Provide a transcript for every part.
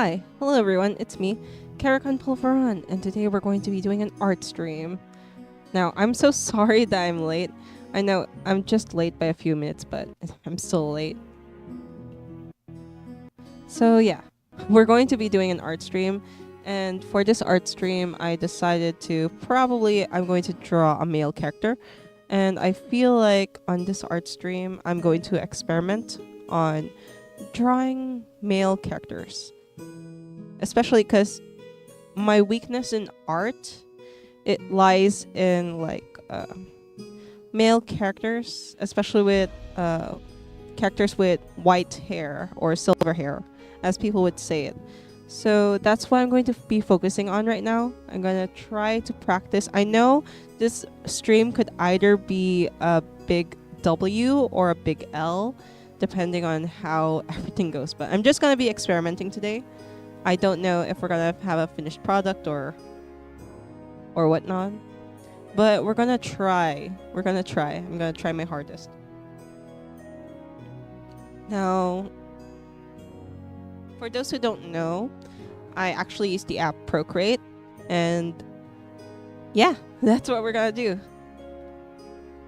Hi, hello everyone, it's me, VOD, and today we're going to be doing an art stream. Now, I'm so sorry that I'm late. I know I'm just late by a few minutes, but I'm still late. So yeah, we're going to be doing an art stream, and for this art stream, I decided to I'm going to draw a male character, and I feel like on this art stream, I'm going to experiment on drawing male characters. Especially because my weakness in art, it lies in male characters, especially with characters with white hair or silver hair, as people would say it. So that's what I'm going to be focusing on right now. I'm going to try to practice. I know this stream could either be a big W or a big L, depending on how everything goes. But I'm just going to be experimenting today. I don't know if we're gonna have a finished product or whatnot, but we're gonna try. I'm gonna try my hardest. Now, for those who don't know, I actually use the app Procreate, and yeah, that's what we're gonna do.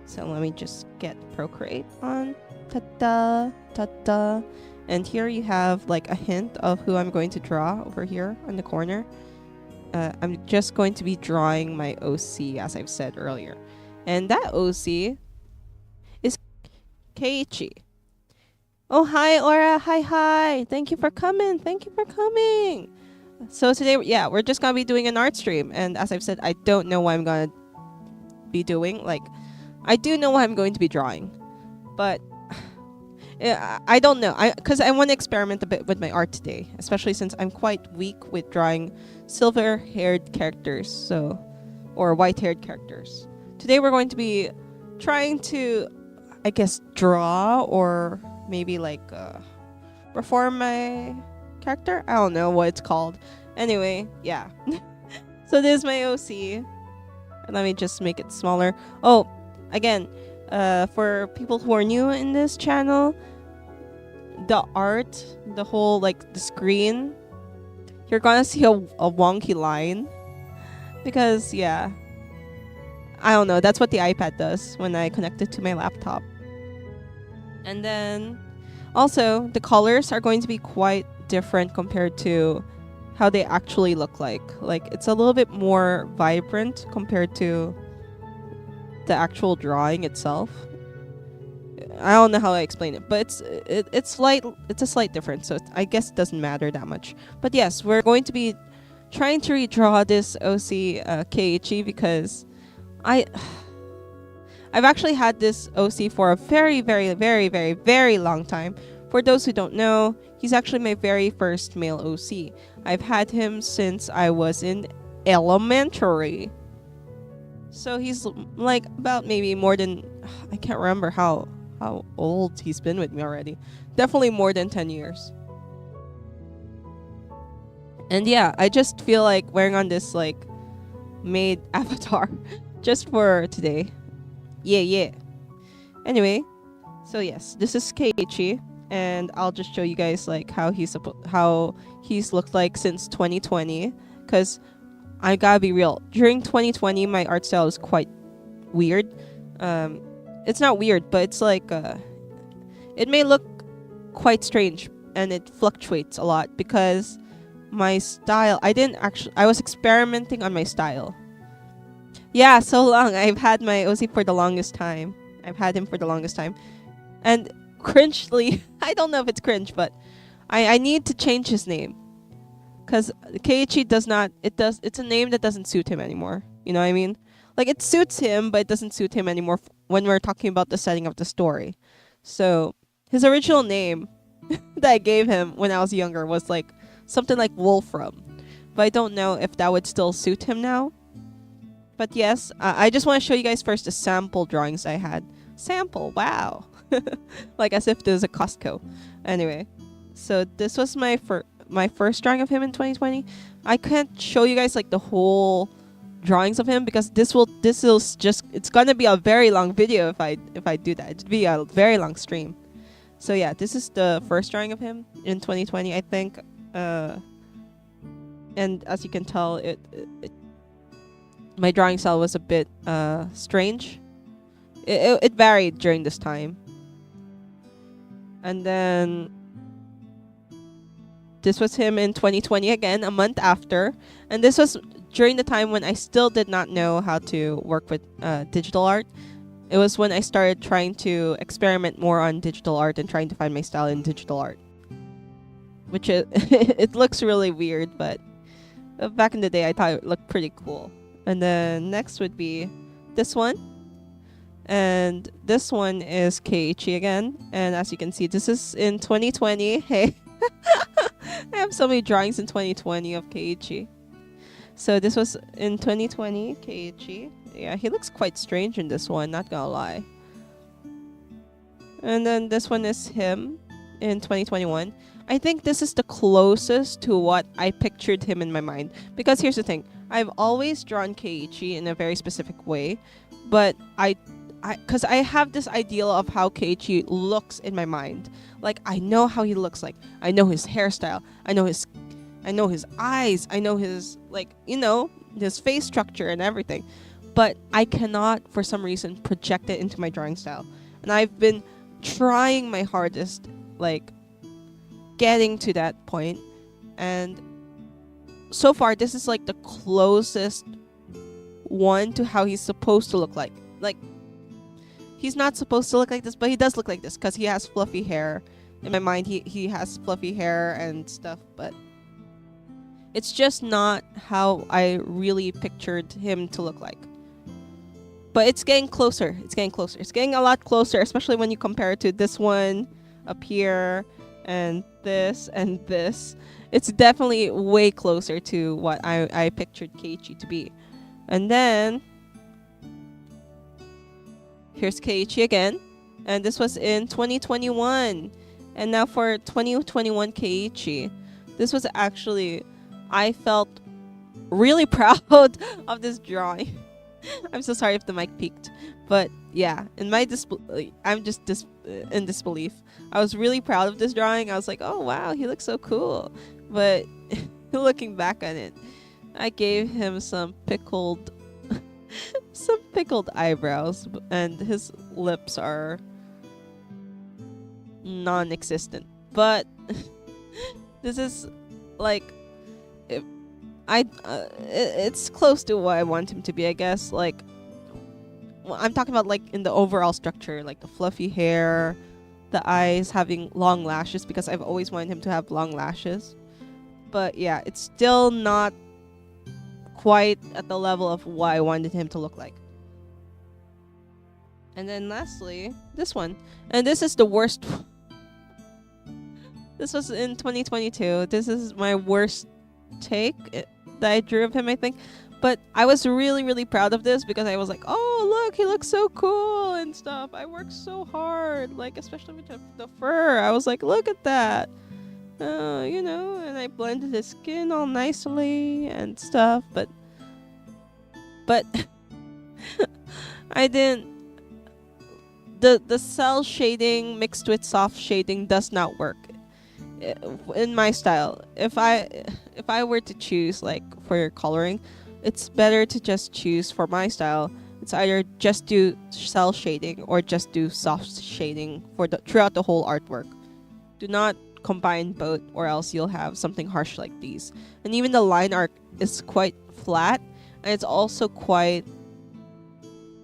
So let me just get Procreate on. Ta-da, ta-da. And here you have like a hint of who I'm going to draw over here on the corner. I'm just going to be drawing my OC, as I've said earlier. And that OC is Keiichi. Oh, hi, Aura. Hi. Thank you for coming. So today, yeah, we're just going to be doing an art stream. And as I've said, I don't know what I'm going to be doing. Like, I do know what I'm going to be drawing. But I don't know, because I want to experiment a bit with my art today, especially since I'm quite weak with drawing silver-haired characters, or white-haired characters. Today we're going to be trying to, I guess, draw or maybe reform my character. I don't know what it's called. Anyway, yeah. So this is my OC. Let me just make it smaller. Oh, again, for people who are new in this channel, the art, the whole the screen, you're gonna see a wonky line because yeah, I don't know, that's what the iPad does when I connect it to my laptop. And then also the colors are going to be quite different compared to how they actually look like it's a little bit more vibrant compared to the actual drawing itself. I don't know how I explain it, but it's a slight difference, so I guess it doesn't matter that much. But yes, we're going to be trying to redraw this OC Keiichi because I've actually had this OC for a very, very, very, very, very long time. For those who don't know, he's actually my very first male OC. I've had him since I was in elementary. So he's like about maybe more than, I can't remember how old he's been with me already. Definitely more than 10 years. And yeah, I just feel like wearing on this made avatar just for today. Yeah. Anyway, so yes, this is Keiichi, and I'll just show you guys how he's looked like since 2020, because I gotta be real. During 2020, my art style is quite weird. It's not weird, but it's it may look quite strange, and it fluctuates a lot because my style, I was experimenting on my style. Yeah, so long. I've had my OC for the longest time. And cringely, I don't know if it's cringe, but I need to change his name. Because Keiichi it's a name that doesn't suit him anymore. You know what I mean? It suits him, but it doesn't suit him anymore when we're talking about the setting of the story. So his original name that I gave him when I was younger was something like Wolfram. But I don't know if that would still suit him now. But yes, I just want to show you guys first the sample drawings I had. Sample, wow. As if there's a Costco. Anyway, so this was my first drawing of him in 2020. I can't show you guys the whole drawings of him because it's gonna be a very long video if I do that. It'd be a very long stream. So yeah, this is the first drawing of him in 2020. I think and as you can tell, my drawing style was a bit strange. It varied during this time. And then this was him in 2020 again, a month after. And this was during the time when I still did not know how to work with digital art. It was when I started trying to experiment more on digital art and trying to find my style in digital art. Which it looks really weird, but back in the day I thought it looked pretty cool. And then next would be this one. And this one is Keiichi again. And as you can see, this is in 2020. Hey, I have so many drawings in 2020 of Keiichi. So this was in 2020, Keiichi. Yeah, he looks quite strange in this one, not gonna lie. And then this one is him in 2021. I think this is the closest to what I pictured him in my mind. Because here's the thing. I've always drawn Keiichi in a very specific way. But because I have this ideal of how Keiichi looks in my mind. Like, I know how he looks like. I know his hairstyle. I know his eyes. I know his, like, you know, his face structure and everything. But I cannot, for some reason, project it into my drawing style. And I've been trying my hardest, like, getting to that point. And so far, this is, like, the closest one to how he's supposed to look like. Like, he's not supposed to look like this, but he does look like this because he has fluffy hair. In my mind, he has fluffy hair and stuff, but it's just not how I really pictured him to look like. But it's getting closer. It's getting closer. It's getting a lot closer, especially when you compare it to this one up here and this and this. It's definitely way closer to what I pictured Keiichi to be. And then here's Keiichi again. And this was in 2021. And now for 2021 Keiichi. This was actually, I felt really proud of this drawing. I'm so sorry if the mic peaked. But yeah, in my I'm just in disbelief. I was really proud of this drawing. I was like, oh wow, he looks so cool. But looking back on it, I gave him some pickled eyebrows, and his lips are non-existent. But this is like, it's close to what I want him to be, I guess. Like, well, I'm talking about like in the overall structure, like the fluffy hair, the eyes, having long lashes, because I've always wanted him to have long lashes. But yeah, it's still not quite at the level of what I wanted him to look like. And then lastly, this one. And this is the worst. This was in 2022. This is my worst take that I drew of him, I think. But I was really, really proud of this because I was like, oh, look, he looks so cool and stuff. I worked so hard, like, especially with the fur. I was like, look at that. You know, and I blended his skin all nicely and stuff. But I didn't. The cell shading mixed with soft shading does not work in my style. If I were to choose, like, for your coloring, it's better to just choose for my style. It's either just do cell shading or just do soft shading for throughout the whole artwork. Do not combine both, or else you'll have something harsh like these. And even the line art is quite flat, and it's also quite,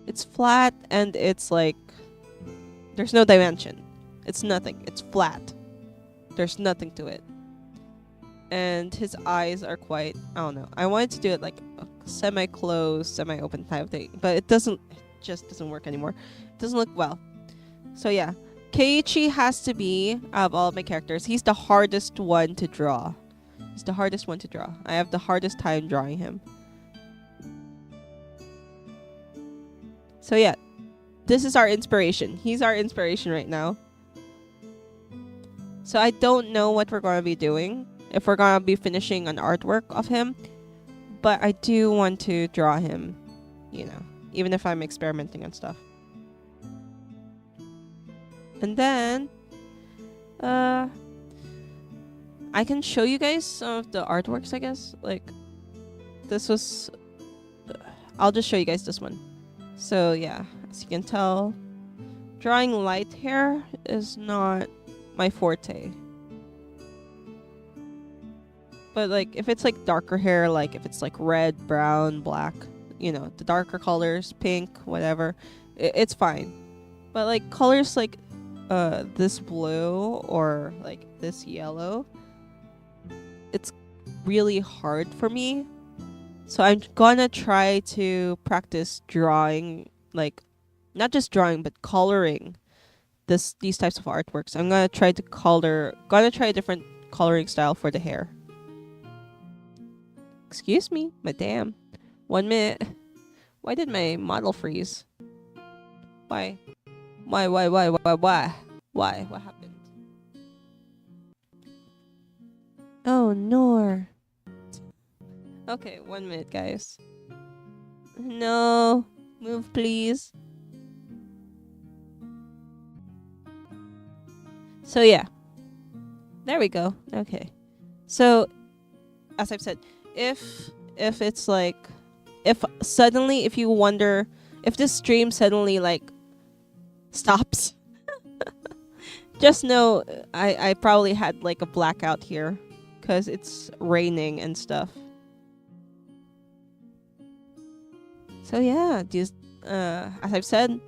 it's flat, and it's like, there's no dimension. It's nothing. It's flat. There's nothing to it. And his eyes are quite, I don't know. I wanted to do it like a semi-closed, semi-open type of thing, but it just doesn't work anymore. It doesn't look well. So yeah, Keiichi has to be, out of all of my characters, he's the hardest one to draw. He's the hardest one to draw. I have the hardest time drawing him. So yeah, this is our inspiration. He's our inspiration right now. So I don't know what we're going to be doing, if we're going to be finishing an artwork of him. But I do want to draw him, you know, even if I'm experimenting and stuff. And then, I I can show you guys some of the artworks, I guess. Like, this was... I'll just show you guys this one. So, yeah, as you can tell, drawing light hair is not my forte. But, like, if it's, like, darker hair, like, if it's, like, red, brown, black, you know, the darker colors, pink, whatever, it's fine. But, like, colors like this blue or, like, this yellow, it's really hard for me. So I'm gonna try to practice drawing, like, not just drawing, but coloring these types of artworks. I'm gonna try a different coloring style for the hair. Excuse me, madam. 1 minute. Why did my model freeze? Why? Why? What happened? Oh, no. Okay, 1 minute, guys. No. Move, please. So, yeah. There we go. Okay. So, as I've said, if it's like... if you wonder... if this stream suddenly, like, stops... just know I probably had, like, a blackout here. Because it's raining and stuff. So yeah, as I've said,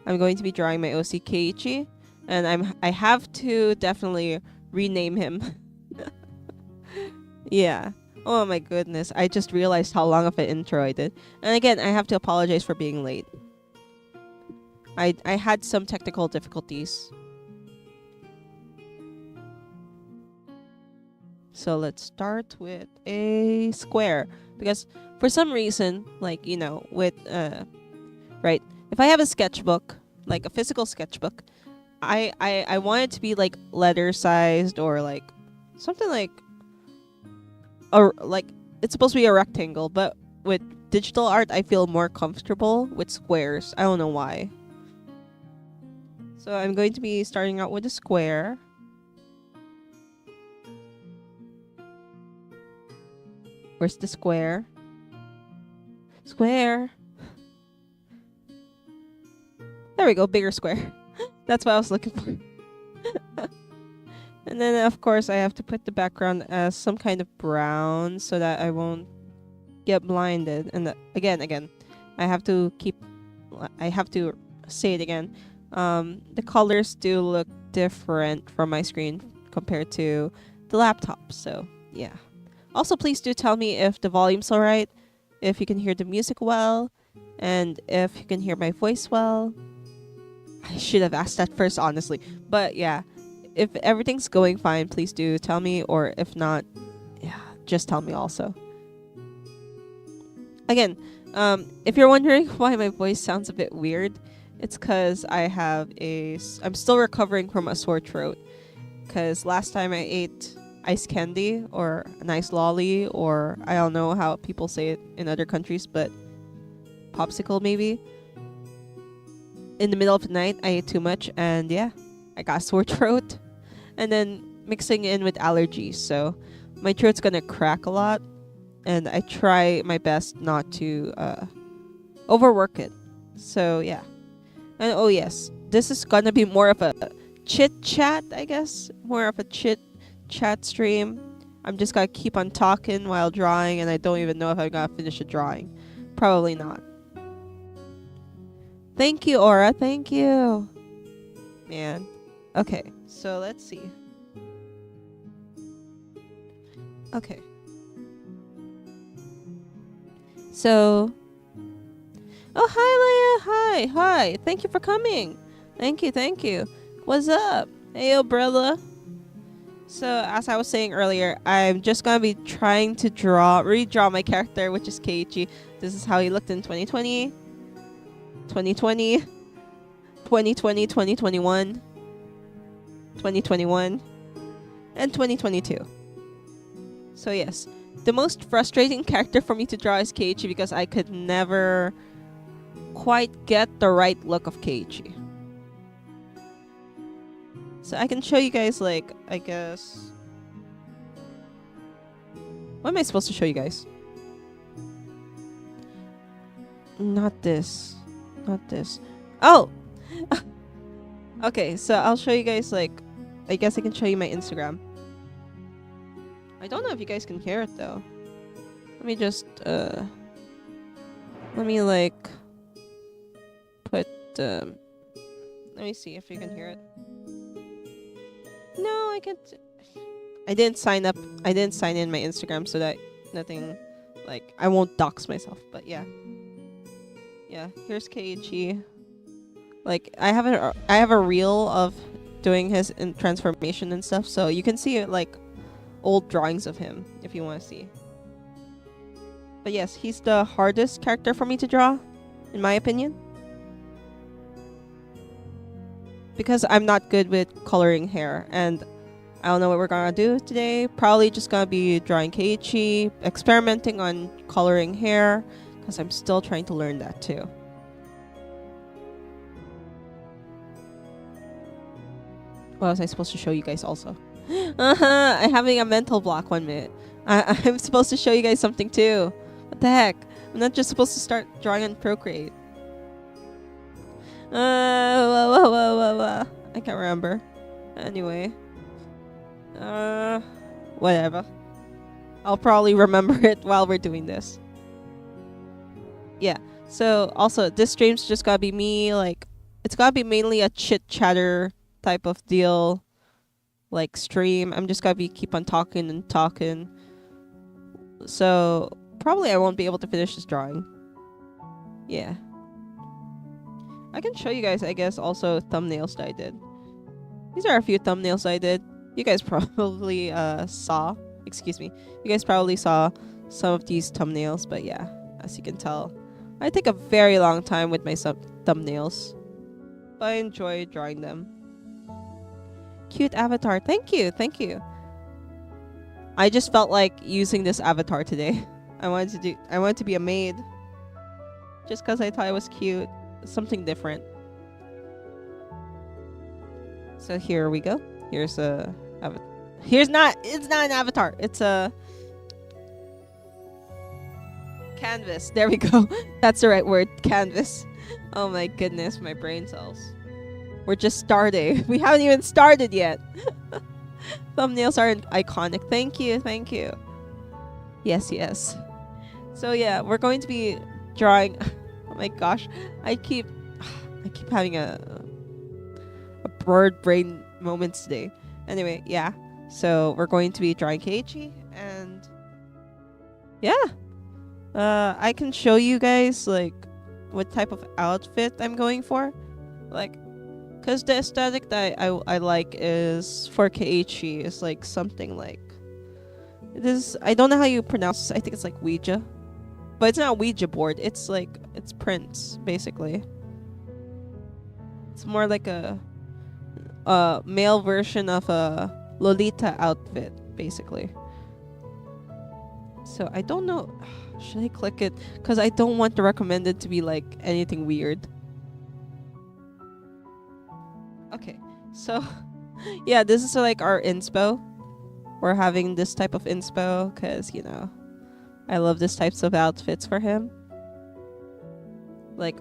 I'm going to be drawing my OC Keiichi, and I have to definitely rename him. Yeah. Oh my goodness, I just realized how long of an intro I did. And again, I have to apologize for being late. I had some technical difficulties. So let's start with a square, because for some reason, like, you know, with right, if I have a sketchbook, like a physical sketchbook, I want it to be like letter sized, or like something like, or like it's supposed to be a rectangle, but with digital art I feel more comfortable with squares. I don't know why. So I'm going to be starting out with a square. Where's the square? Square. There we go, bigger square. That's what I was looking for. And then, of course, I have to put the background as some kind of brown so that I won't get blinded. And again, I have to say it again. The colors do look different from my screen compared to the laptop. So, yeah. Also, please do tell me if the volume's alright, if you can hear the music well, and if you can hear my voice well. I should have asked that first, honestly. But yeah, if everything's going fine, please do tell me, or if not, yeah, just tell me also. Again, if you're wondering why my voice sounds a bit weird, it's because I'm still recovering from a sore throat. Because last time I ate ice candy or an ice lolly, or I don't know how people say it in other countries, but popsicle maybe. In the middle of the night, I ate too much, and yeah, I got sore throat. And then mixing in with allergies, so my throat's gonna crack a lot, and I try my best not to overwork it. So yeah. And oh yes, this is gonna be more of a chit chat, I guess. More of a chit chat stream. I'm just gonna keep on talking while drawing, and I don't even know if I'm gonna finish a drawing. Probably not. Thank you, Aura. Thank you. Man. Okay, so let's see. Okay. So... oh, hi, Leia. Hi. Thank you for coming. Thank you. What's up? Hey, yo, brother. So, as I was saying earlier, I'm just gonna be trying to redraw my character, which is Keiichi. This is how he looked in 2020, 2020, 2020, 2021, 2021, and 2022. So yes, the most frustrating character for me to draw is Keiichi, because I could never quite get the right look of Keiichi. So I can show you guys, like, I guess, What am I supposed to show you guys? Not this. Not this. Oh! Okay, so I'll show you guys, like, I guess I can show you my Instagram. I don't know if you guys can hear it, though. Let me just, let me, like, put, let me see if you can hear it. No, I can't. I didn't sign up. I didn't sign in my Instagram so that nothing, like, I won't dox myself, but yeah. Yeah, here's Keiichi. Like, I have a reel of doing his transformation and stuff, so you can see like old drawings of him if you want to see. But yes, he's the hardest character for me to draw, in my opinion, because I'm not good with coloring hair, and I don't know what we're gonna do today. Probably just gonna be drawing Keiichi, experimenting on coloring hair, because I'm still trying to learn that too. What was I supposed to show you guys also? I'm having a mental block 1 minute. I'm supposed to show you guys something too. What the heck? I'm not just supposed to start drawing on Procreate. I can't remember. Anyway. Whatever. I'll probably remember it while we're doing this. Yeah. So also, this stream's just gotta be me, like, it's gotta be mainly a chit chatter type of deal, like, stream. I'm just gotta be keep on talking and talking. So probably I won't be able to finish this drawing. Yeah. I can show you guys, I guess, also thumbnails that I did. These are a few thumbnails I did. You guys probably saw. Excuse me. You guys probably saw some of these thumbnails, but yeah, as you can tell, I take a very long time with my thumbnails, but I enjoy drawing them. Cute avatar. Thank you. Thank you. I just felt like using this avatar today. I wanted to be a maid. Just because I thought it was cute. Something different. So here we go. Here's a avatar. It's not an avatar. It's a canvas. There we go. That's the right word. Canvas. Oh my goodness, my brain cells. We're just starting. We haven't even started yet. Thumbnails are iconic. Thank you. Thank you. Yes, yes. So yeah, we're going to be drawing. Oh my gosh. I keep having a bird brain moments today. Anyway, yeah. So we're going to be drawing Keiichi, and yeah. I can show you guys like what type of outfit I'm going for. Like, because the aesthetic that I like is for Keiichi is like something like this. I don't know how you pronounce this. I think it's like Ouija, but it's not Ouija board. It's like, it's prints basically. It's more like a male version of a Lolita outfit basically. So I don't know. Should I click it? Because I don't want the recommended to be like anything weird. Okay, so yeah, this is like our inspo. We're having this type of inspo because, you know, I love this types of outfits for him. Like,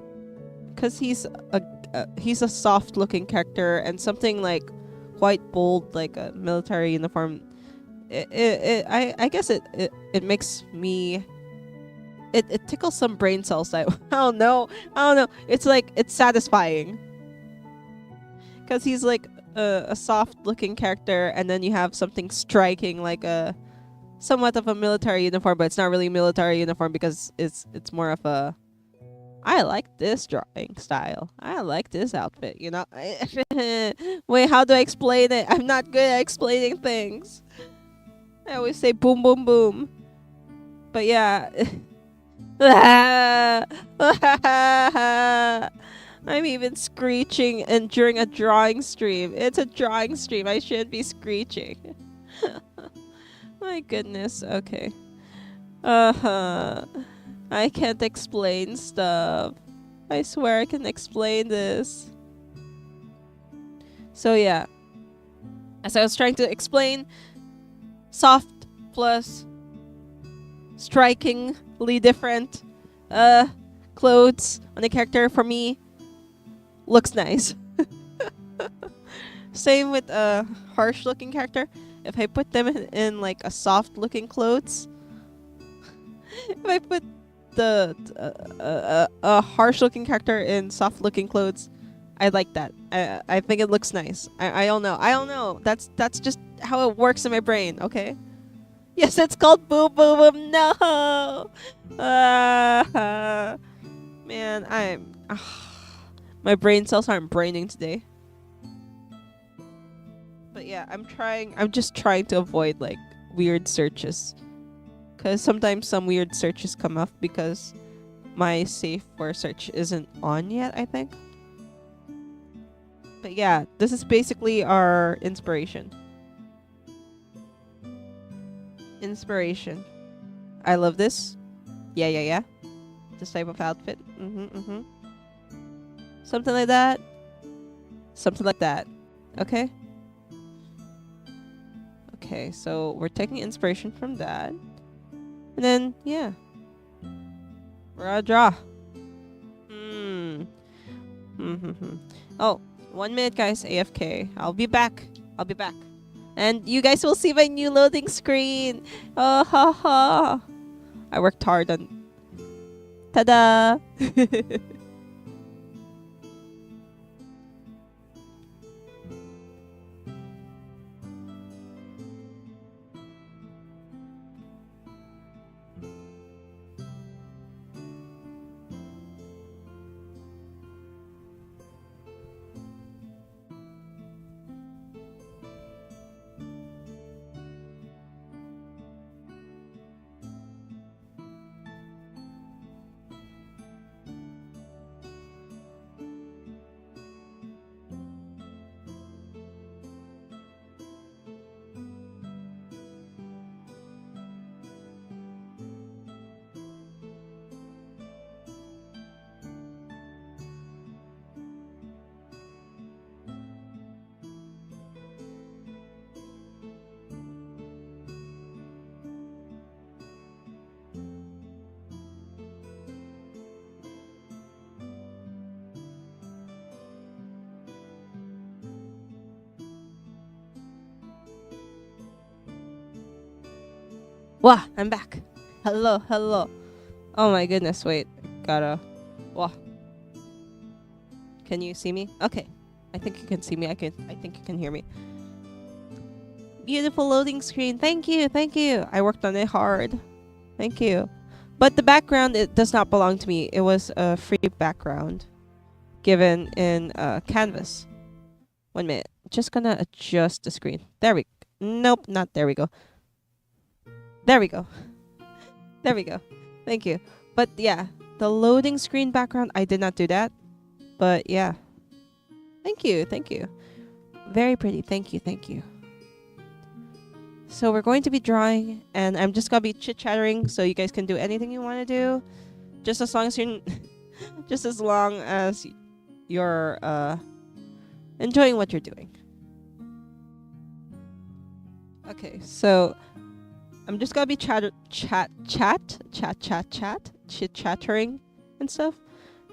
because he's a soft looking character, and something like quite bold, like a military uniform. I guess it makes me. It tickles some brain cells. I don't know. It's like, it's satisfying. Because he's like a soft looking character, and then you have something striking like a somewhat of a military uniform, but it's not really military uniform because it's more of a, I like this drawing style. I like this outfit, you know? Wait, how do I explain it? I'm not good at explaining things. I always say boom, boom, boom. But yeah. I'm even screeching and during a drawing stream. It's a drawing stream. I shouldn't be screeching. My goodness. Okay. I can't explain stuff. I swear I can explain this. So yeah. As I was trying to explain, soft plus strikingly different clothes on the character for me looks nice. Same with a harsh looking character. If I put them in like a soft looking clothes, if I put the a harsh looking character in soft looking clothes, I like that. I think it looks nice. I don't know. I don't know. That's just how it works in my brain. Okay. Yes, it's called boom boom boom. No. Man, my brain cells aren't braining today. But yeah, I'm just trying to avoid like weird searches. Cause sometimes some weird searches come up because my safe for search isn't on yet, I think. But yeah, this is basically our inspiration. Inspiration. I love this. Yeah. This type of outfit. Something like that. Something like that. Okay? Okay, so we're taking inspiration from that. And then, yeah. We're gonna draw. Oh, 1 minute, guys. AFK. I'll be back. And you guys will see my new loading screen. Oh, ha, ha. I worked hard on... Ta-da! Wow, I'm back. Hello. Oh my goodness, wait. Gotta... Wow. Can you see me? Okay. I think you can see me. I think you can hear me. Beautiful loading screen. Thank you. I worked on it hard. Thank you. But the background, it does not belong to me. It was a free background given in Canvas. 1 minute. Just gonna adjust the screen. There we... Nope, not there we go. There we go. Thank you. But yeah, the loading screen background, I did not do that. But yeah. Thank you. Very pretty. Thank you. So we're going to be drawing, and I'm just going to be chit-chattering, so you guys can do anything you want to do. Just as long as you're... just as long as you're enjoying what you're doing. Okay, so... I'm just gonna be chit-chattering and stuff.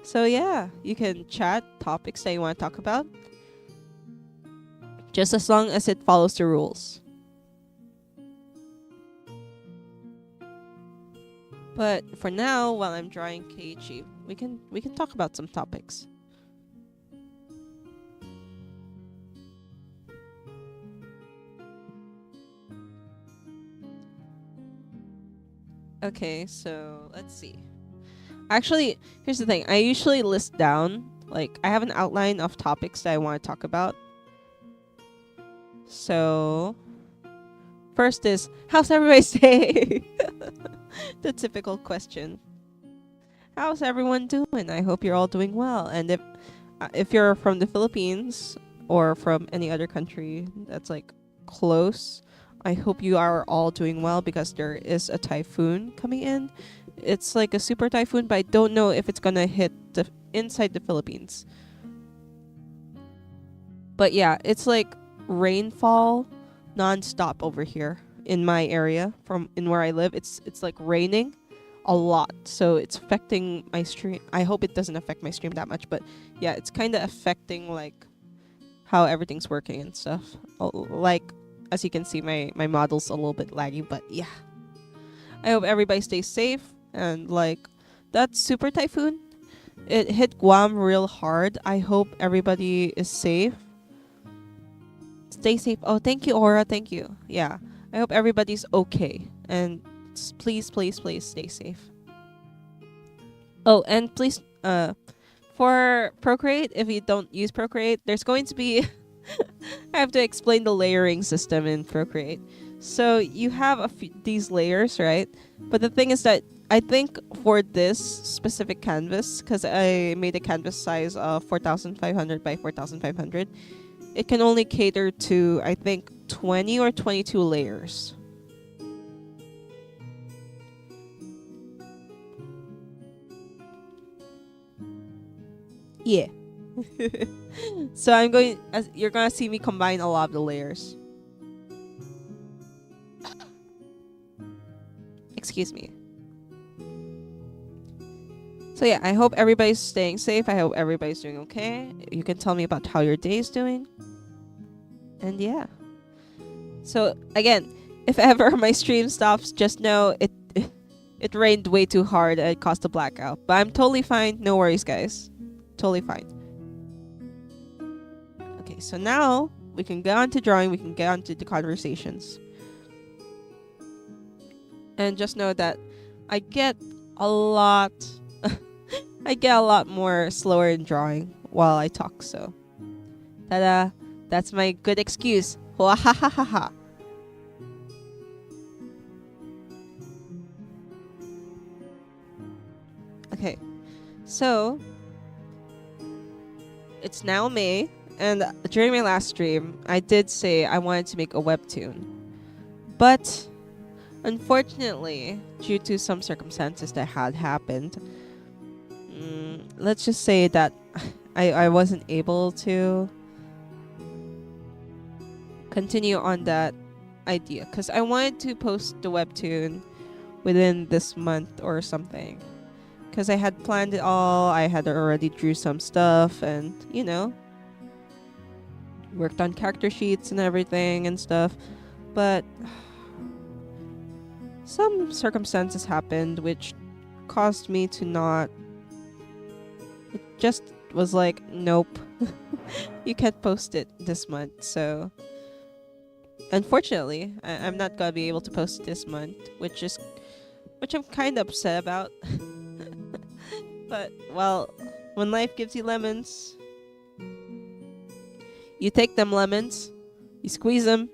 So yeah, you can chat topics that you want to talk about. Just as long as it follows the rules. But for now, while I'm drawing Keiichi, we can talk about some topics. Okay, so let's see. Actually, here's the thing. I usually list down, like, I have an outline of topics that I want to talk about. So, first is, how's everybody's day? The typical question. How's everyone doing? I hope you're all doing well. And if you're from the Philippines or from any other country that's like close, I hope you are all doing well, because there is a typhoon coming in. It's like a super typhoon, but I don't know if it's gonna hit inside the Philippines. But yeah, it's like rainfall non-stop over here in my area from in where I live. It's like raining a lot, so it's affecting my stream. I hope it doesn't affect my stream that much, but yeah, it's kind of affecting like how everything's working and stuff. Like as you can see, my model's a little bit laggy, but yeah. I hope everybody stays safe. And like that super typhoon, it hit Guam real hard. I hope everybody is safe. Stay safe. Oh, thank you, Aura. Thank you. Yeah, I hope everybody's okay. And please, please, please stay safe. Oh, and please, for Procreate, if you don't use Procreate, there's going to be I have to explain the layering system in Procreate. So you have these layers, right? But the thing is that I think for this specific canvas, because I made a canvas size of 4,500 by 4,500, it can only cater to, I think, 20 or 22 layers. Yeah. So you're gonna see me combine a lot of the layers. Excuse me. So yeah, I hope everybody's staying safe. I hope everybody's doing okay. You can tell me about how your day is doing. And yeah. So again, if ever my stream stops, just know it rained way too hard and it caused a blackout. But I'm totally fine. No worries, guys. Totally fine. Okay, so now we can get on to drawing. We can get on to the conversations. And just know that I get a lot more slower in drawing while I talk, so ta-da, that's my good excuse. Ha. Okay, so it's now May, and during my last stream I did say I wanted to make a webtoon, but unfortunately, due to some circumstances that had happened, let's just say that I wasn't able to continue on that idea, because I wanted to post the webtoon within this month or something, because I had planned it all. I had already drew some stuff and, you know, worked on character sheets and everything and stuff, but some circumstances happened which caused me to not. It just was like, nope, you can't post it this month. So unfortunately, I'm not gonna be able to post it this month, which I'm kind of upset about. But well, when life gives you lemons, you take them lemons, you squeeze them,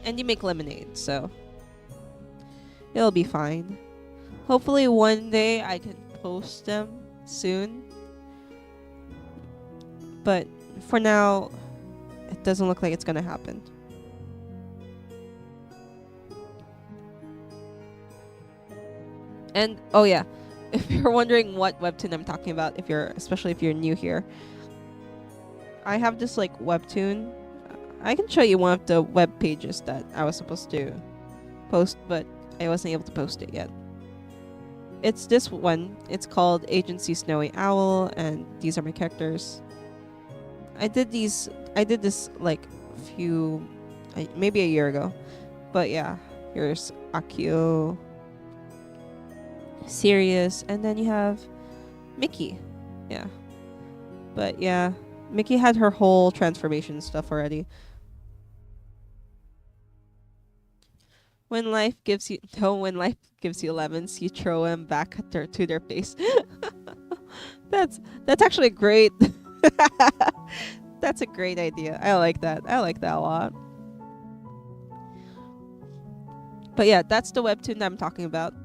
and you make lemonade. So it'll be fine. Hopefully one day I can post them soon. But for now, it doesn't look like it's gonna happen. And oh yeah, if you're wondering what webtoon I'm talking about, especially if you're new here, I have this like webtoon. I can show you one of the web pages that I was supposed to post, but I wasn't able to post it yet. It's this one. It's called Agency Snowy Owl, and these are my characters. I did this like maybe a year ago. But yeah, here's Akio, Sirius, and then you have Mickey. Yeah. But yeah, Mickey had her whole transformation stuff already. When life gives you lemons, you throw them back to their face. That's actually great. That's a great idea. I like that. I like that a lot. But yeah, that's the webtoon that I'm talking about.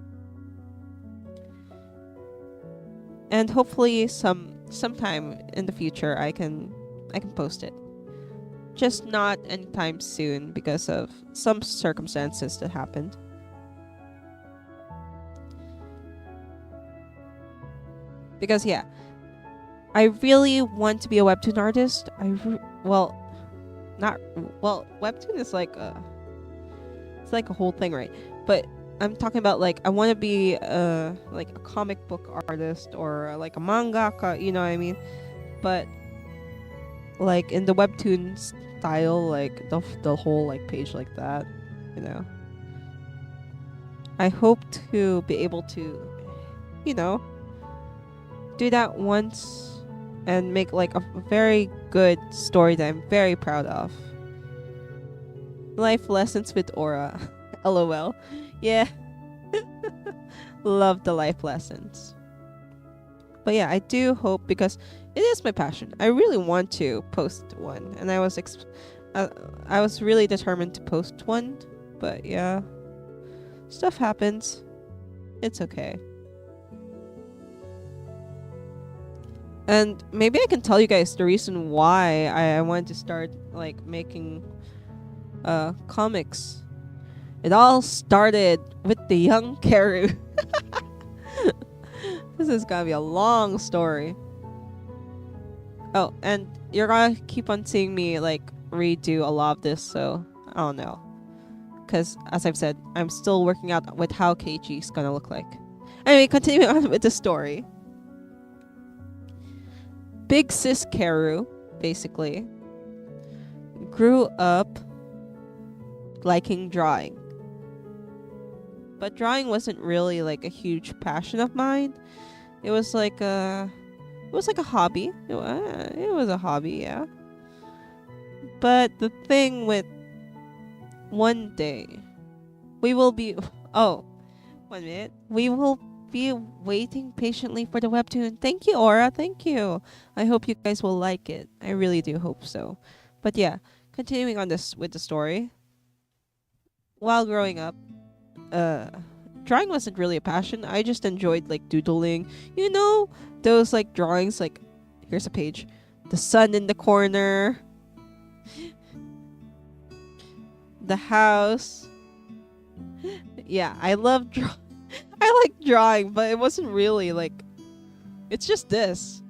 And hopefully sometime in the future I can post it. Just not anytime soon because of some circumstances that happened. Because yeah, I really want to be a webtoon artist. Webtoon is like It's like a whole thing, right? But I'm talking about like I want to be like a comic book artist or like a mangaka, you know what I mean? But like in the webtoon style, like the whole like page like that, you know. I hope to be able to, you know, do that once and make like a very good story that I'm very proud of. Life lessons with Aura. LOL. Yeah. Love the life lessons. But yeah, I do hope, because it is my passion. I really want to post one, and I was really determined to post one, but yeah. Stuff happens. It's okay. And maybe I can tell you guys the reason why I wanted to start like making comics. It all started with the young Karu. This is gonna be a long story. Oh, and you're gonna keep on seeing me like redo a lot of this, so I don't know. Because as I've said, I'm still working out with how Keiichi's gonna look like. Anyway, continuing on with the story. Big sis Karu, basically, grew up liking drawing. But drawing wasn't really like a huge passion of mine. It was like a hobby. It was a hobby, yeah. But the thing with one day, we will be 1 minute. We will be waiting patiently for the webtoon. Thank you, Aura. Thank you. I hope you guys will like it. I really do hope so. But yeah, continuing on this with the story. While growing up, drawing wasn't really a passion. I just enjoyed like doodling. You know, those like drawings, like here's a page. The sun in the corner. The house. Yeah, I love I like drawing, but it wasn't really like, it's just this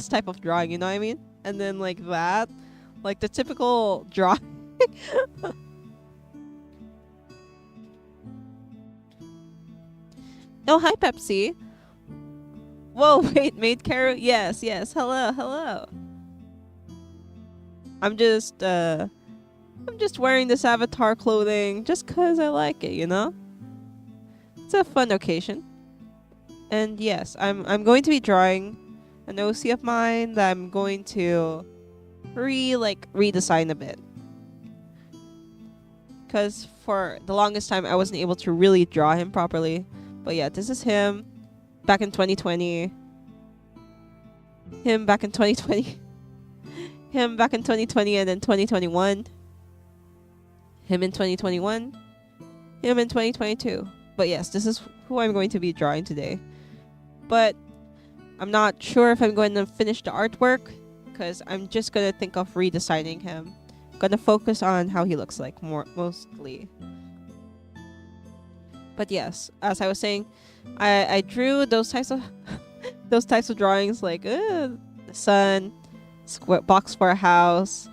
type of drawing, you know what I mean? And then like that, like the typical drawing. Oh, hi Pepsi. Whoa, wait, maid Karu? Yes, hello. I'm just wearing this avatar clothing just 'cause I like it, you know? It's a fun occasion. And yes, I'm going to be drawing an OC of mine that I'm going to redesign a bit. 'Cause for the longest time I wasn't able to really draw him properly. But yeah, this is him back in 2020. Him back in 2020. Him back in 2020 and then 2021. Him in 2021. Him in 2022. But yes, this is who I'm going to be drawing today. But I'm not sure if I'm going to finish the artwork, because I'm just going to think of redesigning him. Gonna focus on how he looks like mostly. But yes, as I was saying, I drew those types of drawings, like the sun, box for a house,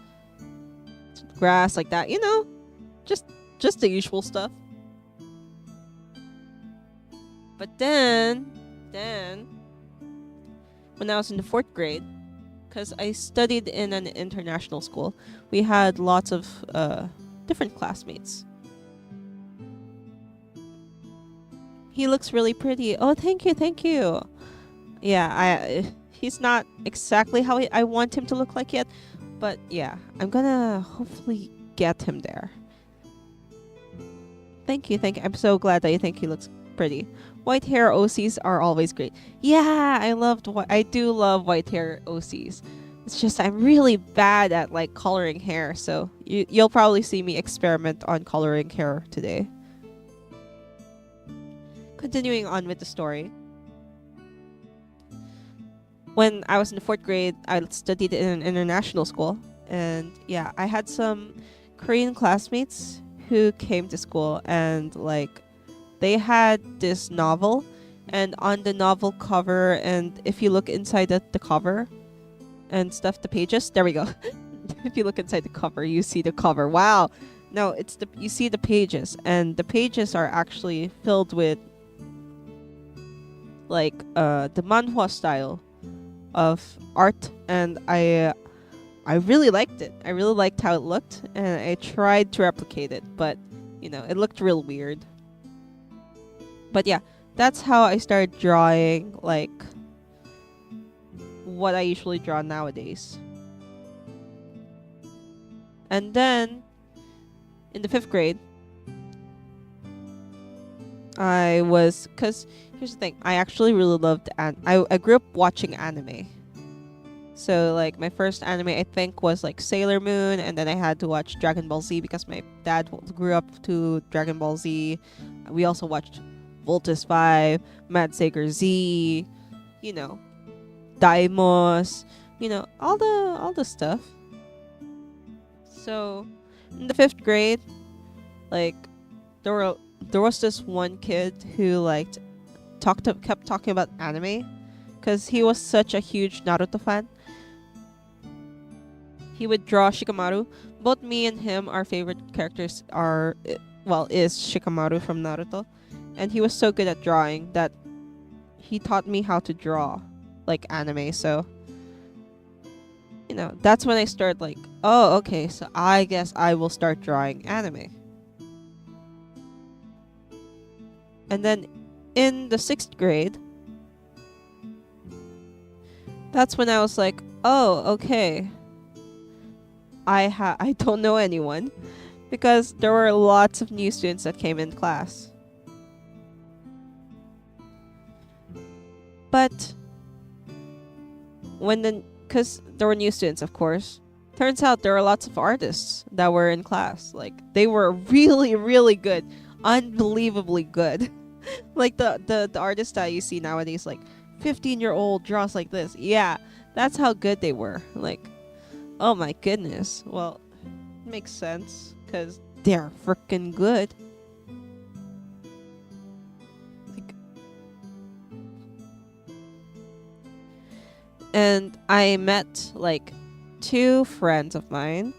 grass, like that, you know, just the usual stuff. But then when I was in the 4th grade, because I studied in an international school, we had lots of different classmates. He looks really pretty. Oh, thank you. Yeah, he's not exactly how I want him to look like yet, but yeah, I'm gonna hopefully get him there. Thank you. I'm so glad that you think he looks pretty. White hair OCs are always great. Yeah, I do love white hair OCs. It's just I'm really bad at like coloring hair, so you'll probably see me experiment on coloring hair today. Continuing on with the story. When I was in the 4th grade, I studied in an international school, and yeah, I had some Korean classmates who came to school, and like they had this novel, and on the novel cover, and if you look inside the cover and stuff, the pages, there we go. If you look inside the cover, you see the cover. Wow, No, it's the you see the pages, and the pages are actually filled with like the manhwa style of art, and I really liked it. I really liked how it looked, and I tried to replicate it, but it looked real weird. But yeah, that's how I started drawing like what I usually draw nowadays. And then in the 5th grade, because here's the thing, I actually really loved I grew up watching anime. So like my first anime I think was like Sailor Moon, and then I had to watch Dragon Ball Z because my dad grew up to Dragon Ball Z. We also watched Voltus 5, Mad Sager Z, Daimos, all the stuff. So in the 5th grade, like there was this one kid who like kept talking about anime because he was such a huge Naruto fan. He would draw Shikamaru. Both me and him, our favorite characters is Shikamaru from Naruto, and he was so good at drawing that he taught me how to draw like anime. So that's when I started like, oh, okay, so I guess I will start drawing anime. And then in the 6th grade, that's when I was like, oh, okay. I don't know anyone because there were lots of new students that came in class. But because there were new students, of course, turns out there were lots of artists that were in class. Like they were really, really good, unbelievably good. Like the artists that you see nowadays, like 15-year-old draws like this. Yeah, that's how good they were. Like, oh my goodness. Well, it makes sense because they're freaking good. And I met like 2 friends of mine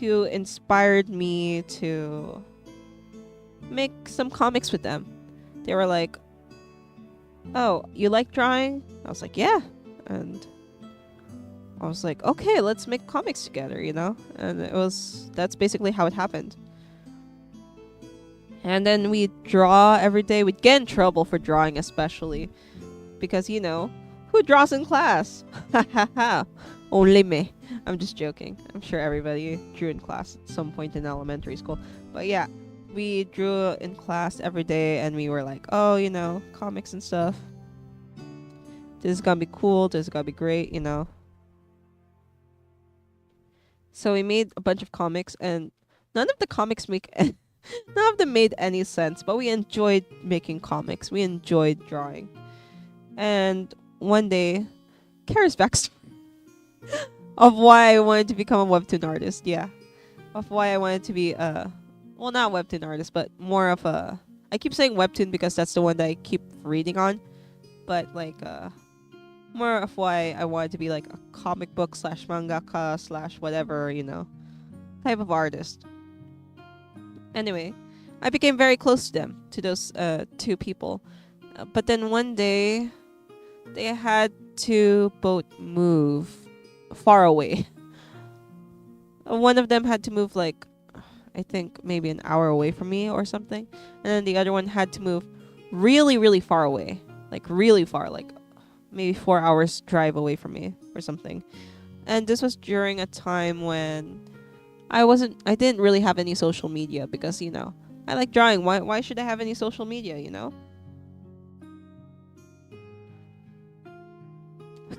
who inspired me to make some comics with them. They were like, oh, you like drawing? I was like, yeah. And I was like, okay, let's make comics together, And that's basically how it happened. And then we draw every day. We'd get in trouble for drawing, especially because, who draws in class? Ha ha ha. Only me. I'm just joking. I'm sure everybody drew in class at some point in elementary school. But yeah, we drew in class every day, and we were like, oh, comics and stuff. This is gonna be cool. This is gonna be great, So we made a bunch of comics, and none of the comics none of them made any sense, but we enjoyed making comics. We enjoyed drawing. And one day, Kara's backstory of why I wanted to become a webtoon artist. Yeah. Of why I wanted to be not webtoon artist, but more of I keep saying webtoon because that's the one that I keep reading on. But like more of why I wanted to be like a comic book / mangaka / whatever, type of artist. Anyway, I became very close to them, to those 2 people. But then one day, they had to both move far away. One of them had to move like, I think maybe an hour away from me or something. And then the other one had to move really, really far away. Like really far, like maybe 4 hours drive away from me or something. And this was during a time when I didn't really have any social media because, I like drawing. Why should I have any social media,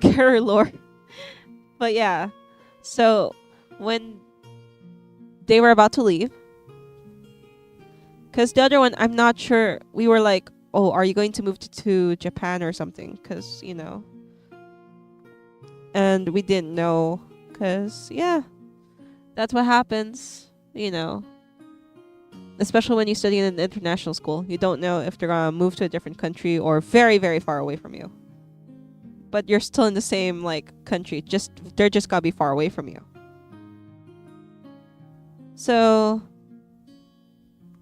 Carol lore. But yeah, so when they were about to leave, because the other one, I'm not sure, we were like, oh, are you going to move to Japan or something? Because, and we didn't know, because, yeah, that's what happens, especially when you study in an international school. You don't know if they're going to move to a different country or very, very far away from you. But you're still in the same, like, country. They're just going to be far away from you. So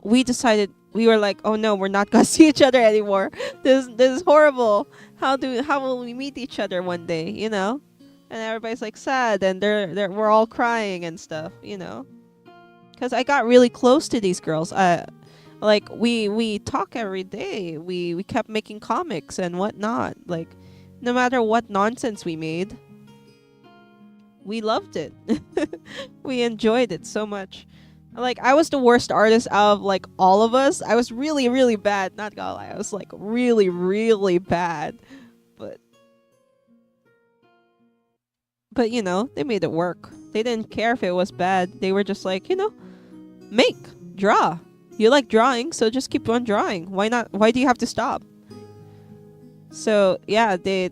we decided, we were like, oh no, we're not gonna see each other anymore. This is horrible. How will we meet each other one day, you know? And everybody's like sad, and we're all crying and stuff, you know? Because I got really close to these girls. Like we talk every day. We kept making comics and whatnot. Like, no matter what nonsense we made, we loved it. We enjoyed it so much. Like, I was the worst artist out of like all of us. I was really, really bad. Not gonna lie, I was like really, really bad. But you know, they made it work. They didn't care if it was bad. They were just like, you know, make, draw. You like drawing, so just keep on drawing. Why not? Why do you have to stop? So yeah, they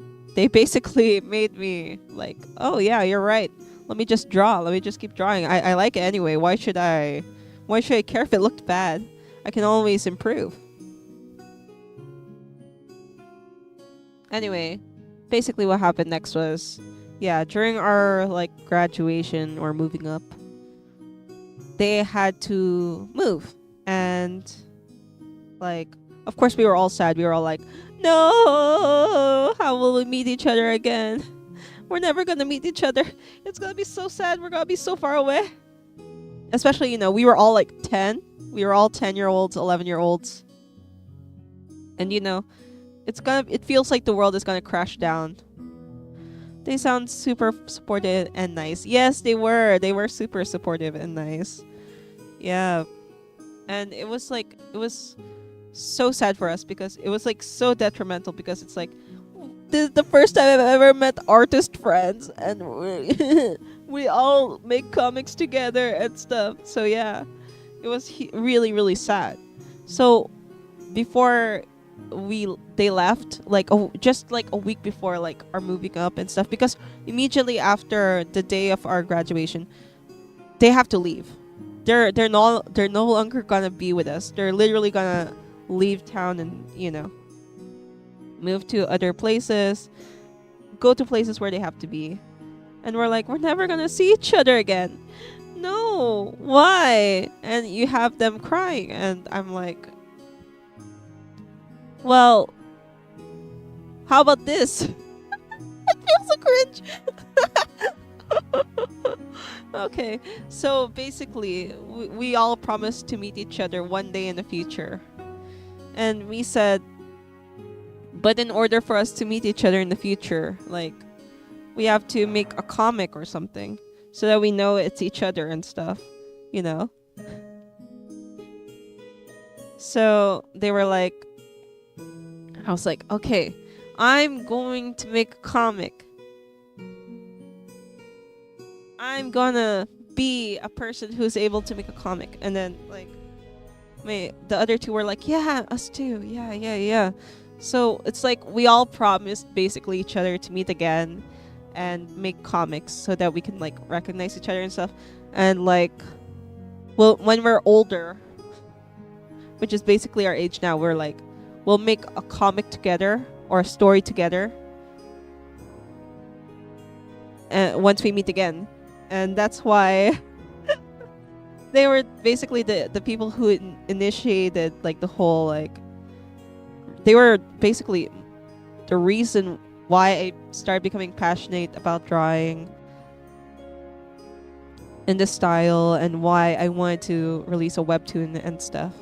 basically made me like, oh yeah, you're right. Let me just draw. Let me just keep drawing. I like it anyway. Why should I care if it looked bad? I can always improve. Anyway, basically what happened next was, yeah, during our like graduation or moving up, they had to move. And like, of course we were all sad. We were all like, no, how will we meet each other again? We're never gonna meet each other. It's gonna be so sad. We're gonna be so far away. Especially, you know, we were all like 10. We were all 10-year-olds, 11-year-olds. And you know, it feels like the world is gonna crash down. They sound super supportive and nice. Yes, they were. They were super supportive and nice. Yeah. And it was so sad for us because it was like so detrimental, because it's like, this is the first time I've ever met artist friends, and we all make comics together and stuff. So yeah, it was really, really sad. So before they left, like just like a week before like our moving up and stuff, because immediately after the day of our graduation, they have to leave. They're no longer gonna be with us. They're literally gonna leave town and, you know, move to other places, go to places where they have to be. And we're like, we're never gonna see each other again. No, why? And you have them crying, and I'm like, well, how about this? I feel so cringe. Okay, so basically, we all promised to meet each other one day in the future. And we said, but in order for us to meet each other in the future, like, we have to make a comic or something so that we know it's each other and stuff, you know? So they were like, I was like, okay, I'm going to make a comic. I'm gonna be a person who's able to make a comic. And then like the other two were like, yeah, us too. Yeah. So it's like we all promised basically each other to meet again and make comics so that we can like recognize each other and stuff. And like, well, when we're older, which is basically our age now, we're like, we'll make a comic together or a story together once we meet again. And that's why they were basically the people who initiated like the whole, like, they were basically the reason why I started becoming passionate about drawing in this style, and why I wanted to release a webtoon and stuff.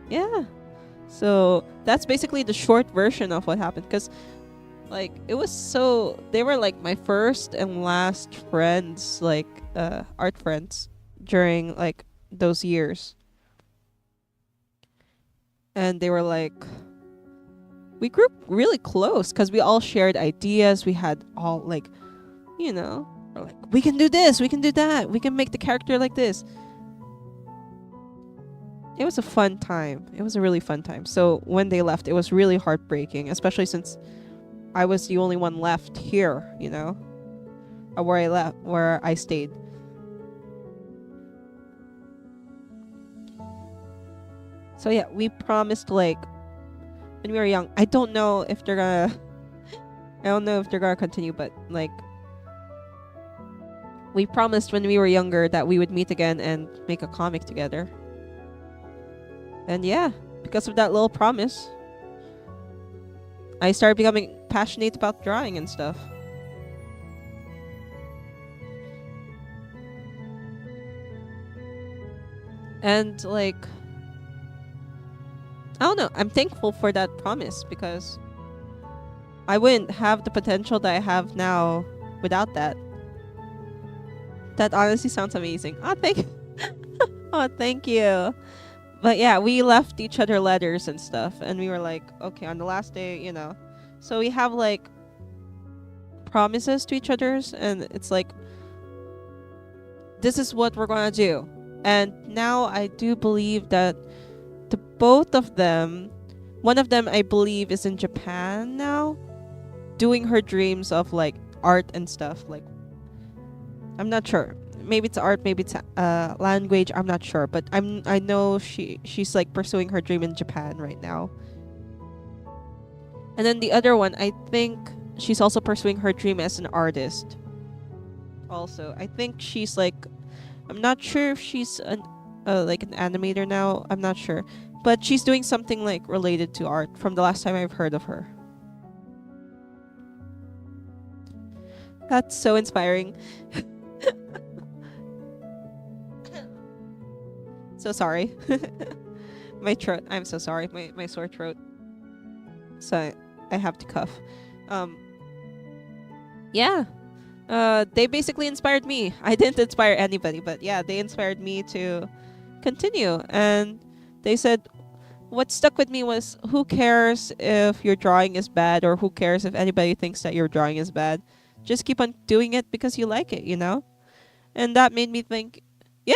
Yeah. So that's basically the short version of what happened, because like it was so, they were like my first and last friends, like art friends during like those years. And they were like, we grew really close because we all shared ideas. We had all like, you know, we're like, we can do this, we can do that, we can make the character like this. It was a fun time. It was a really fun time. So when they left, it was really heartbreaking, especially since I was the only one left here, you know, where I stayed. So yeah, we promised like when we were young. I don't know if they're gonna continue, but like We promised when we were younger that we would meet again and make a comic together. And yeah, because of that little promise, I started becoming passionate about drawing and stuff. And like, I don't know, I'm thankful for that promise because I wouldn't have the potential that I have now without that. That honestly sounds amazing. Oh, thank you. But yeah, we left each other letters and stuff, and we were like, okay, on the last day, you know. So we have like promises to each other's, and it's like, this is what we're gonna do. And now I do believe that the both of them, one of them I believe is in Japan now, doing her dreams of like art and stuff. Like, I'm not sure. Maybe it's art, maybe it's language. I'm not sure, but I know she's like pursuing her dream in Japan right now. And then the other one, I think she's also pursuing her dream as an artist. Also, I think she's like, I'm not sure if she's an like an animator now. I'm not sure, but she's doing something like related to art from the last time I've heard of her. That's so inspiring. So sorry. My throat. I'm so sorry. My sore throat. So I have to cough. Yeah. They basically inspired me. I didn't inspire anybody, but yeah, they inspired me to continue. And they said, what stuck with me was, who cares if your drawing is bad, or who cares if anybody thinks that your drawing is bad? Just keep on doing it because you like it, you know? And that made me think, yeah,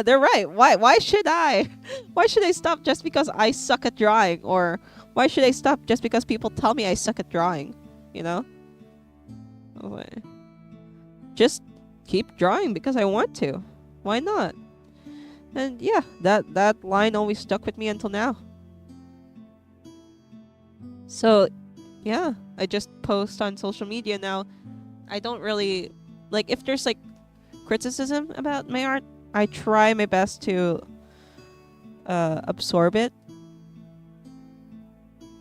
they're right. Why should I? Why should I stop just because I suck at drawing? Or why should I stop just because people tell me I suck at drawing? You know? Just keep drawing because I want to. Why not? And yeah, that line always stuck with me until now. So yeah, I just post on social media now. I don't really like, if there's like criticism about my art, I try my best to absorb it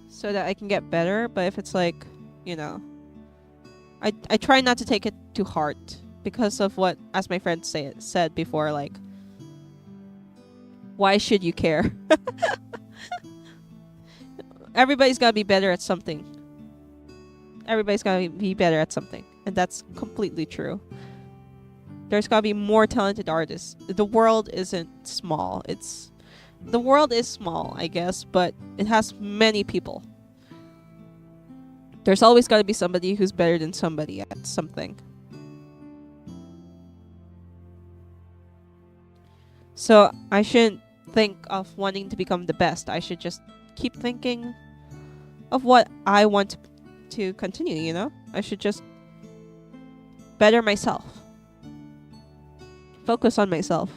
so that I can get better. But if it's like, you know, I try not to take it to heart because of what, as my friend said before, like, why should you care? Everybody's gotta be better at something. Everybody's gotta be better at something. And that's completely true. There's gotta be more talented artists. The world isn't small. The world is small, I guess, but it has many people. There's always gotta be somebody who's better than somebody at something. So I shouldn't think of wanting to become the best. I should just keep thinking of what I want to continue, you know? I should just better myself. Focus on myself.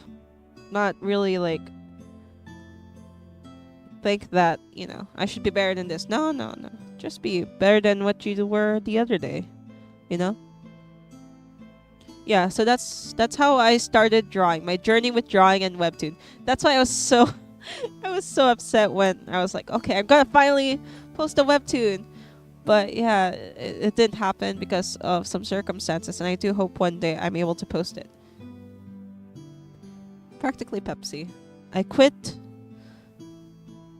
Not really like think that, you know, I should be better than this. No. Just be better than what you were the other day, you know? Yeah, so that's how I started drawing. My journey with drawing and webtoon. That's why I was so upset when I was like, okay, I'm gonna finally post a webtoon. But yeah, it didn't happen because of some circumstances, and I do hope one day I'm able to post it. Practically Pepsi. I quit.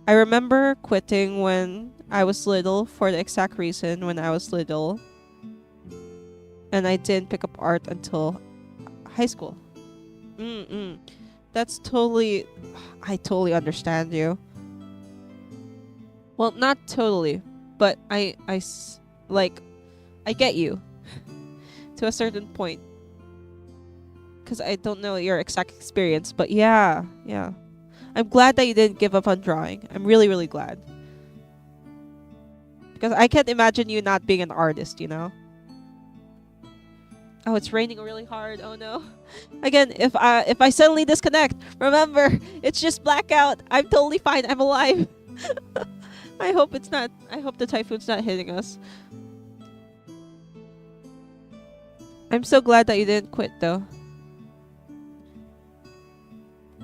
I remember quitting when I was little for the exact reason when I was little. And I didn't pick up art until high school. That's totally... I totally understand you. Well, not totally. But I get you. To a certain point. Because I don't know your exact experience. But yeah. I'm glad that you didn't give up on drawing. I'm really, really glad. Because I can't imagine you not being an artist, you know? Oh, it's raining really hard. Oh no. Again, if I suddenly disconnect, remember, it's just blackout. I'm totally fine. I'm alive. I hope the typhoon's not hitting us. I'm so glad that you didn't quit though.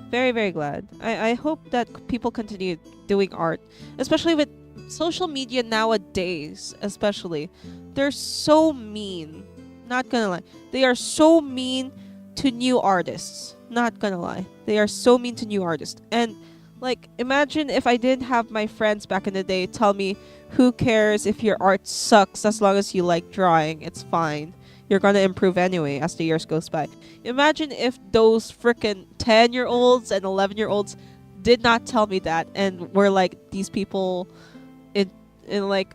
Very, very glad. I hope that people continue doing art, especially with social media nowadays, especially. They're so mean. Not gonna lie. They are so mean to new artists. Not gonna lie. They are so mean to new artists. And like, imagine if I didn't have my friends back in the day tell me, who cares if your art sucks as long as you like drawing, it's fine. You're gonna improve anyway as the years goes by. Imagine if those freaking 10-year-olds and 11-year-olds did not tell me that and were like these people in like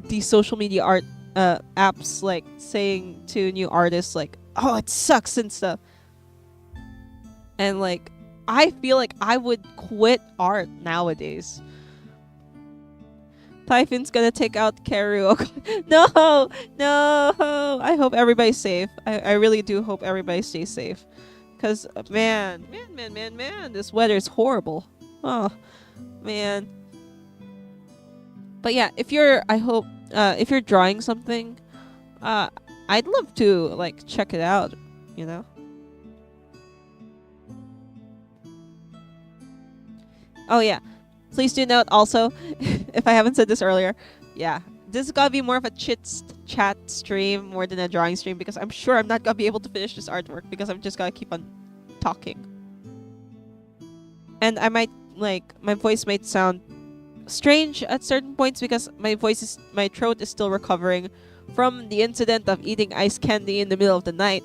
these social media art apps, like saying to new artists like, oh, it sucks and stuff. And like, I feel like I would quit art nowadays. Typhoon's gonna take out Karu. No, no. I hope everybody's safe. I really do hope everybody stays safe. Cause man, this weather is horrible. Oh, man. But yeah, if you're drawing something, I'd love to like check it out. You know. Oh yeah. Please do note also, if I haven't said this earlier, yeah, this is gonna be more of a chat stream more than a drawing stream, because I'm sure I'm not gonna be able to finish this artwork because I'm just gonna keep on talking. And I might, like, my voice might sound strange at certain points because my throat is still recovering from the incident of eating ice candy in the middle of the night.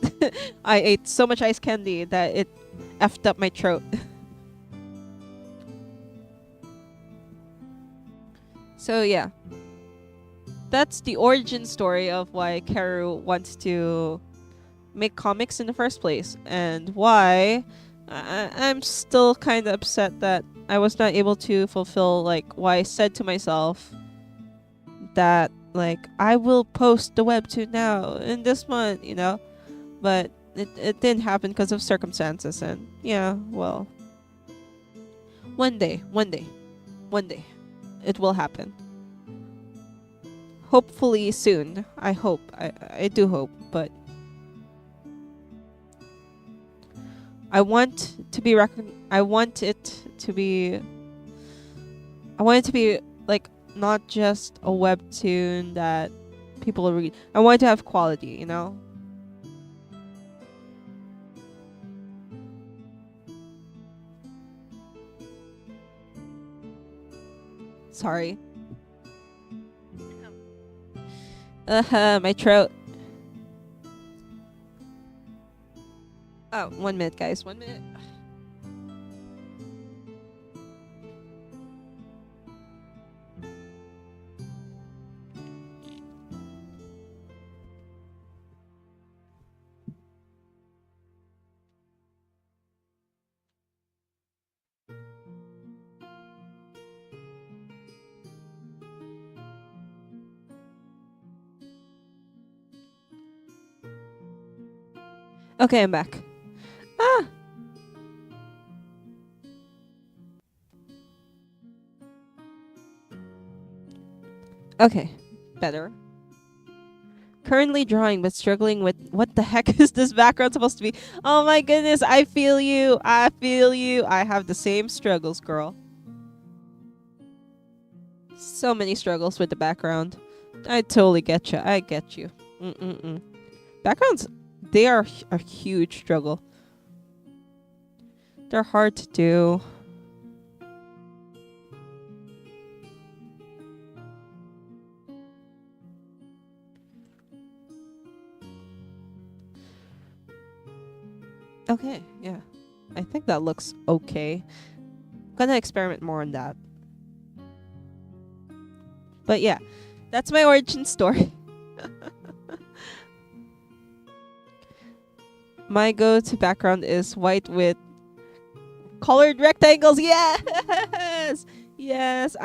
I ate so much ice candy that it effed up my throat. So yeah, that's the origin story of why Karu wants to make comics in the first place, and why I'm still kind of upset that I was not able to fulfill, like, why I said to myself that, like, I will post the webtoon now in this month, you know, but it didn't happen because of circumstances. And yeah, well, one day it will happen. Hopefully soon. I hope. I do hope, but I want it to be like not just a webtoon that people read. I want it to have quality, you know? Sorry. My throat. Oh, 1 minute, guys. 1 minute. Okay, I'm back. Ah! Okay, better. Currently drawing, but struggling with what the heck is this background supposed to be? Oh my goodness, I feel you. I feel you. I have the same struggles, girl. So many struggles with the background. I totally get you. I get you. Backgrounds, they are a huge struggle. They're hard to do. Okay, yeah. I think that looks okay. Gonna experiment more on that. But yeah, that's my origin story. My go-to background is white with colored rectangles. Yes! Yes,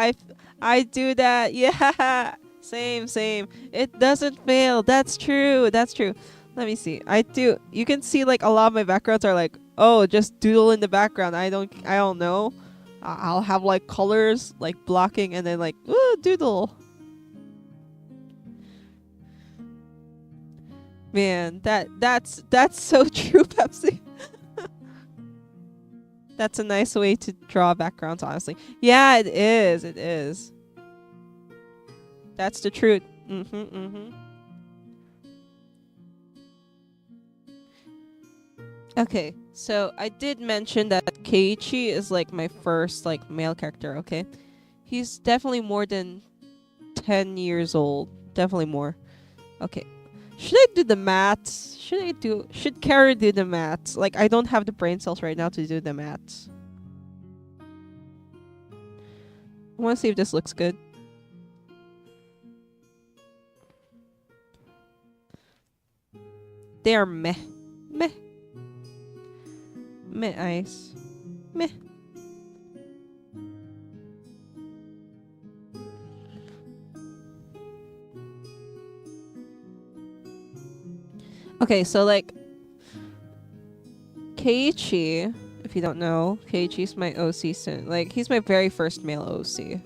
I do that. Yeah. Same. It doesn't fail. That's true. Let me see. I do. You can see like a lot of my backgrounds are like, oh, just doodle in the background. I don't know. I'll have like colors like blocking and then like, ooh, doodle. Man, that's so true, Pepsi. That's a nice way to draw backgrounds, honestly. Yeah, it is. It is. That's the truth. Okay, so I did mention that Keiichi is like my first like male character, okay? He's definitely more than 10 years old. Definitely more. Okay. Should I do the maths? Should Kara do the maths? Like, I don't have the brain cells right now to do the maths. I want to see if this looks good. They are meh. Meh. Meh eyes. Meh. Okay, so like Keiichi, if you don't know, Keiichi's my OC soon. Like, he's my very first male OC.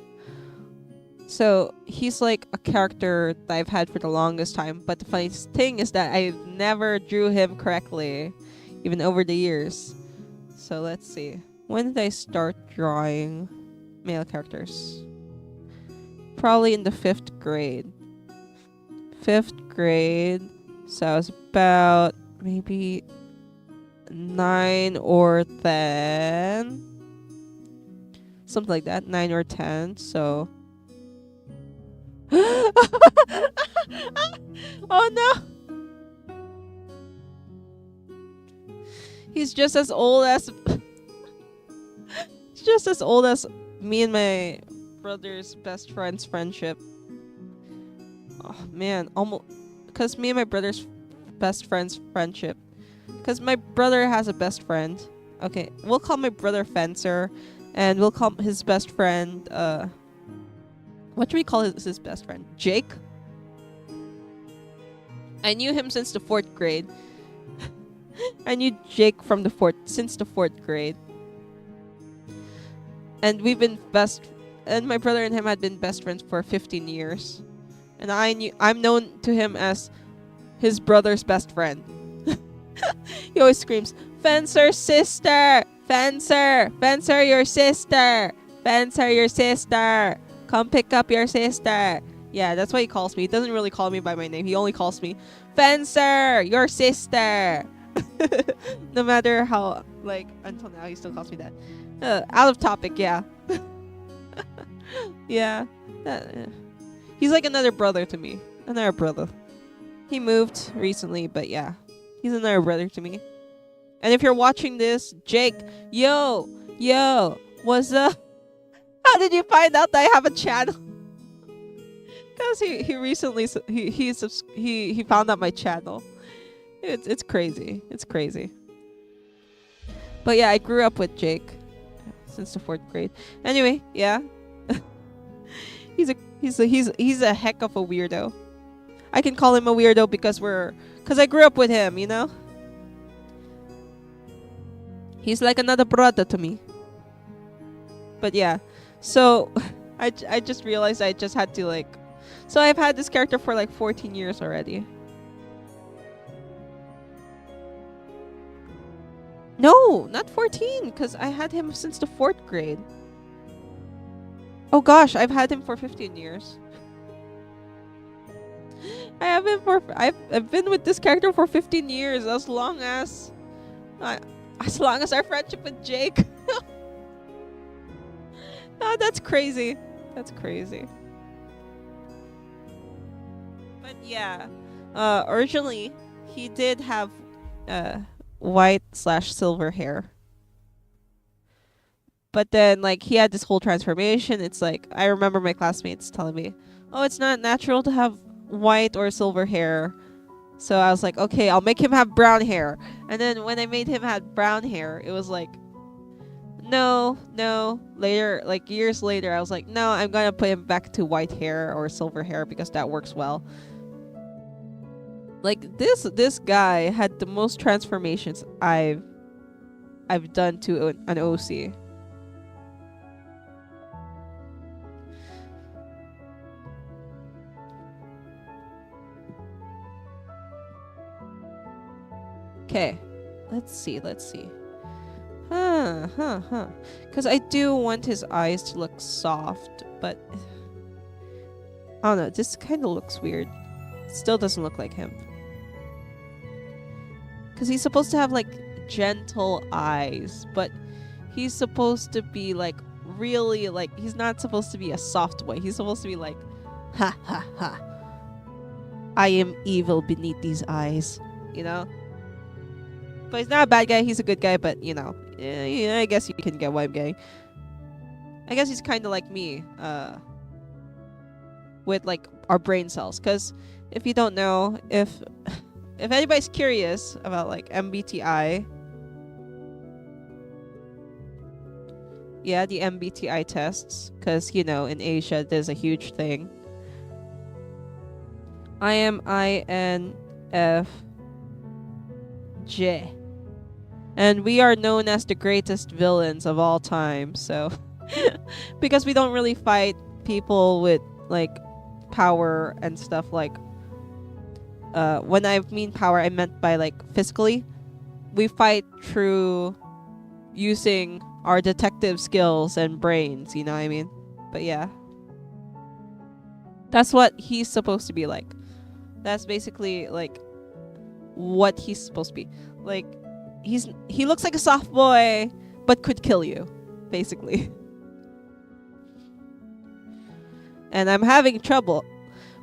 So he's like a character that I've had for the longest time. But the funny thing is that I never drew him correctly, even over the years. So let's see. When did I start drawing male characters? Probably in the 5th grade. 5th grade. So I was about maybe 9 or 10. Something like that. 9 or 10. So. Oh no! He's just as old as. He's just as old as me and my brother's best friend's friendship. Oh man, almost. Because me and my brother's best friend's friendship. Because my brother has a best friend. Okay, we'll call my brother Fencer. And we'll call his best friend, what do we call his best friend? Jake? I knew him since the 4th grade. I knew Jake since the 4th grade. And we've been and my brother and him had been best friends for 15 years. And I'm known to him as his brother's best friend. He always screams, "Fencer sister! Fencer! Fencer your sister! Fencer your sister! Come pick up your sister!" Yeah, that's why he calls me. He doesn't really call me by my name. He only calls me, "Fencer! Your sister!" No matter how, like, until now, he still calls me that. Out of topic, yeah. Yeah. He's like another brother to me. Another brother. He moved recently, but yeah. He's another brother to me. And if you're watching this, Jake, yo, what's up? How did you find out that I have a channel? Because he recently he found out my channel. It's crazy. It's crazy. But yeah, I grew up with Jake since the 4th grade. Anyway, yeah. He's a heck of a weirdo. I can call him a weirdo because I grew up with him, you know? He's like another brother to me. But yeah. So I just realized I just had to like. So I've had this character for like 14 years already. No, not 14, because I had him since the 4th grade. Oh gosh, I've had him for 15 years. I've been with this character for 15 years, as long as our friendship with Jake. Oh, that's crazy. That's crazy. But yeah, originally he did have white/silver hair. But then, like, he had this whole transformation. It's like, I remember my classmates telling me, "Oh, it's not natural to have white or silver hair." So I was like, okay, I'll make him have brown hair. And then when I made him have brown hair, it was like, no. Later, like years later, I was like, no, I'm gonna put him back to white hair or silver hair because that works well. Like this guy had the most transformations I've done to an OC. Okay. Let's see. Because I do want his eyes to look soft, but I don't know. This kind of looks weird. It still doesn't look like him. Because he's supposed to have like gentle eyes, but he's supposed to be like really like, he's not supposed to be a soft boy. He's supposed to be like, ha ha ha, I am evil beneath these eyes, you know? But he's not a bad guy, he's a good guy, but you know, yeah, I guess you can get why I'm gay. I guess he's kind of like me, with like our brain cells. Because if you don't know, if anybody's curious about like MBTI, yeah, the MBTI tests, because you know, in Asia there's a huge thing. I am INFJ. And we are known as the greatest villains of all time, so because we don't really fight people with like power and stuff, like when I mean power, I meant by like physically. We fight through using our detective skills and brains, you know what I mean? But yeah, that's what he's supposed to be like. That's basically like what he's supposed to be like. He looks like a soft boy, but could kill you, basically. And I'm having trouble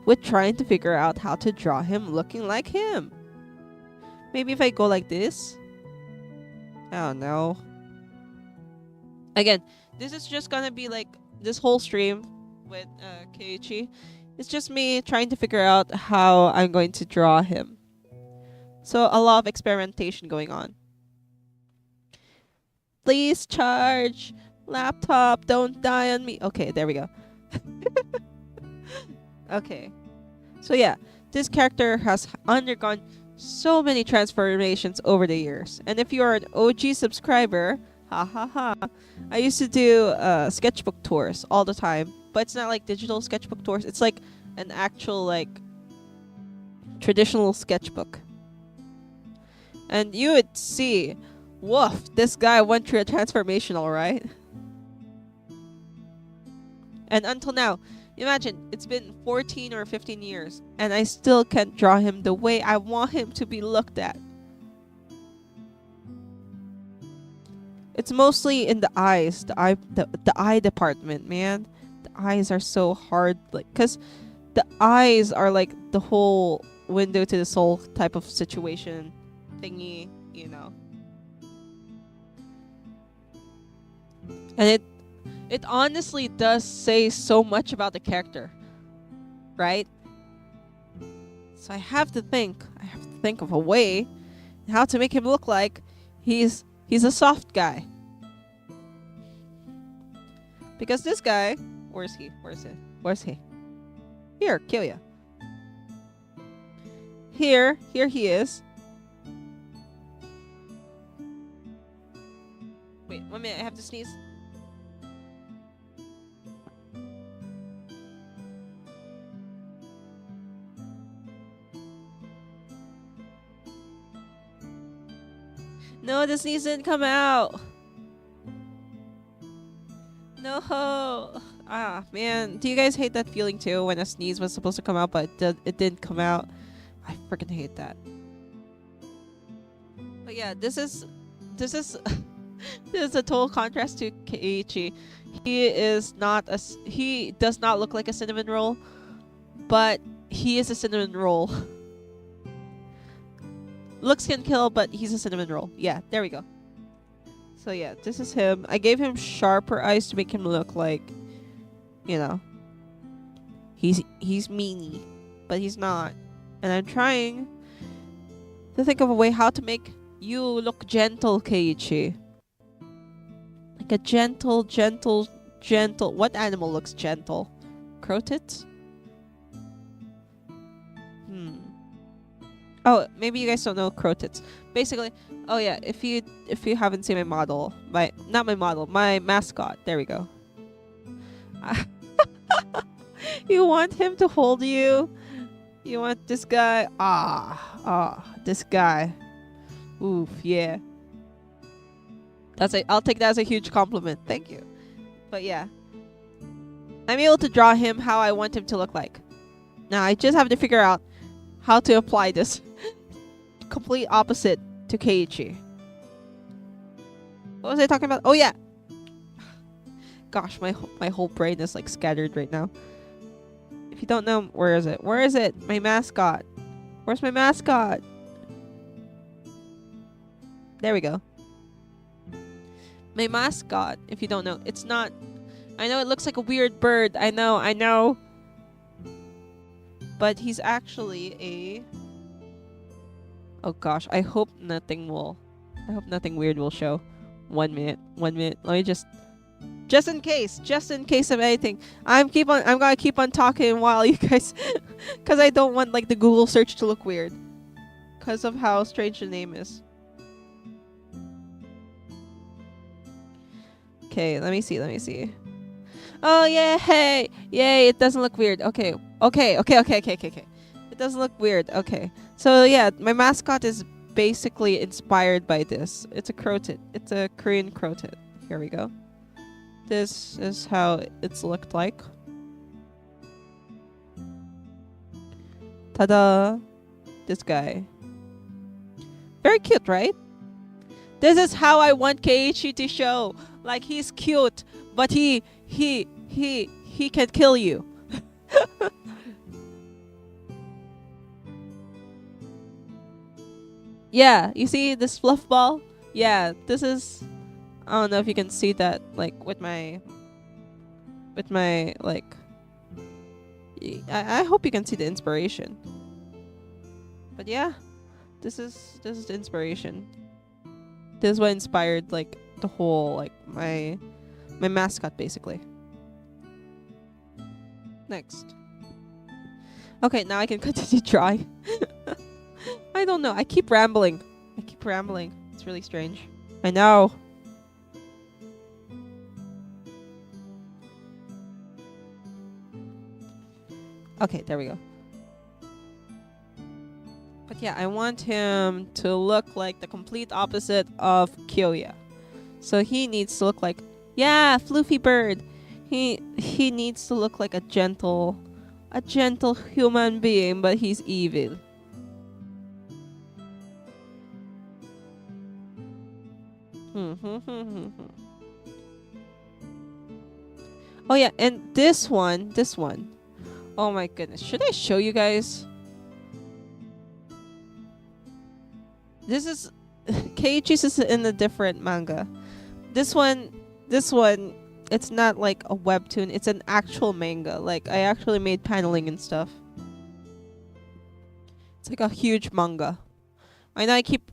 with trying to figure out how to draw him looking like him. Maybe if I go like this? I don't know. Again, this is just gonna be like this whole stream with Keiichi. It's just me trying to figure out how I'm going to draw him. So a lot of experimentation going on. Please charge. Laptop, don't die on me. Okay, there we go. Okay. So yeah, this character has undergone so many transformations over the years. And if you are an OG subscriber, ha ha ha, I used to do sketchbook tours all the time. But it's not like digital sketchbook tours. It's like an actual like traditional sketchbook. And you would see, woof, this guy went through a transformation, alright? And until now, imagine, it's been 14 or 15 years, and I still can't draw him the way I want him to be looked at. It's mostly in the eyes, the eye department, man. The eyes are so hard, like, because the eyes are like the whole window to the soul type of situation thingy, you know. And it honestly does say so much about the character, right? So I have to think of a way how to make him look like he's a soft guy. Because this guy, where's he? Here, kill ya. Here he is. Wait, 1 minute, I have to sneeze. No, the sneeze didn't come out. No. Ah, man. Do you guys hate that feeling too when a sneeze was supposed to come out but it didn't come out? I freaking hate that. But yeah, this is this is a total contrast to Keiichi. He does not look like a cinnamon roll, but he is a cinnamon roll. Looks can kill, but he's a cinnamon roll. Yeah, there we go. So yeah, this is him. I gave him sharper eyes to make him look like, you know, he's meanie, but he's not. And I'm trying to think of a way how to make you look gentle, Keiichi. Like a gentle. What animal looks gentle? Crotits? Oh, maybe you guys don't know crotits. Basically, oh yeah, if you haven't seen my model, my mascot. There we go. You want him to hold you? You want this guy? This guy. Oof, yeah. I'll take that as a huge compliment. Thank you. But yeah, I'm able to draw him how I want him to look like. Now I just have to figure out how to apply this complete opposite to Keiichi. What was I talking about? Oh yeah. Gosh, my whole brain is like scattered right now. If you don't know, where is it? Where is it? My mascot. Where's my mascot? There we go. My mascot, if you don't know, it's not... I know it looks like a weird bird. I know. But he's actually a... Oh gosh, I hope nothing weird will show. 1 minute. Let me just in case of anything. I'm gonna keep on talking while you guys, because I don't want like the Google search to look weird, because of how strange the name is. Okay, let me see. Oh yeah, hey, yay! It doesn't look weird. Okay. It doesn't look weird. Okay, so yeah, my mascot is basically inspired by this. It's a crow-tit. It's a Korean crow-tit. Here we go. This is how it's looked like. Ta-da! This guy. Very cute, right? This is how I want Keiichi to show. Like, he's cute, but he can kill you. Yeah, you see this fluff ball? Yeah, this is... I don't know if you can see that, like, with my like... I hope you can see the inspiration. But yeah, this is the inspiration. This is what inspired, like, the whole, like, my mascot, basically. Next. Okay, now I can continue drawing. I don't know. I keep rambling. It's really strange. I know. Okay, there we go. But yeah, I want him to look like the complete opposite of Kyoya. So he needs to look like, yeah, floofy bird. He needs to look like a gentle human being, but he's evil. Oh yeah, and this one. Oh my goodness. Should I show you guys? This is Keiichi's is in a different manga. This one, it's not like a webtoon, it's an actual manga. Like, I actually made paneling and stuff. It's like a huge manga. I know I keep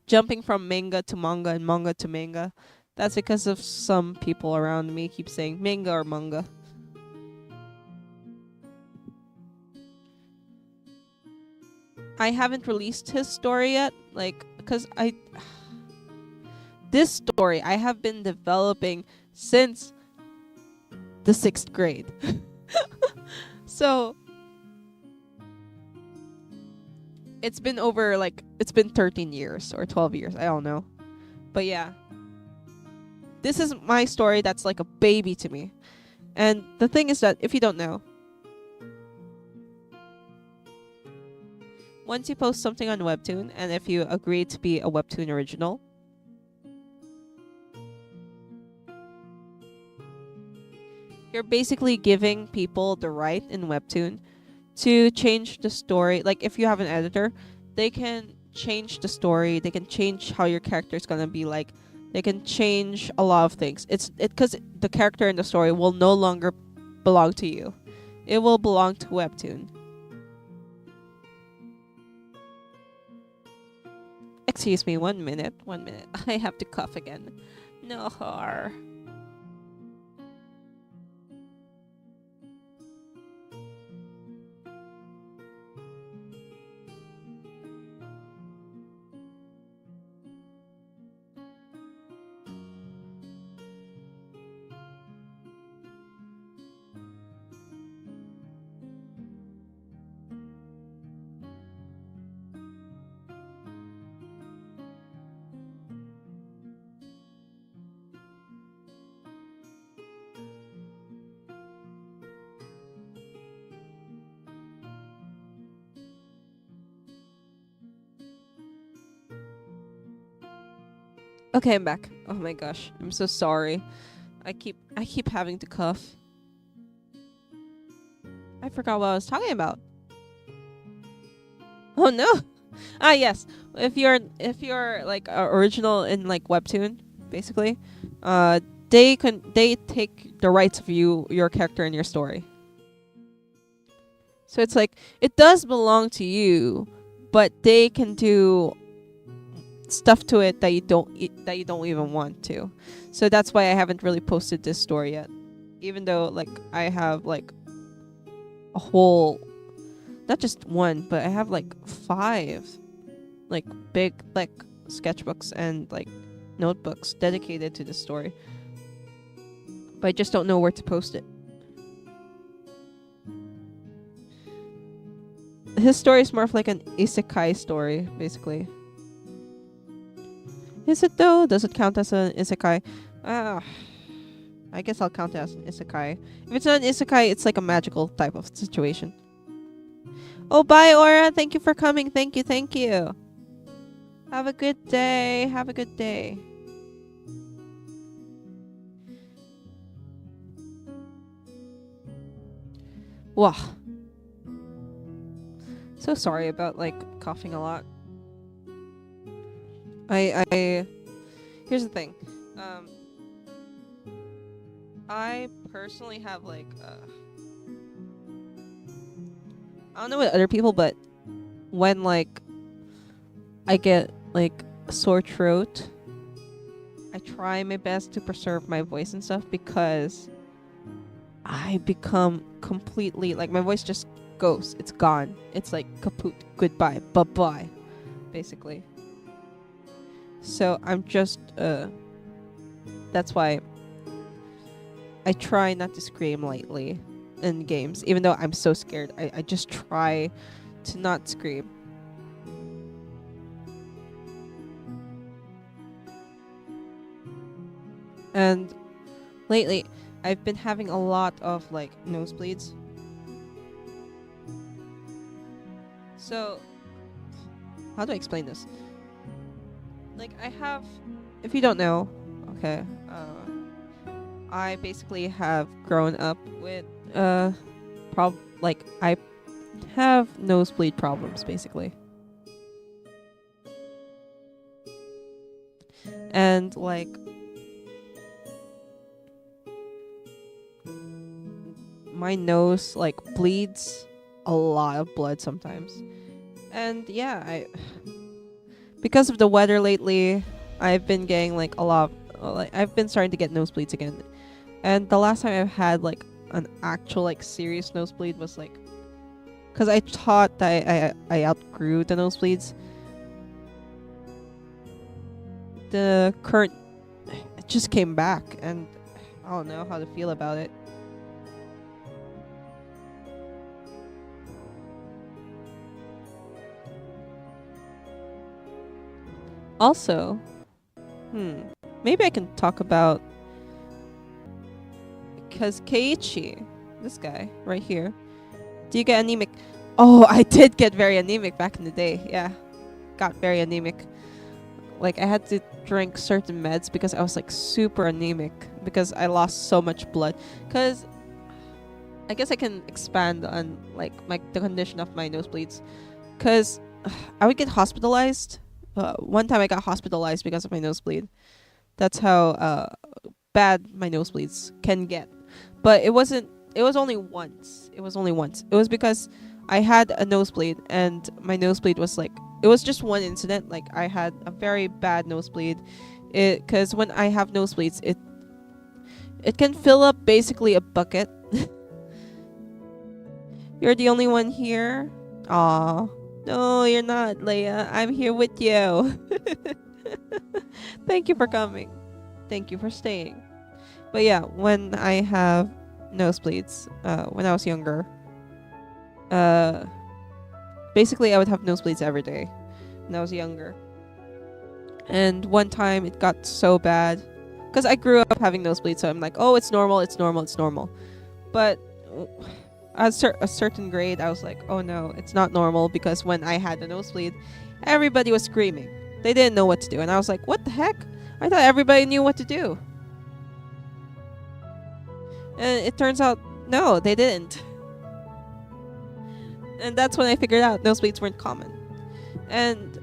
jumping from manga to manga and manga to manga. That's because of some people around me keep saying manga or manga. I haven't released his story yet, like, because this story I have been developing since the 6th grade. So it's been 13 years or 12 years, I don't know. But yeah, this is my story that's like a baby to me. And the thing is that, if you don't know, once you post something on Webtoon, and if you agree to be a Webtoon original, you're basically giving people the right in Webtoon to change the story. Like, if you have an editor, they can change the story, they can change how your character is gonna be like, they can change a lot of things. Because the character in the story will no longer belong to you. It will belong to Webtoon. Excuse me, 1 minute. I have to cough again. No. Okay, I'm back. Oh my gosh, I'm so sorry. I keep having to cough. I forgot what I was talking about. Oh no. Ah yes. If you're like original in like webtoon, basically, they take the rights of your character and your story. So it's like it does belong to you, but they can do stuff to it that you don't even want to. So that's why I haven't really posted this story yet. Even though like I have like a whole, not just one, but I have like 5 like big like sketchbooks and like notebooks dedicated to this story. But I just don't know where to post it. His story is more of like an isekai story, basically. Is it though? Does it count as an isekai? I guess I'll count it as an isekai. If it's not an isekai, it's like a magical type of situation. Oh, bye, Aura. Thank you for coming. Thank you, thank you. Have a good day. Have a good day. Wow. So sorry about like coughing a lot. I here's the thing. I personally have like I don't know what other people, but when like I get like a sore throat, I try my best to preserve my voice and stuff, because I become completely like my voice just goes. It's gone. It's like kaput. Goodbye. Bye-bye. Basically. So I'm just that's why I try not to scream lightly in games, even though I'm so scared. I just try to not scream. And lately, I've been having a lot of like nosebleeds. So, how do I explain this? Like I have, if you don't know, okay, I basically have grown up with like I have nosebleed problems basically. And like my nose like bleeds a lot of blood sometimes. And yeah, because of the weather lately, I've been getting like a lot like I've been starting to get nosebleeds again. And the last time I've had like an actual like serious nosebleed was like, because I thought that I outgrew the nosebleeds. The current, it just came back, and I don't know how to feel about it. Also, maybe I can talk about, because Keiichi, this guy right here, do you get anemic? Oh, I did get very anemic back in the day. Yeah, got very anemic. Like I had to drink certain meds because I was like super anemic because I lost so much blood. Because I guess I can expand on like the condition of my nosebleeds. Because I would get hospitalized. One time I got hospitalized because of my nosebleed. That's how bad my nosebleeds can get. But it was only once. It was because I had a nosebleed, and my nosebleed was like, it was just one incident. Like I had a very bad nosebleed. Because when I have nosebleeds, it can fill up basically a bucket. You're the only one here? Aw. No, you're not, Leia. I'm here with you. Thank you for coming. Thank you for staying. But yeah, when I have nosebleeds, when I was younger, basically I would have nosebleeds every day when I was younger. And one time it got so bad, because I grew up having nosebleeds, so I'm like, oh, it's normal. But at a certain grade, I was like, oh no, it's not normal, because when I had the nosebleed, everybody was screaming. They didn't know what to do, and I was like, what the heck? I thought everybody knew what to do. And it turns out, no, they didn't. And that's when I figured out nosebleeds weren't common. And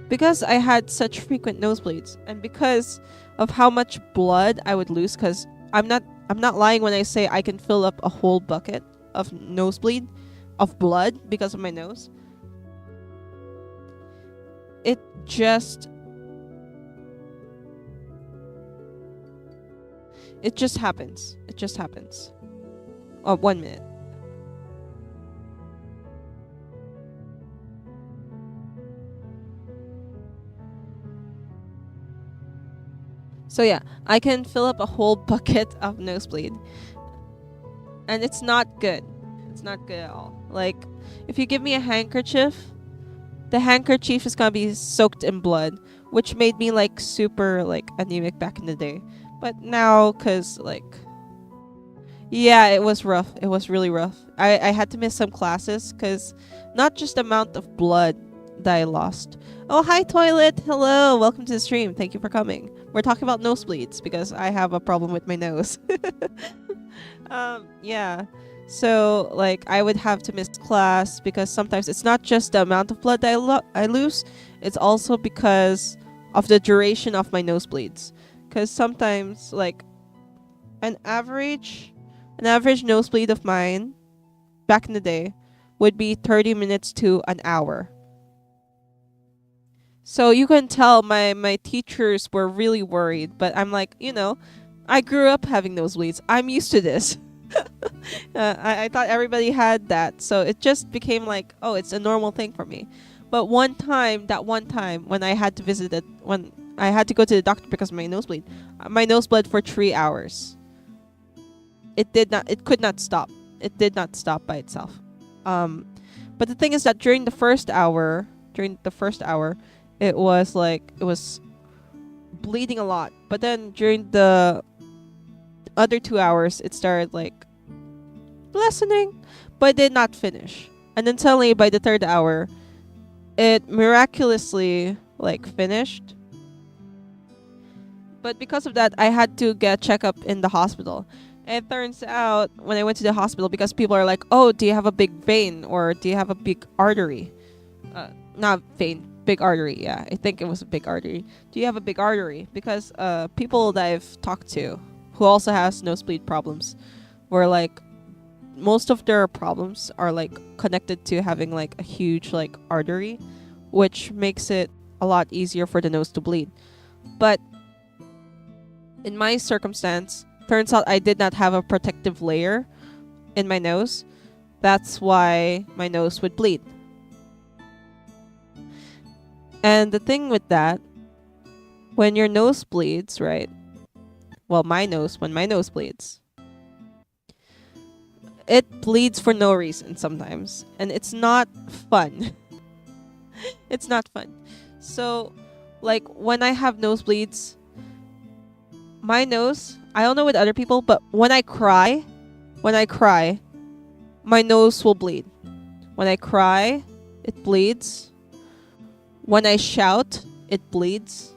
because I had such frequent nosebleeds, and because of how much blood I would lose, because I'm not lying when I say I can fill up a whole bucket of nosebleed of blood because of my nose. It just happens. It just happens. Oh, 1 minute. So yeah, I can fill up a whole bucket of nosebleed. And it's not good. It's not good at all. Like, if you give me a handkerchief, the handkerchief is gonna be soaked in blood, which made me like super like anemic back in the day. But now, cause like, yeah, it was rough. It was really rough. I had to miss some classes cause not just the amount of blood that I lost. Oh, hi Toilet. Hello. Welcome to the stream. Thank you for coming. We're talking about nosebleeds because I have a problem with my nose. Yeah. So, like, I would have to miss class because sometimes it's not just the amount of blood that I lose, it's also because of the duration of my nosebleeds. Because sometimes, like, an average nosebleed of mine back in the day would be 30 minutes to an hour. So you can tell my teachers were really worried, but I'm like, I grew up having nosebleeds. I'm used to this. I thought everybody had that, so it just became like, oh, it's a normal thing for me. But one time when I had to when I had to go to the doctor because of my nosebleed bled for 3 hours. It could not stop. It did not stop by itself. But the thing is that during the first hour, it was bleeding a lot. But then during the other 2 hours, it started like lessening, but it did not finish. And then suddenly by the third hour, it miraculously like finished. But because of that, I had to get checkup in the hospital. And it turns out when I went to the hospital, because people are like, oh, do you have a big vein or do you have a big artery? Not vein, big artery. Yeah, I think it was a big artery. Do you have a big artery? Because people that I've talked to who also has nosebleed problems were like, most of their problems are like connected to having like a huge like artery, which makes it a lot easier for the nose to bleed. But in my circumstance, turns out I did not have a protective layer in my nose. That's why my nose would bleed. And the thing with that, when your nose bleeds, right? Well, when my nose bleeds, it bleeds for no reason sometimes. And it's not fun. It's not fun. So, like, when I have nosebleeds, my nose, I don't know with other people, but when I cry, my nose will bleed. When I cry, it bleeds. When I shout, it bleeds.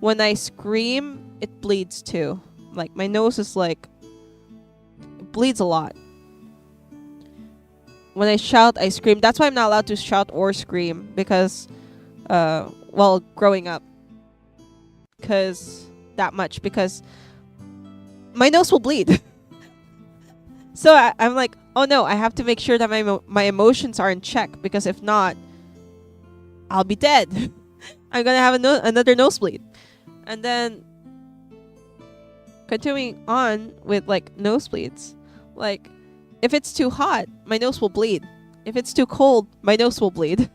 When I scream, it bleeds too. Like, my nose is like, it bleeds a lot. When I shout, I scream. That's why I'm not allowed to shout or scream because, growing up. Because my nose will bleed. So I'm like, oh no, I have to make sure that my emotions are in check, because if not, I'll be dead. I'm gonna have another nosebleed. And then continuing on with like nosebleeds, like if it's too hot, my nose will bleed. If it's too cold, my nose will bleed.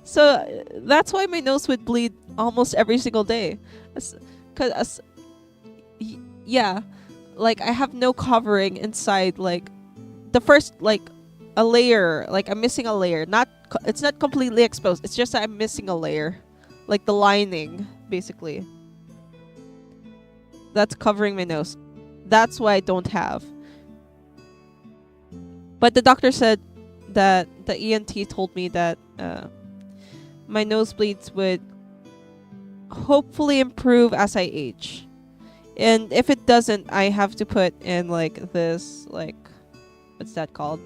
So that's why my nose would bleed almost every single day. Yeah, like I have no covering inside, like the first, like a layer, like I'm missing a layer. It's not completely exposed. It's just that I'm missing a layer, like the lining, basically. That's covering my nose. That's why I don't have. But the doctor said that the ENT told me that my nosebleeds would hopefully improve as I age. And if it doesn't, I have to put in like this, like, what's that called?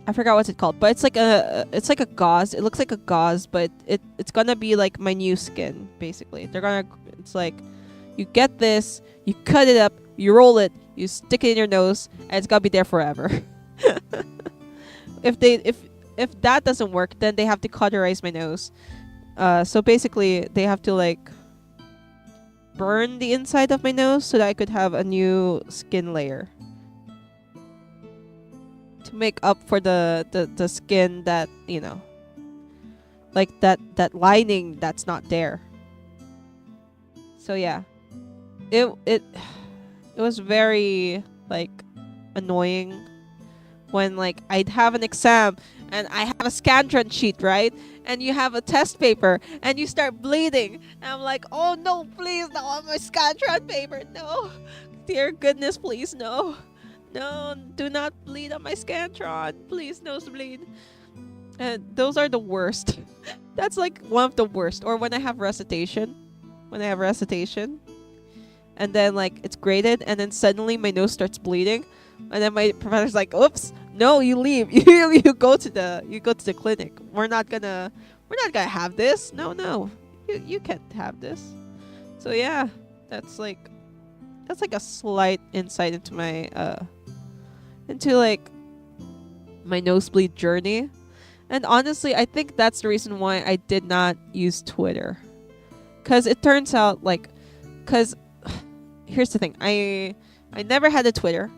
I forgot what's it called, but it's like a gauze. It looks like a gauze, but it's gonna be like my new skin basically. It's like you get this, you cut it up, you roll it, you stick it in your nose, and it's gonna be there forever. If that doesn't work, then they have to cauterize my nose. So basically they have to like burn the inside of my nose so that I could have a new skin layer to make up for the skin that, you know, like that lining that's not there. So yeah, it was very like annoying when like I'd have an exam and I have a Scantron sheet, right? And you have a test paper and you start bleeding. And I'm like, oh no, please, not on my Scantron paper. No. Dear goodness, please, no. No, do not bleed on my Scantron. Please, nosebleed. And those are the worst. That's like one of the worst. Or when I have recitation. And then like it's graded and then suddenly my nose starts bleeding. And then my professor's like, oops, no, you leave. you go to the clinic. We're not gonna have this. No. You can't have this. So yeah, that's like a slight insight into my my nosebleed journey. And honestly, I think that's the reason why I did not use Twitter. Cause it turns out cause here's the thing. I never had a Twitter.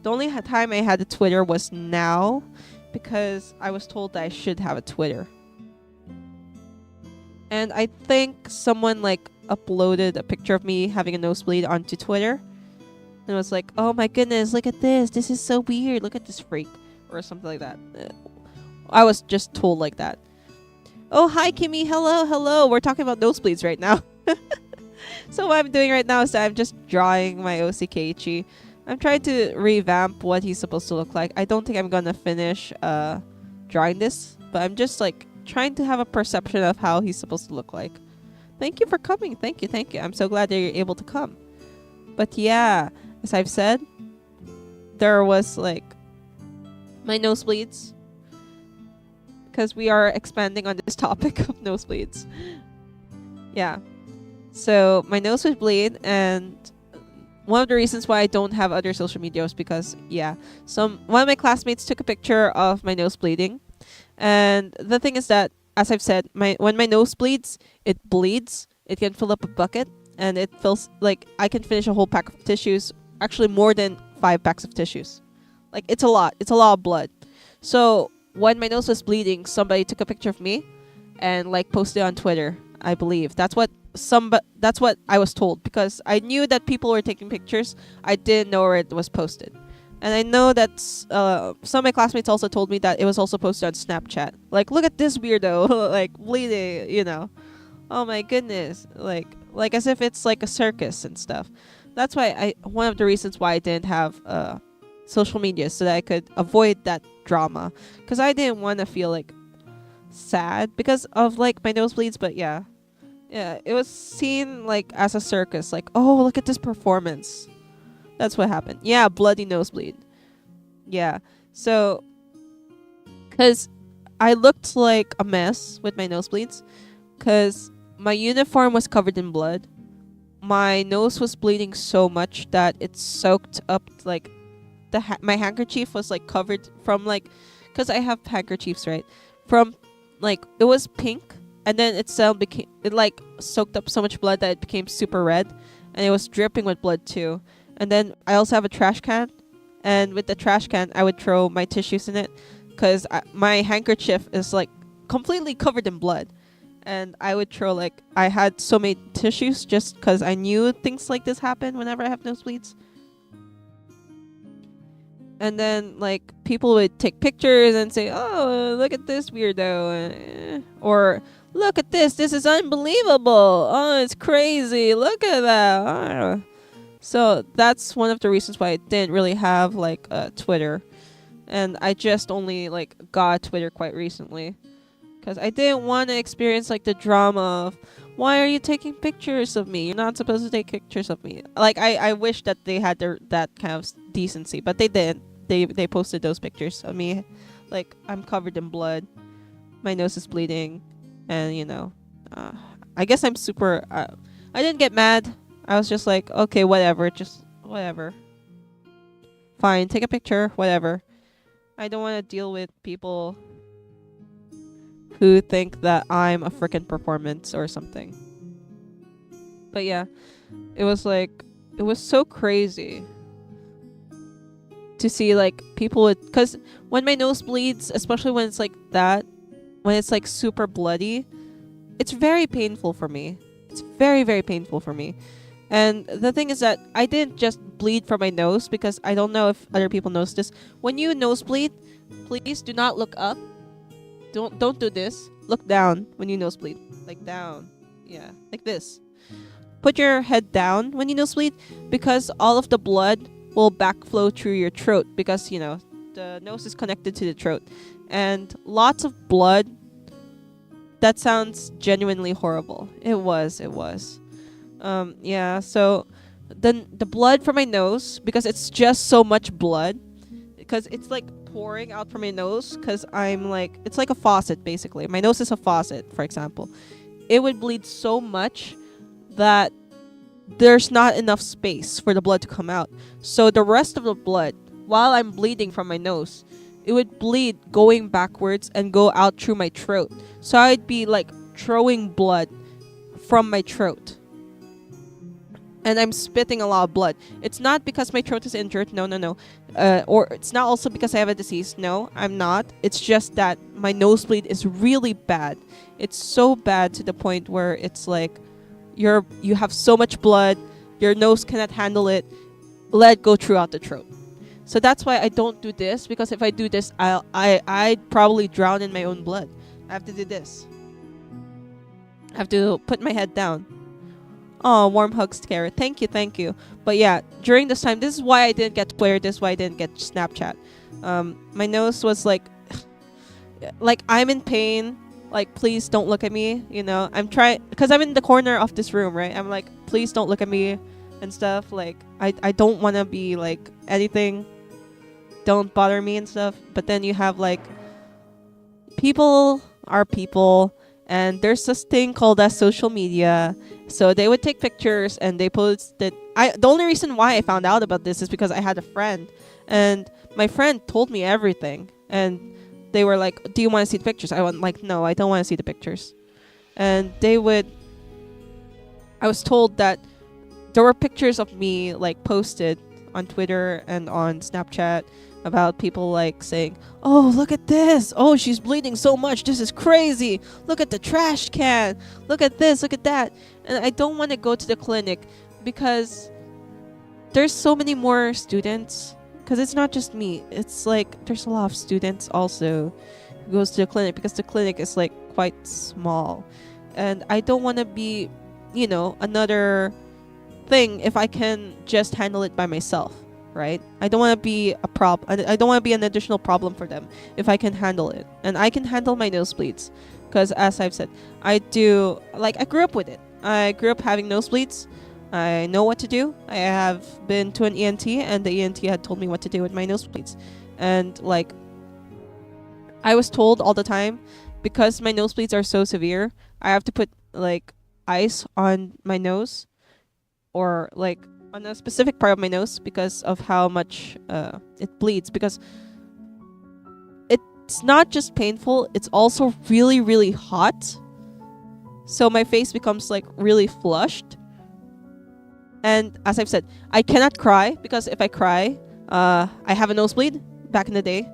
The only time I had a Twitter was now because I was told that I should have a Twitter. And I think someone like uploaded a picture of me having a nosebleed onto Twitter. And it was like, oh my goodness, look at this. This is so weird. Look at this freak. Or something like that. I was just told like that. Oh, hi, Kimmy. Hello. We're talking about nosebleeds right now. So what I'm doing right now is that I'm just drawing my Osikeiichi. I'm trying to revamp what he's supposed to look like. I don't think I'm gonna finish drawing this, but I'm just like trying to have a perception of how he's supposed to look like. Thank you for coming. Thank you. I'm so glad that you're able to come. But yeah, as I've said, there was like my nosebleeds, because we are expanding on this topic of nosebleeds. Yeah. So my nose would bleed, and one of the reasons why I don't have other social media was because, yeah, one of my classmates took a picture of my nose bleeding. And the thing is that, as I've said, when my nose bleeds, it bleeds. It can fill up a bucket, and it feels like I can finish a whole pack of tissues. Actually, more than 5 packs of tissues. Like, it's a lot. It's a lot of blood. So when my nose was bleeding, somebody took a picture of me and like posted it on Twitter, I believe. That's what I was told, because I knew that people were taking pictures. I didn't know where it was posted. And I know that some of my classmates also told me that it was also posted on Snapchat. Like, look at this weirdo, like bleeding, you know. Oh my goodness, like as if it's like a circus and stuff. That's why one of the reasons why I didn't have social media, so that I could avoid that drama, because I didn't want to feel like sad because of like my nosebleeds. But yeah, it was seen like as a circus, like, oh, look at this performance. That's what happened. Yeah, bloody nosebleed. Yeah, so because I looked like a mess with my nosebleeds, because my uniform was covered in blood. My nose was bleeding so much that it soaked up, like my handkerchief was like covered from like, because I have handkerchiefs, right, from like, it was pink, and then it like soaked up so much blood that it became super red, and it was dripping with blood too. And then I also have a trash can, and with the trash can I would throw my tissues in it, because my handkerchief is like completely covered in blood, and I would throw, like, I had so many tissues just because I knew things like this happen whenever I have nosebleeds. And then, like, people would take pictures and say, oh, look at this weirdo. Or, look at this. This is unbelievable. Oh, it's crazy. Look at that. Oh. So that's one of the reasons why I didn't really have, like, Twitter. And I just only, like, got Twitter quite recently. Because I didn't want to experience, like, the drama of, why are you taking pictures of me? You're not supposed to take pictures of me. Like, I wish that they had that kind of decency, but they didn't. They posted those pictures of me, like, I'm covered in blood, my nose is bleeding, and I guess I'm super. I didn't get mad. I was just like, okay, whatever, just whatever. Fine, take a picture, whatever. I don't want to deal with people who think that I'm a freaking performance or something. But yeah, it was so crazy to see like people with, because when my nose bleeds, especially when it's like that, when it's like super bloody, it's very painful for me. It's very, very painful for me. And the thing is that I didn't just bleed from my nose, because I don't know if other people notice this. When you nosebleed, please do not look up. Don't do this. Look down when you nosebleed. Like down. Yeah, like this. Put your head down when you nosebleed, because all of the blood will backflow through your throat, because the nose is connected to the throat. And lots of blood. That sounds genuinely horrible. It was. Yeah, so then the blood from my nose, because it's just so much blood, because it's like pouring out from my nose, because I'm like, it's like a faucet basically. My nose is a faucet, for example. It would bleed so much that there's not enough space for the blood to come out. So the rest of the blood, while I'm bleeding from my nose, it would bleed going backwards and go out through my throat. So I'd be like throwing blood from my throat. And I'm spitting a lot of blood. It's not because my throat is injured. No. Or it's not also because I have a disease. No, I'm not. It's just that my nosebleed is really bad. It's so bad to the point where it's like you have so much blood, your nose cannot handle it. Let it go throughout the throat. So that's why I don't do this, because if I do this, I'd probably drown in my own blood. I have to do this. I have to put my head down. Oh, warm hugs, Kara. Thank you. But yeah, during this time, this is why I didn't get Twitter. This is why I didn't get Snapchat. My nose was like I'm in pain. Like, please don't look at me. I'm trying, because I'm in the corner of this room, right? I'm like, please don't look at me and stuff. Like, I don't want to be like anything. Don't bother me and stuff. But then you have like, people are people. And there's this thing called as social media. So they would take pictures and they posted. The only reason why I found out about this is because I had a friend. And my friend told me everything. And they were like, do you want to see the pictures? I went like, no, I don't want to see the pictures. And I was told that there were pictures of me like posted on Twitter and on Snapchat about people like saying, oh, look at this, oh, she's bleeding so much, this is crazy, look at the trash can, look at this, look at that. And I don't want to go to the clinic, because there's so many more students, because it's not just me, it's like there's a lot of students also who goes to the clinic, because the clinic is like quite small, and I don't want to be another thing if I can just handle it by myself. Right? I don't want to be a I don't want to be an additional problem for them if I can handle it. And I can handle my nosebleeds, because as I've said, I grew up with it. I grew up having nosebleeds. I know what to do. I have been to an ENT, and the ENT had told me what to do with my nosebleeds. And like, I was told all the time, because my nosebleeds are so severe, I have to put like ice on my nose, or like on a specific part of my nose, because of how much it bleeds, because it's not just painful, it's also really, really hot. So my face becomes like really flushed. And as I've said, I cannot cry, because if I cry, I have a nosebleed back in the day.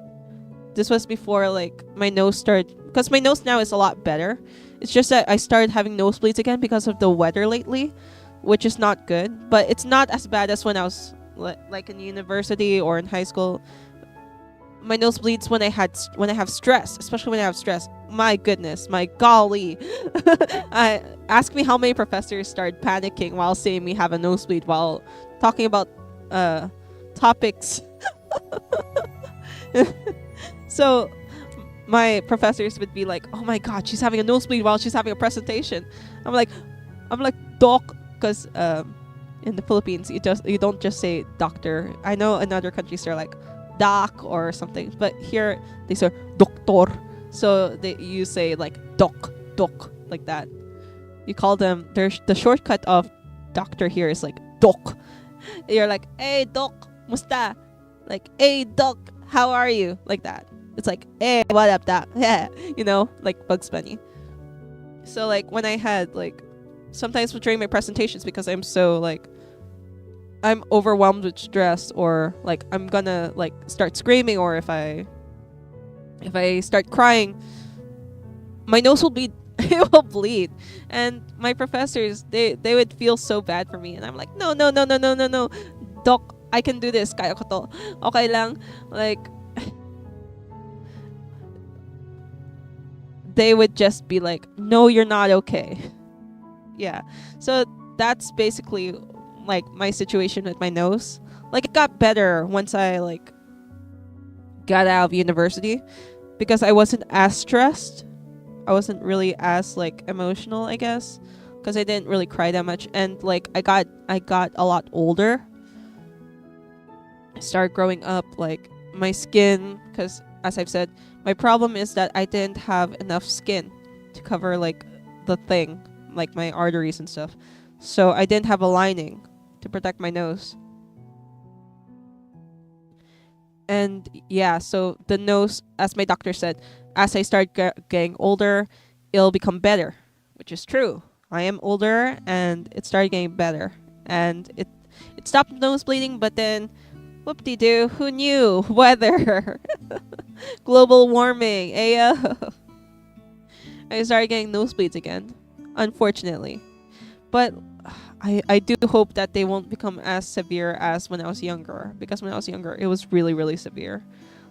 This was before like my nose started, because my nose now is a lot better. It's just that I started having nosebleeds again because of the weather lately, which is not good, but it's not as bad as when I was like in university or in high school. My nose bleeds when I have stress, especially when I have stress. My goodness, my golly. Ask me how many professors started panicking while seeing me have a nosebleed while talking about topics. So my professors would be like, oh my god, she's having a nosebleed while she's having a presentation. I'm like, I'm like, doc, because in the Philippines, you don't just say doctor. I know in other countries they're like doc or something, but here they say doctor. So you say like doc, like that. You call them. There's the shortcut of doctor here is like doc. You're like, hey doc, musta? Like, hey doc, how are you? Like that. It's like, hey, what up, doc? Yeah, like Bugs Bunny. So like when I had like sometimes during my presentations, because I'm so like I'm overwhelmed with stress, or like I'm gonna like start screaming, or if I start crying, my nose will bleed. It will bleed, and my professors they would feel so bad for me, and I'm like, no, doc, I can do this, kaya ko to, okay lang, like they would just be like, no, you're not okay. Yeah, so that's basically like my situation with my nose. Like it got better once I like got out of university, because I wasn't as stressed. I wasn't really as like emotional, I guess, because I didn't really cry that much, and like I got a lot older. I started growing up, like my skin, because as I've said, my problem is that I didn't have enough skin to cover like the thing, like my arteries and stuff. So I didn't have a lining to protect my nose. And yeah, so the nose, as my doctor said, as I start getting older, it'll become better, which is true. I am older, and it started getting better, and it stopped nose bleeding. But then, whoop-de-doo, who knew? Weather, global warming, ayo. I started getting nosebleeds again, unfortunately. But I do hope that they won't become as severe as when I was younger, because when I was younger, it was really, really severe.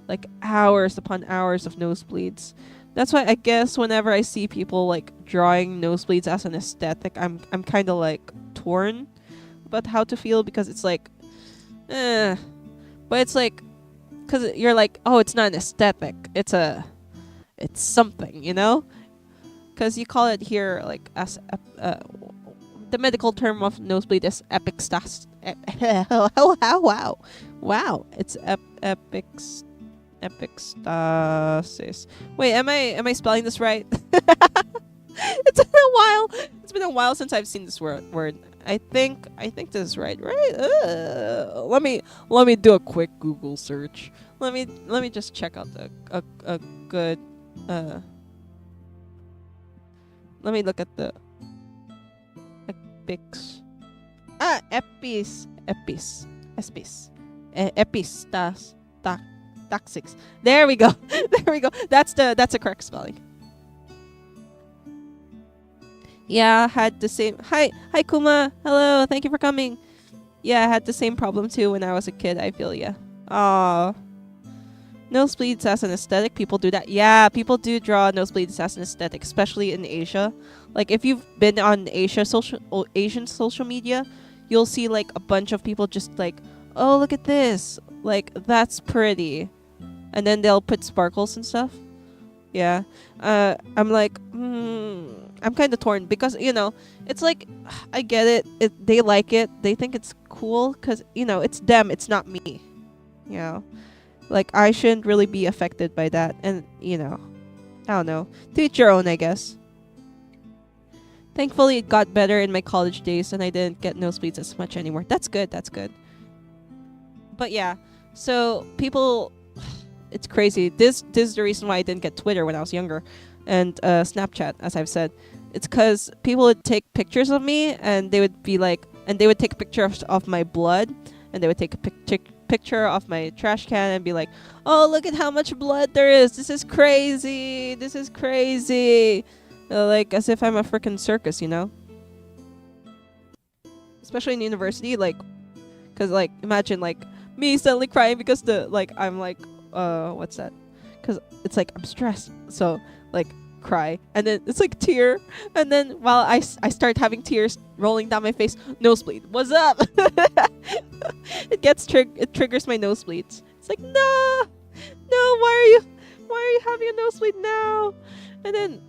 Like hours upon hours of nosebleeds. That's why I guess whenever I see people like drawing nosebleeds as an aesthetic, I'm kind of like torn about how to feel, because it's like, but it's like, because you're like, oh, it's not an aesthetic, it's something, because you call it here like as the medical term of nosebleed is epistasis. Wow, it's epistasis. Wait, am I spelling this right? It's been a while. It's been a while since I've seen this word. I think this is right. Let me do a quick Google search. Let me just check out a good let me look at the epics. Epistasis. There we go. There we go. That's the correct spelling. Yeah, had the same. Hi Kuma. Hello. Thank you for coming. Yeah, I had the same problem too when I was a kid. I feel ya. Aw. Nosebleeds as an aesthetic. People do that. Yeah, people do draw nosebleeds as an aesthetic, especially in Asia. Like if you've been on Asian social media, you'll see like a bunch of people just like, oh, look at this. Like that's pretty. And then they'll put sparkles and stuff. Yeah. I'm like, I'm kind of torn, because it's like, I get it. They like it. They think it's cool because it's them. It's not me. Like I shouldn't really be affected by that. And I don't know. To each your own, I guess. Thankfully, it got better in my college days, and I didn't get nosebleeds as much anymore. That's good. But yeah, so people, it's crazy. This is the reason why I didn't get Twitter when I was younger, and Snapchat, as I've said. It's because people would take pictures of me, and they would be like, and they would take pictures of my blood, and they would take a picture of my trash can and be like, oh, look at how much blood there is. This is crazy. Like as if I'm a freaking circus, especially in university, like, because like imagine like me suddenly crying because I'm like, what's that, because it's like I'm stressed, so like cry, and then it's like tear, and then while I start having tears rolling down my face, nosebleed. What's up? It triggers my nosebleeds. It's like, no, why are you having a nosebleed now? And then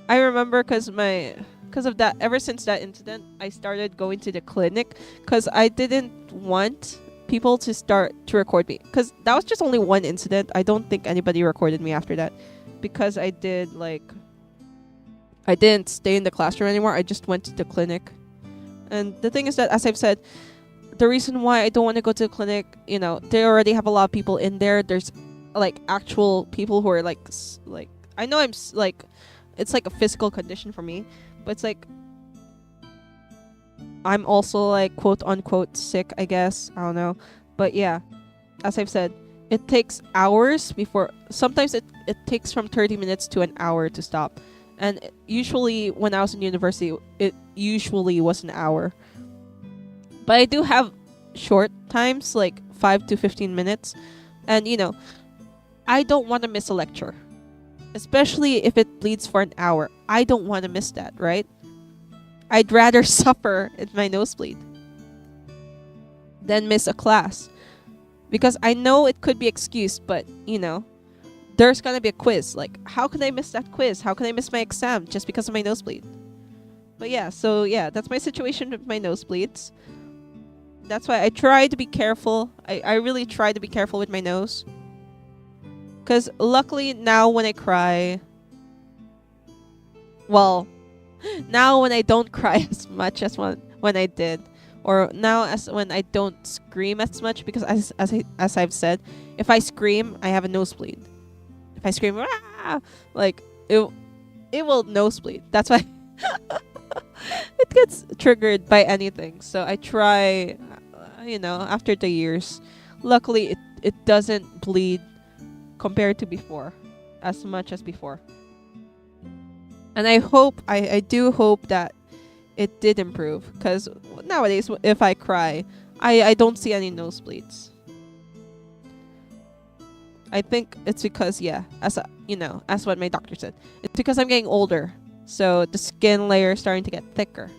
I remember because my because of that, ever since that incident, I started going to the clinic because I didn't want people to start to record me. Because that was just only one incident. I don't think anybody recorded me after that. Because I didn't stay in the classroom anymore. I just went to the clinic. And the thing is that, as I've said, the reason why I don't want to go to the clinic, they already have a lot of people in there. There's like actual people who are like I know it's like a physical condition for me, but it's like I'm also like quote unquote sick, I guess. I don't know. But yeah, as I've said, it takes hours before, sometimes it takes from 30 minutes to an hour to stop. And usually when I was in university, it usually was an hour. But I do have short times, like 5 to 15 minutes. And I don't want to miss a lecture. Especially if it bleeds for an hour. I don't want to miss that, right? I'd rather suffer in my nosebleed than miss a class. Because I know it could be excused, but, there's gonna be a quiz. Like, how can I miss that quiz? How can I miss my exam just because of my nosebleed? But yeah, so yeah, that's my situation with my nosebleeds. That's why I try to be careful. I really try to be careful with my nose. Because luckily now when I cry, well, now when I don't cry as much as when I did, or now as when I don't scream as much, because as I've said, if I scream, I have a nosebleed. If I scream, ah, like it will nosebleed. That's why it gets triggered by anything. So I try, after the years, luckily it doesn't bleed compared to before, as much as before. And I do hope that it did improve, because nowadays if I cry, I don't see any nosebleeds. I think it's because, as what my doctor said, it's because I'm getting older, so the skin layer is starting to get thicker,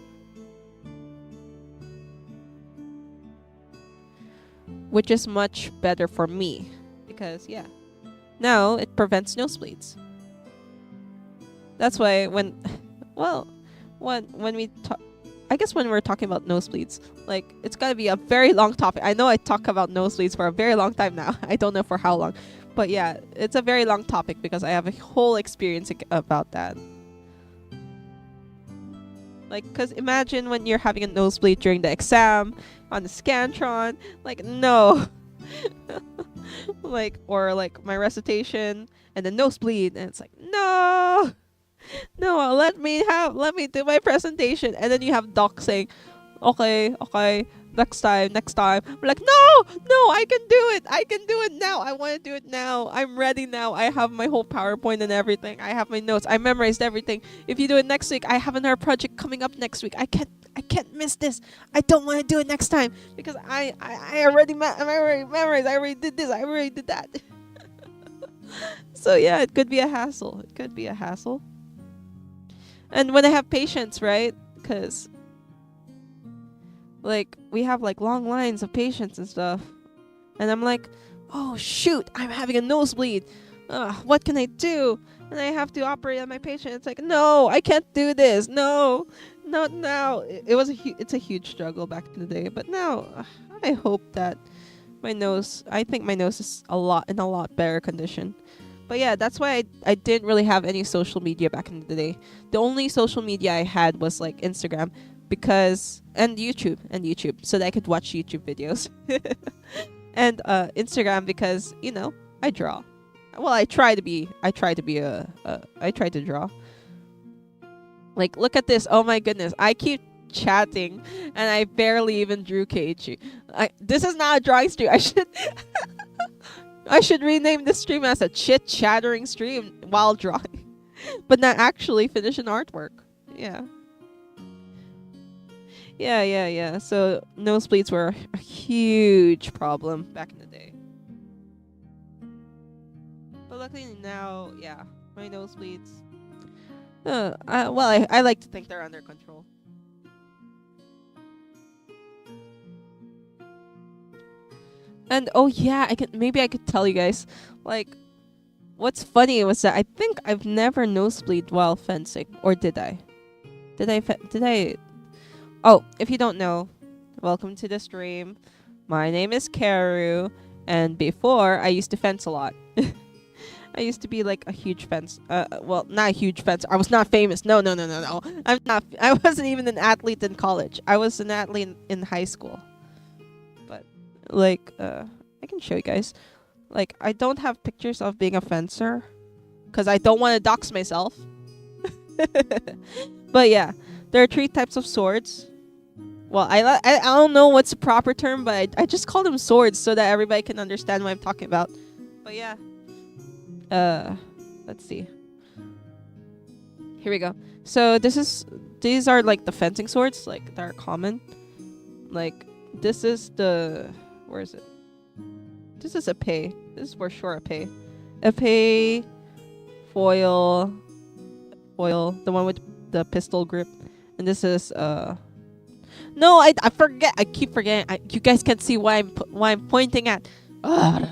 which is much better for me, because now it prevents nosebleeds. That's why when we talk, I guess when we're talking about nosebleeds, like, it's gotta be a very long topic. I know I talk about nosebleeds for a very long time now. I don't know for how long, but yeah, it's a very long topic because I have a whole experience about that. Like, because imagine when you're having a nosebleed during the exam, on the Scantron, like, no. Like, or like my recitation and the nosebleed, and it's like, no, let me do my presentation, and then you have doc saying, okay, next time. I'm like, no, I can do it now. I want to do it now. I'm ready now. I have my whole PowerPoint and everything. I have my notes. I memorized everything. If you do it next week, I have another project coming up next week. I can't miss this. I don't want to do it next time because I already memorized. I already did this. I already did that. So yeah, it could be a hassle. And when I have patients, right? Because like we have like long lines of patients and stuff, and I'm like, oh shoot, I'm having a nosebleed. What can I do? And I have to operate on my patient. It's like, no, I can't do this. No, not now. It's a huge struggle back in the day, but now I hope that I think my nose is in a lot better condition. But yeah, that's why I didn't really have any social media back in the day. The only social media I had was like Instagram, and YouTube, so that I could watch YouTube videos. And Instagram because, I draw. Well, I try to draw. Like, look at this. Oh my goodness. I keep chatting and I barely even drew Keiichi. This is not a drawing stream. I should rename this stream as a chit chattering stream while drawing, but not actually finish an artwork. Yeah. So nosebleeds were a huge problem back in the day. But luckily now, my nosebleeds. I like to think they're under control. And I could tell you guys, like, what's funny was that I think I've never nosebleed while fencing, or did I? Did I? Oh, if you don't know, welcome to the stream. My name is Karu, and before I used to fence a lot. I used to be like a huge fence. Well, not a huge fence. I was not famous. No. I'm not. I wasn't even an athlete in college. I was an athlete in high school. But like, I can show you guys. Like, I don't have pictures of being a fencer, cause I don't want to dox myself. But yeah, there are 3 types of swords. Well, I don't know what's the proper term, but I just call them swords so that everybody can understand what I'm talking about. But yeah. Let's see. Here we go. So these are like the fencing swords, like that are common. Like this is the, where is it? This is a pay. This is for sure a pay. A pay, foil, the one with the pistol grip, and this is no, I forget. I keep forgetting. You guys can see why I'm pointing at. Ugh.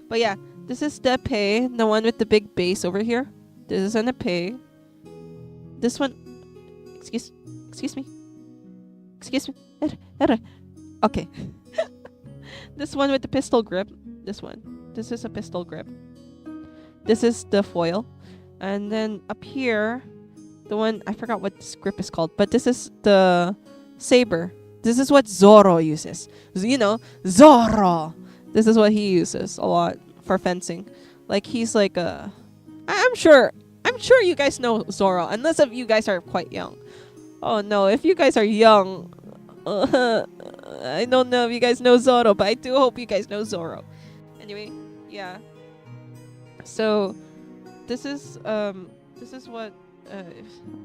But yeah. This is the pay, the one with the big base over here. This is an epee. This one, excuse me. Okay. This one with the pistol grip. This one. This is a pistol grip. This is the foil. And then up here, the one, I forgot what this grip is called, but this is the saber. This is what Zoro uses. You know, Zoro. This is what he uses a lot for fencing. Like he's like a, I'm sure you guys know Zoro, unless if you guys are quite young. Oh no, if you guys are young, I don't know if you guys know Zoro, but I do hope you guys know Zoro. Anyway, yeah. So this is what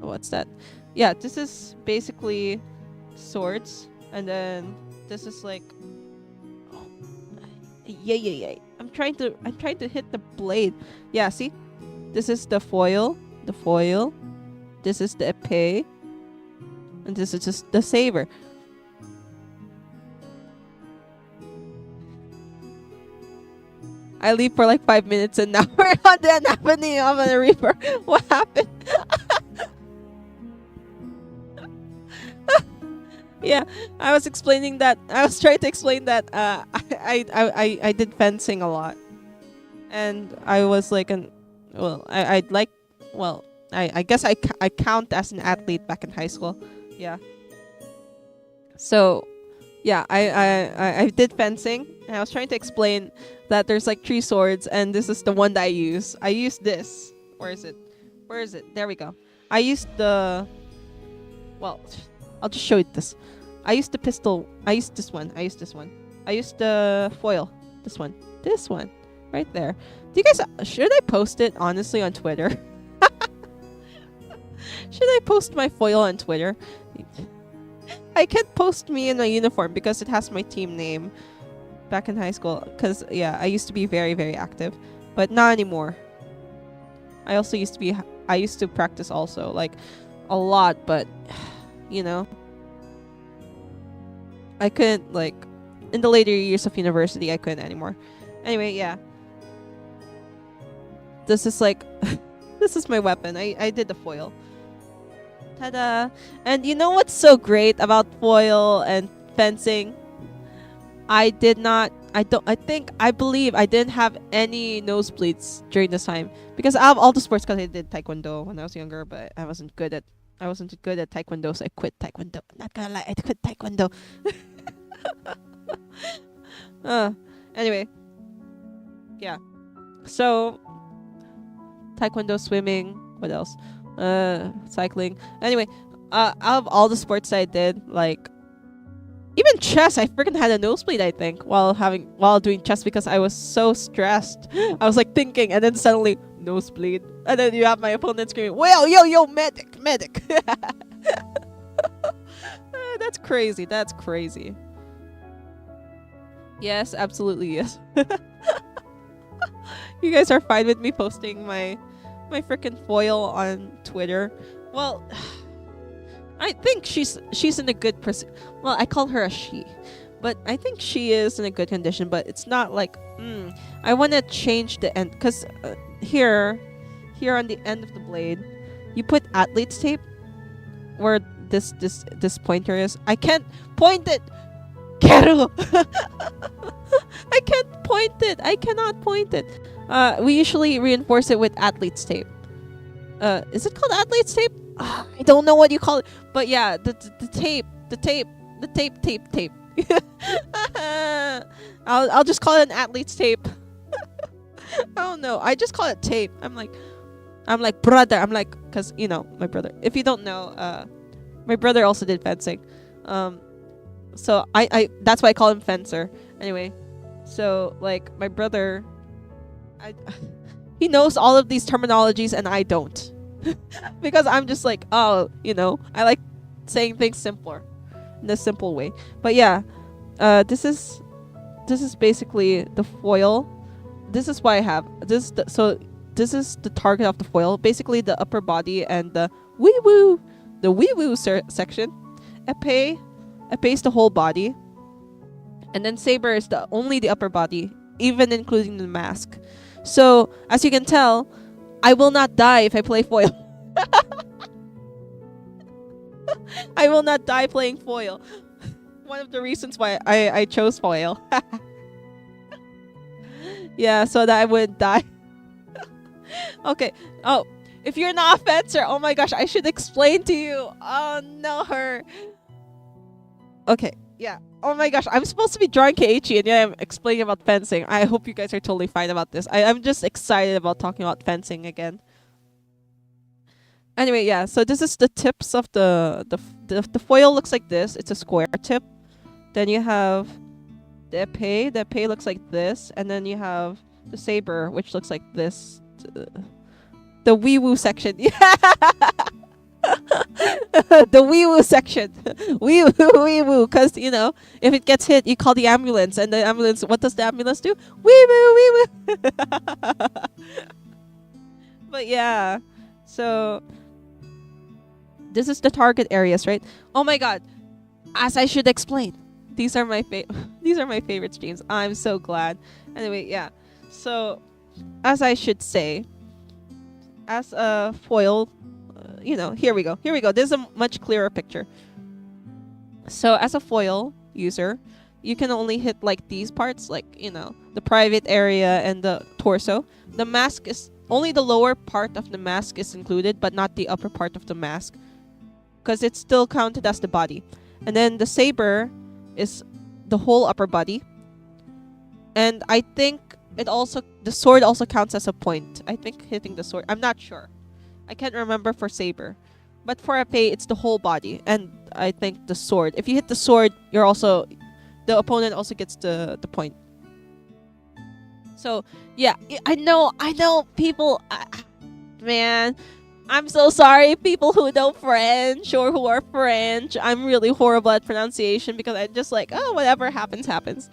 what's that? Yeah, this is basically swords, and then this is like, yeah. I'm trying to hit the blade. Yeah, see? This is the foil. This is the epee. And this is just the saber. I leave for like 5 minutes and now we're on the Anapony of the Reaper. What happened? Yeah, I was trying to explain that I did fencing a lot, and I was like I guess I count as an athlete back in high school. Yeah. So yeah, I did fencing, and I was trying to explain that there's like 3 swords, and this is the one that I use. I use this. Where is it? There we go. I used the, well, I'll just show you this. I used the pistol. I used this one. I used the foil. This one right there. Do you guys, should I post it honestly on Twitter? Should I post my foil on Twitter? I can't post me in a uniform because it has my team name back in high school. Because yeah, I used to be very, very active, but not anymore. I used to practice also, like a lot, but you know, I couldn't, like, in the later years of university, I couldn't anymore. Anyway, yeah. This is like, this is my weapon. I did the foil. Ta-da! And you know what's so great about foil and fencing? I believe I didn't have any nosebleeds during this time. Because out of all the sports, because I did Taekwondo when I was younger, but I wasn't good at Taekwondo, so I quit Taekwondo. I'm not gonna lie, I quit Taekwondo. Anyway. Yeah. So, Taekwondo, swimming, what else? Cycling. Anyway, out of all the sports I did, like, even chess, I freaking had a nosebleed, I think, while doing chess because I was so stressed. I was like thinking, and then suddenly, nosebleed. And then you have my opponent screaming, "Well, yo, medic." That's crazy. Yes, absolutely yes. You guys are fine with me posting my freaking foil on Twitter? Well, I think she's in a good well, I call her a she, but I think she is in a good condition, but it's not like I want to change the end, because here on the end of the blade you put athlete's tape, where this pointer is. I can't point it. Keru. I can't point it. I cannot point it. We usually reinforce it with athlete's tape. Is it called athlete's tape? I don't know what you call it, but yeah, the tape. I'll just call it an athlete's tape. I don't know. I just call it tape. I'm like brother. I'm like, cause you know my brother. If you don't know, my brother also did fencing. So I that's why I call him Fencer. Anyway, so like my brother, he knows all of these terminologies and I don't, because I'm just like, oh, you know, I like saying things simpler, in a simple way. But yeah, this is basically the foil. This is why I have this. This is the target of the foil. Basically, the upper body and the wee woo section. Epee is the whole body, and then Saber is only the upper body, even including the mask. So as you can tell, I will not die if I play foil. I will not die playing foil. One of the reasons why I chose foil. Yeah, so that I wouldn't die. Okay. Oh, if you're not a fencer, oh my gosh, I should explain to you. Oh no, her. Okay, yeah. Oh my gosh, I'm supposed to be drawing Keiichi and yeah, I'm explaining about fencing. I hope you guys are totally fine about this. I'm just excited about talking about fencing again. Anyway, yeah, so this is the tips of the foil. Looks like this. It's a square tip. Then you have the epee. The epee looks like this, and then you have the saber, which looks like this. The wee woo section. Yeah. The wee woo section. Wee woo. Because, you know, if it gets hit, you call the ambulance. And the ambulance, what does the ambulance do? Wee woo. But yeah. So, this is the target areas, right? Oh my god. As I should explain. These are my favorite streams. I'm so glad. Anyway, yeah. So, as I should say, as a foil, you know, here we go. This is a much clearer picture. So as a foil user, you can only hit like these parts, like, you know, the private area and the torso. The mask is only the lower part of the mask is included, but not the upper part of the mask, because it's still counted as the body. And then the saber is the whole upper body. And I think the sword also counts as a point. I think hitting the sword, I'm not sure. I can't remember for saber. But for epee, it's the whole body. And I think the sword. If you hit the sword, the opponent also gets the point. So, yeah, I know people, man, I'm so sorry, people who know French or who are French. I'm really horrible at pronunciation because I'm just like, oh, whatever happens, happens.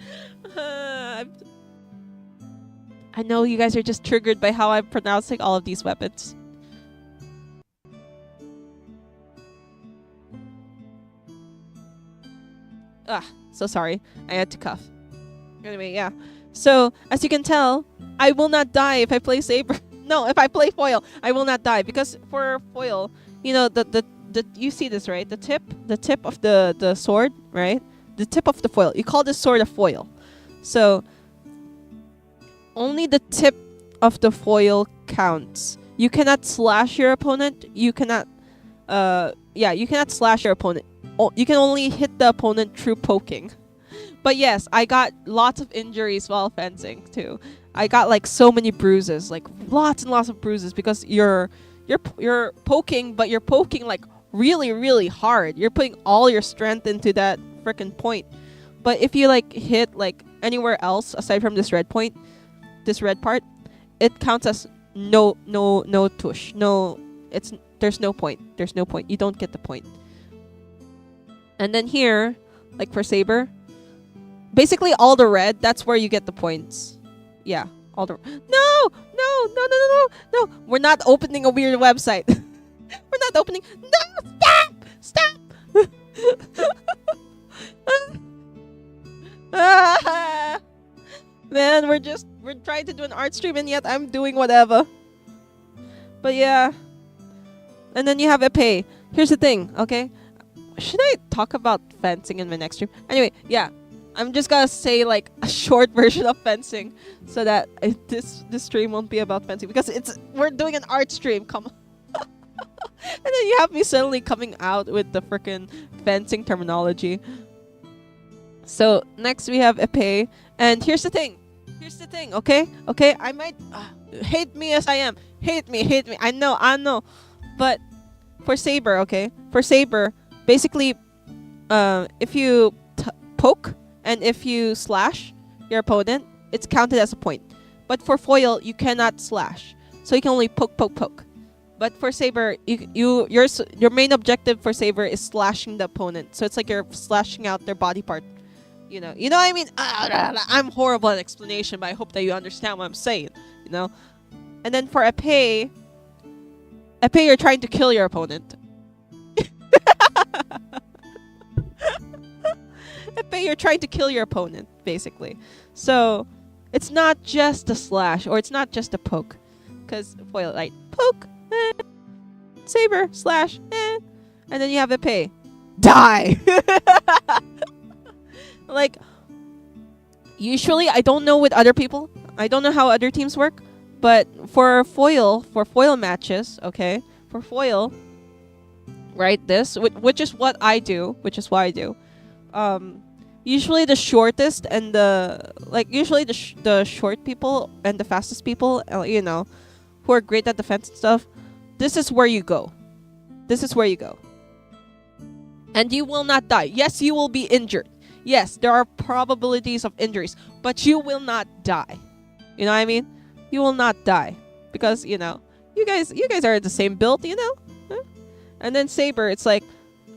I know you guys are just triggered by how I'm pronouncing all of these weapons. So sorry. I had to cough. Anyway, yeah. So, as you can tell, I will not die if I play saber. No, if I play foil, I will not die. Because for foil, you know, you see this, right? The tip of the sword, right? The tip of the foil. You call this sword a foil. So, only the tip of the foil counts. You cannot slash your opponent. You cannot slash your opponent. You can only hit the opponent through poking. But yes, I got lots of injuries while fencing too. I got like so many bruises, like lots and lots of bruises, because you're poking, but you're poking like really, really hard. You're putting all your strength into that freaking point. But if you like hit like anywhere else aside from this red point, this red part, it counts as no tush. There's no point. There's no point. You don't get the point. And then here, like for saber, basically all the red, that's where you get the points. Yeah, all the No. We're not opening a weird website. We're not opening. No, stop. Man, we're trying to do an art stream and yet I'm doing whatever. But yeah. And then you have epee. here's the thing, okay? Should I talk about fencing in my next stream? Anyway, yeah. I'm just gonna say like a short version of fencing so that this stream won't be about fencing because we're doing an art stream. Come on. And then you have me suddenly coming out with the freaking fencing terminology. So next we have epee, and here's the thing. Okay, I might hate me as I am. Hate me. I know. But for saber, okay, basically, if you poke and if you slash your opponent, it's counted as a point. But for foil, you cannot slash, so you can only poke. But for saber, your main objective for saber is slashing the opponent. So it's like you're slashing out their body part. You know what I mean? I'm horrible at explanation, but I hope that you understand what I'm saying. You know. And then for epee, you're trying to kill your opponent. Epee, you're trying to kill your opponent, basically. So it's not just a slash, or it's not just a poke, because foil, like poke, saber, slash, and then you have epee, die. Like, usually I don't know with other people. I don't know how other teams work, but for foil matches, okay, for foil, right? Which is what I do. Usually the shortest and the short people and the fastest people, who are great at defense and stuff. This is where you go. And you will not die. Yes, you will be injured. Yes, there are probabilities of injuries, but you will not die. You know what I mean? You will not die because you guys are the same build, Huh? And then saber, it's like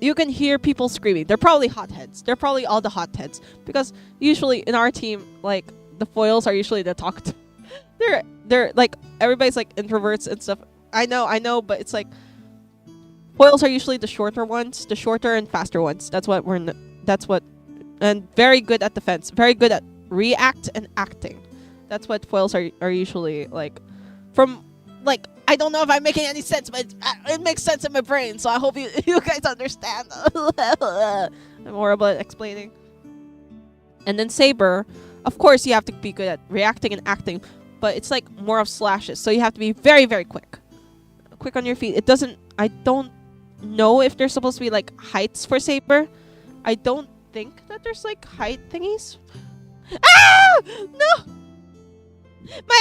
you can hear people screaming. They're probably hotheads. They're probably all the hotheads because usually in our team, like the foils are usually the talked. They're like everybody's like introverts and stuff. I know, but it's like foils are usually the shorter and faster ones. And very good at defense, very good at react and acting. That's what foils are usually like. From like, I don't know if I'm making any sense, but it makes sense in my brain. So I hope you guys understand. I'm horrible at explaining. And then saber, of course, you have to be good at reacting and acting, but it's like more of slashes. So you have to be very, very quick on your feet. I don't know if there's supposed to be like heights for saber. I don't think that there's like height thingies. Ah! No! My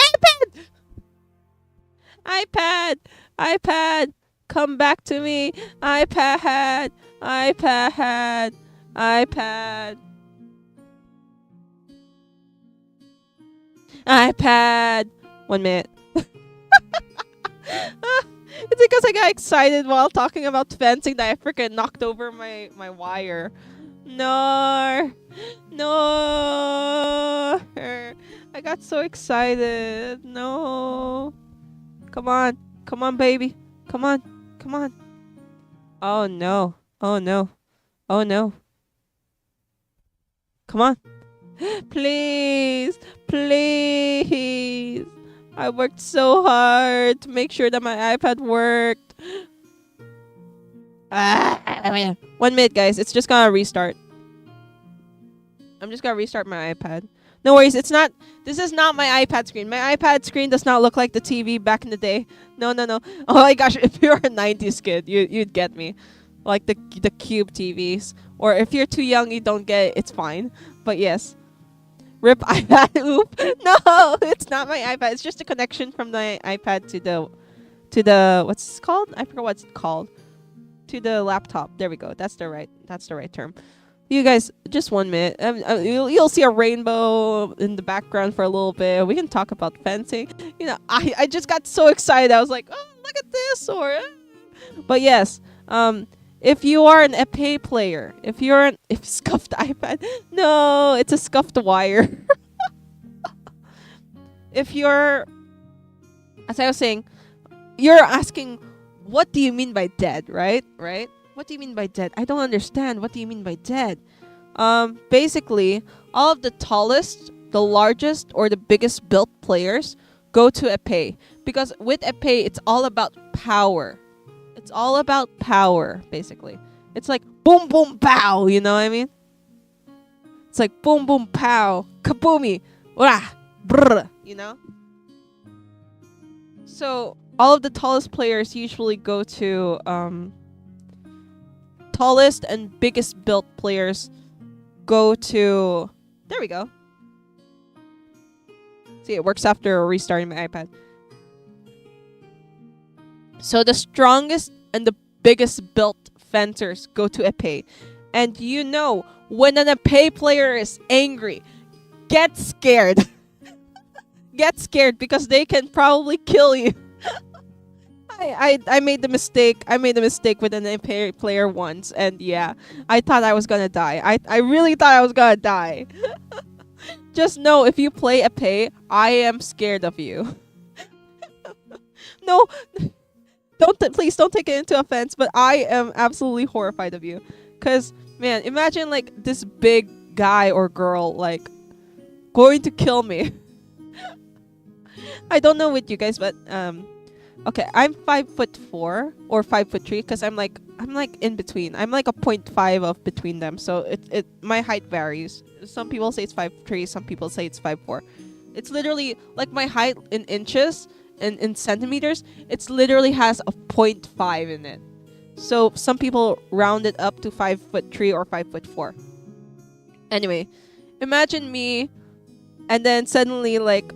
iPad! Come back to me! iPad! 1 minute. It's because I got excited while talking about fencing that I freaking knocked over my wire. No. I got so excited. No. Come on, baby. Come on. Oh no. Come on. Please. I worked so hard to make sure that my iPad worked. 1 minute, guys. It's just gonna restart. I'm just gonna restart my iPad. No worries. This is not my iPad screen. My iPad screen does not look like the TV back in the day. No. Oh my gosh. If you're a 90s kid, you'd get me. Like the cube TVs. Or if you're too young, you don't get it. It's fine. But yes. Rip iPad. Oop. No, it's not my iPad. It's just a connection from the iPad to the what's it called? I forgot what's it called. To the laptop. There we go. That's the right term. You guys, just 1 minute. You'll see a rainbow in the background for a little bit. We can talk about fencing. I just got so excited. I was like, oh, look at this. But yes, if you are an epee player, if scuffed iPad, no, it's a scuffed wire. If you're, as I was saying, you're asking, what do you mean by dead, right? What do you mean by dead? I don't understand. What do you mean by dead? Basically, all of the tallest, the largest, or the biggest built players go to epee. Because with epee, it's all about power. It's all about power, basically. It's like boom, boom, pow. You know what I mean? It's like boom, boom, pow, kaboomy, wah, brr. You know. So all of the tallest players usually go to tallest and biggest built players go to. There we go. See, it works after restarting my iPad. So the strongest and the biggest built fencers go to epee. And you know, when an epee player is angry, get scared. Get scared because they can probably kill you. I made the mistake. I made the mistake with an epee player once, and yeah, I thought I was gonna die. I really thought I was gonna die. Just know, if you play epee, I am scared of you. No, please don't take it into offense, but I am absolutely horrified of you. Cause man, imagine like this big guy or girl like going to kill me. I don't know with you guys, but okay, I'm 5'4" or 5'3" because I'm like in between. I'm like a 0.5 of between them, so it my height varies. Some people say it's 5'3", some people say it's 5'4". It's literally like my height in inches and in centimeters. It's literally has a 0.5 in it. So some people round it up to 5'3" or 5'4". Anyway, imagine me, and then suddenly like.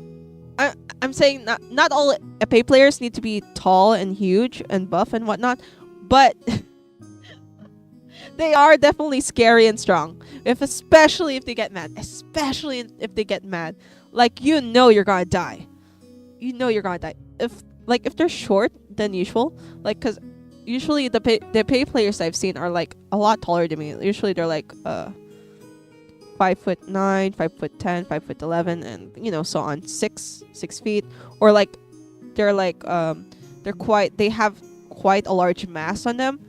I'm saying not all epee players need to be tall and huge and buff and whatnot, but they are definitely scary and strong. Especially if they get mad. Especially if they get mad. Like, you know you're gonna die. You know you're gonna die. If they're short than usual, like, cause usually the epee players I've seen are like a lot taller than me. Usually they're like 5'9", 5'10", 5'11", and you know, so on, 6 feet, or like they're like they have quite a large mass on them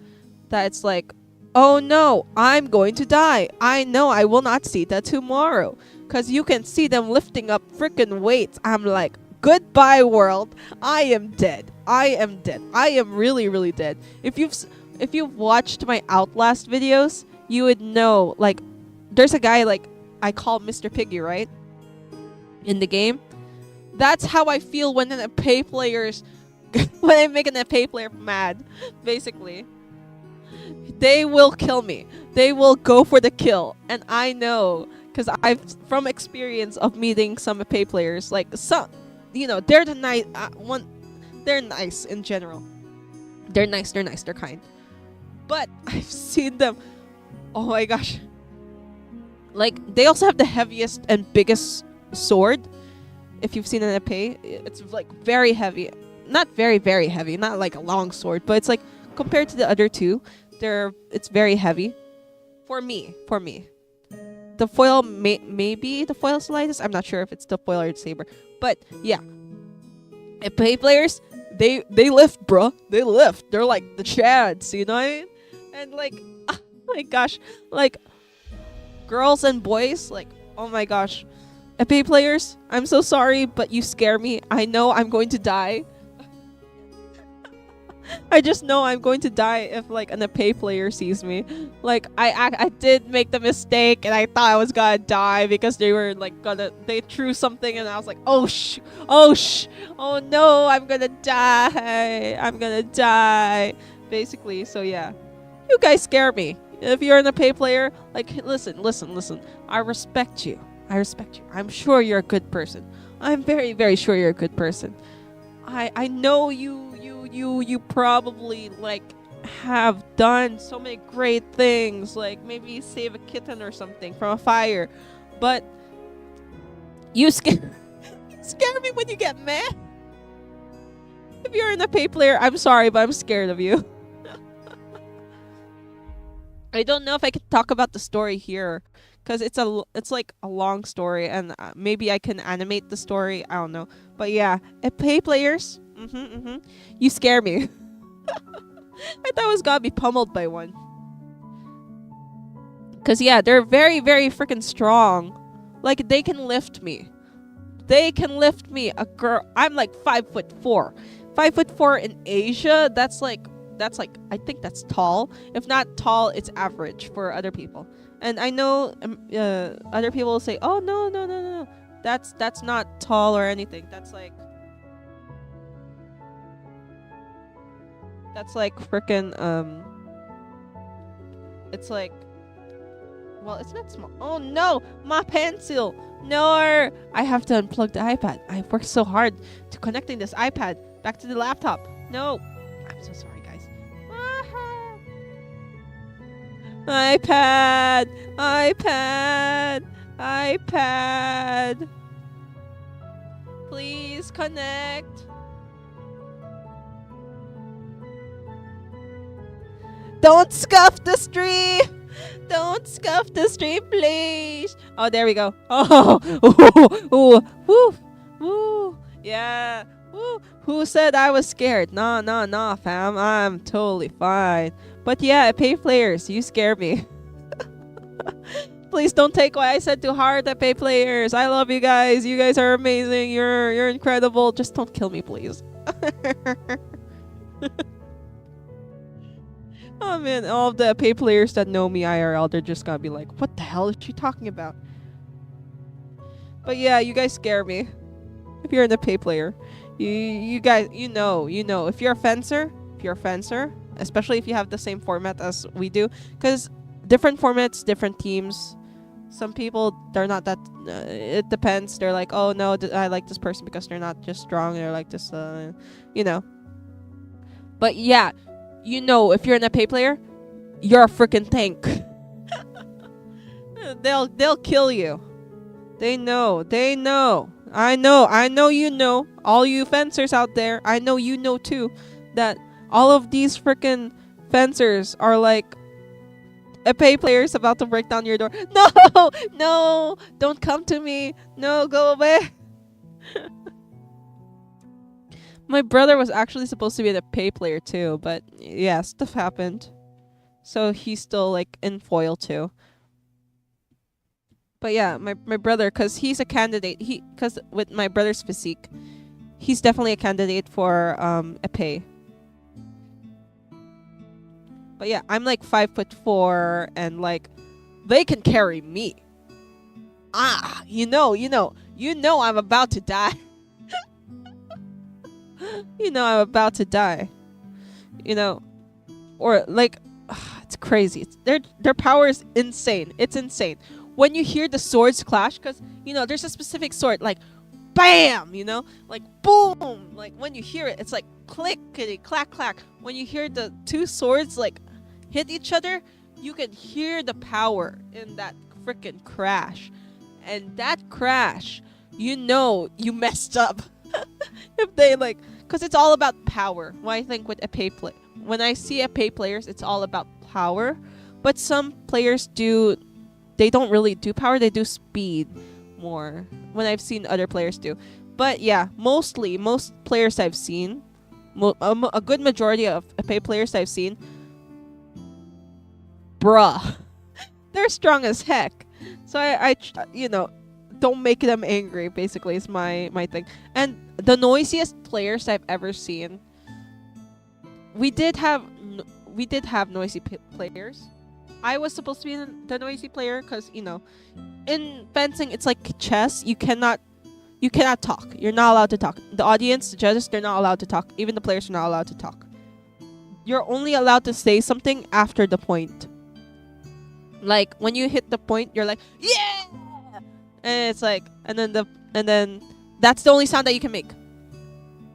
that it's like, oh no, I'm going to die. I know I will not see that tomorrow, because you can see them lifting up freaking weights. I'm like, goodbye world, I am dead. I am dead. I am really, really dead. If you've watched my Outlast videos, you would know, like, there's a guy like I call Mr. Piggy, right? In the game. That's how I feel when an epee player's when I make an epee player mad, basically. They will kill me. They will go for the kill. And I know, because I've from experience of meeting some epee players, like some, you know, they're the nice they're nice in general. They're nice, they're kind. But I've seen them, oh my gosh. Like, they also have the heaviest and biggest sword. If you've seen an epee, it's like very heavy. Not very, very heavy. Not like a long sword, but it's like compared to the other two, it's very heavy. For me. The foil maybe the foil lightest. I'm not sure if it's the foil or the saber. But yeah. Epee players, they lift, bro. They lift. They're like the chads, you know what I mean? And like, oh my gosh, like, girls and boys, like, oh my gosh, epee players, I'm so sorry, but you scare me. I know I'm going to die. I just know I'm going to die if like an epee player sees me. Like, I did make the mistake, and I thought I was gonna die because they were like they threw something, and I was like, oh no, I'm gonna die, basically. So yeah, you guys scare me. If you're an epee player, like, listen. I respect you. I'm sure you're a good person. I'm very, very sure you're a good person. I know you probably like have done so many great things, like maybe save a kitten or something from a fire, but you scare me when you get mad. If you're an epee player, I'm sorry, but I'm scared of you. I don't know if I could talk about the story here, because it's like a long story, and maybe I can animate the story. I don't know, but yeah, epee players, you scare me. I thought I was gonna be pummeled by one, because yeah, they're very, very freaking strong. Like, they can lift me. A girl, I'm like 5'4". 5'4" in Asia, that's like that's like, I think that's tall. If not tall, it's average for other people. And I know other people will say, oh no, that's not tall or anything. That's like freaking it's like, well, it's not small. Oh no, my pencil. No, I have to unplug the iPad. I worked so hard to connecting this iPad back to the laptop. No, I'm so sorry, guys. iPad. Please connect. Don't scuff the stream. Don't scuff the stream, please. Oh, there we go. Oh, woo. Yeah. Woo. Who said I was scared? Nah, fam. I'm totally fine. But yeah, pay players, you scare me. Please don't take what I said too hard at pay players. I love you guys. You guys are amazing. You're incredible. Just don't kill me, please. Oh man, all of the pay players that know me IRL, they're just gonna be like, what the hell is she talking about? But yeah, you guys scare me. If you're in the pay player, you guys, you know, if you're a fencer, especially if you have the same format as we do, because different formats, different teams. Some people, they're not that, it depends. They're like, oh no, I like this person because they're not just strong. They're like this, you know. But yeah, you know, if you're in a pay player, you're a freaking tank. They'll kill you. They know. I know you know. All you fencers out there, I know you know too, that all of these freaking fencers are like a pay player's about to break down your door. No, don't come to me. No, go away. My brother was actually supposed to be the pay player too, but yeah, stuff happened. So he's still like in foil too. But yeah, my brother, cause he's a candidate. Cause with my brother's physique, he's definitely a candidate for a pay. But yeah, I'm like 5'4" and like they can carry me. You know I'm about to die. You know I'm about to die. You know, or like, it's crazy. Their power is insane. It's insane. When you hear the swords clash, because you know there's a specific sword, like bam, you know, like boom, like when you hear it, it's like clickety clack clack. When you hear the two swords like hit each other, you can hear the power in that freaking crash, and that crash, you know, you messed up. If they like, because it's all about power. Well, I think with a pay play, when I see a pay players, it's all about power. But some players they don't really do power. They do speed more. When I've seen other players do, but yeah, most players I've seen, a good majority of pay players I've seen, bruh, they're strong as heck. So I you know, don't make them angry, basically, is my thing. And the noisiest players I've ever seen, we did have noisy players. I was supposed to be the noisy player because, you know, in fencing it's like chess. You cannot talk. You're not allowed to talk. The audience, the judges, they're not allowed to talk. Even the players are not allowed to talk. You're only allowed to say something after the point. Like when you hit the point, you're like, yeah, and it's like, and then that's the only sound that you can make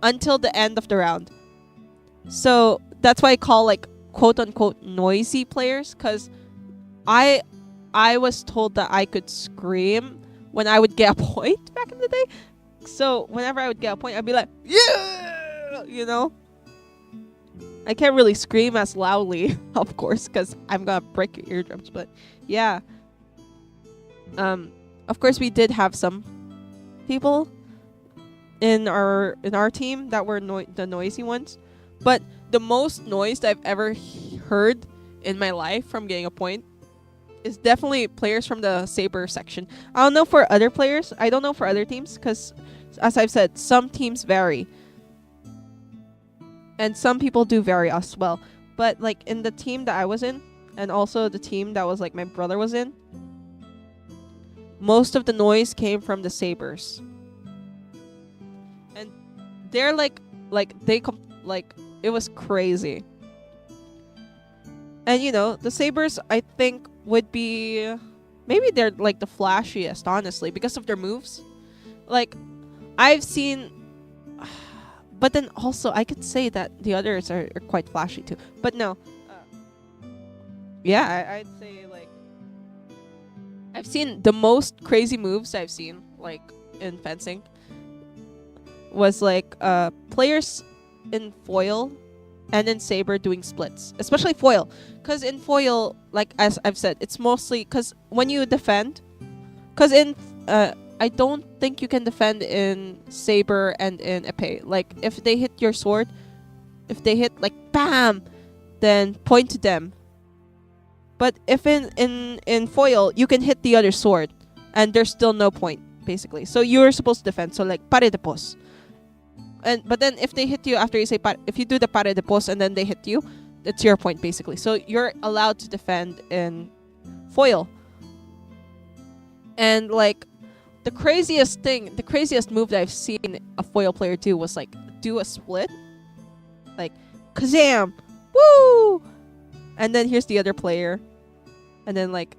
until the end of the round. So that's why I call like quote unquote noisy players, because I was told that I could scream when I would get a point back in the day. So whenever I would get a point, I'd be like, yeah, you know. I can't really scream as loudly, of course, because I'm gonna break your eardrums. But yeah, of course we did have some people in our team that were the noisy ones. But the most noise I've ever heard in my life from getting a point is definitely players from the Saber section. I don't know for other players. I don't know for other teams, because as I've said, some teams vary. And some people do very as well. But like in the team that I was in, and also the team that was like my brother was in, most of the noise came from the sabers. And they're like it was crazy. And you know, the sabers I think would be, maybe they're like the flashiest, honestly, because of their moves. Like I've seen, but then also I could say that the others are quite flashy too. But no, yeah, I'd say like I've seen the most crazy moves I've seen like in fencing was like players in foil and in saber doing splits, especially foil, because in foil, like as I've said, it's mostly because when you defend, because in I don't think you can defend in saber and in epee. Like if they hit your sword, if they hit like bam, then point to them. But if in foil, you can hit the other sword and there's still no point, basically. So you're supposed to defend. So like pare de pos. But then if they hit you after you say if you do the pare de pos and then they hit you, it's your point, basically. So you're allowed to defend in foil. And like the craziest move that I've seen a foil player do was like do a split, like kazam, woo, and then here's the other player, and then like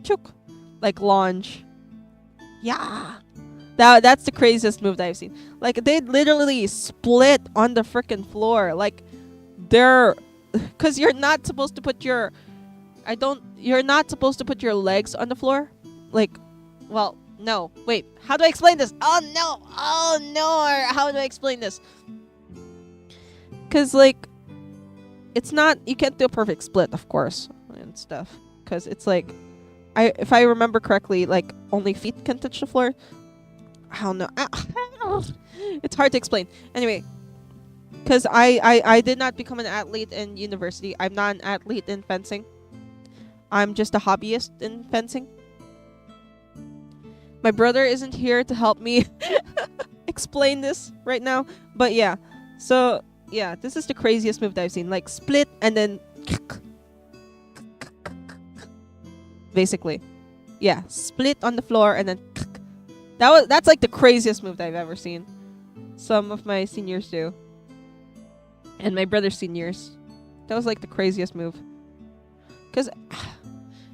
chook, like launch, yeah. That's the craziest move that I've seen. Like they literally split on the freaking floor. Like they're, cause you're not supposed to put your, you're not supposed to put your legs on the floor. Like, well, no, wait, how do I explain this? Oh no, how do I explain this? Cause like, it's not, you can't do a perfect split, of course, and stuff. Cause it's like, if I remember correctly, like only feet can touch the floor. I don't know. It's hard to explain. Anyway, because I did not become an athlete in university. I'm not an athlete in fencing. I'm just a hobbyist in fencing. My brother isn't here to help me explain this right now. But yeah. So, yeah, this is the craziest move that I've seen. Like, split and then... basically. Yeah, split on the floor and then... That's like the craziest move that I've ever seen. Some of my seniors do. And my brother's seniors. That was like the craziest move. Because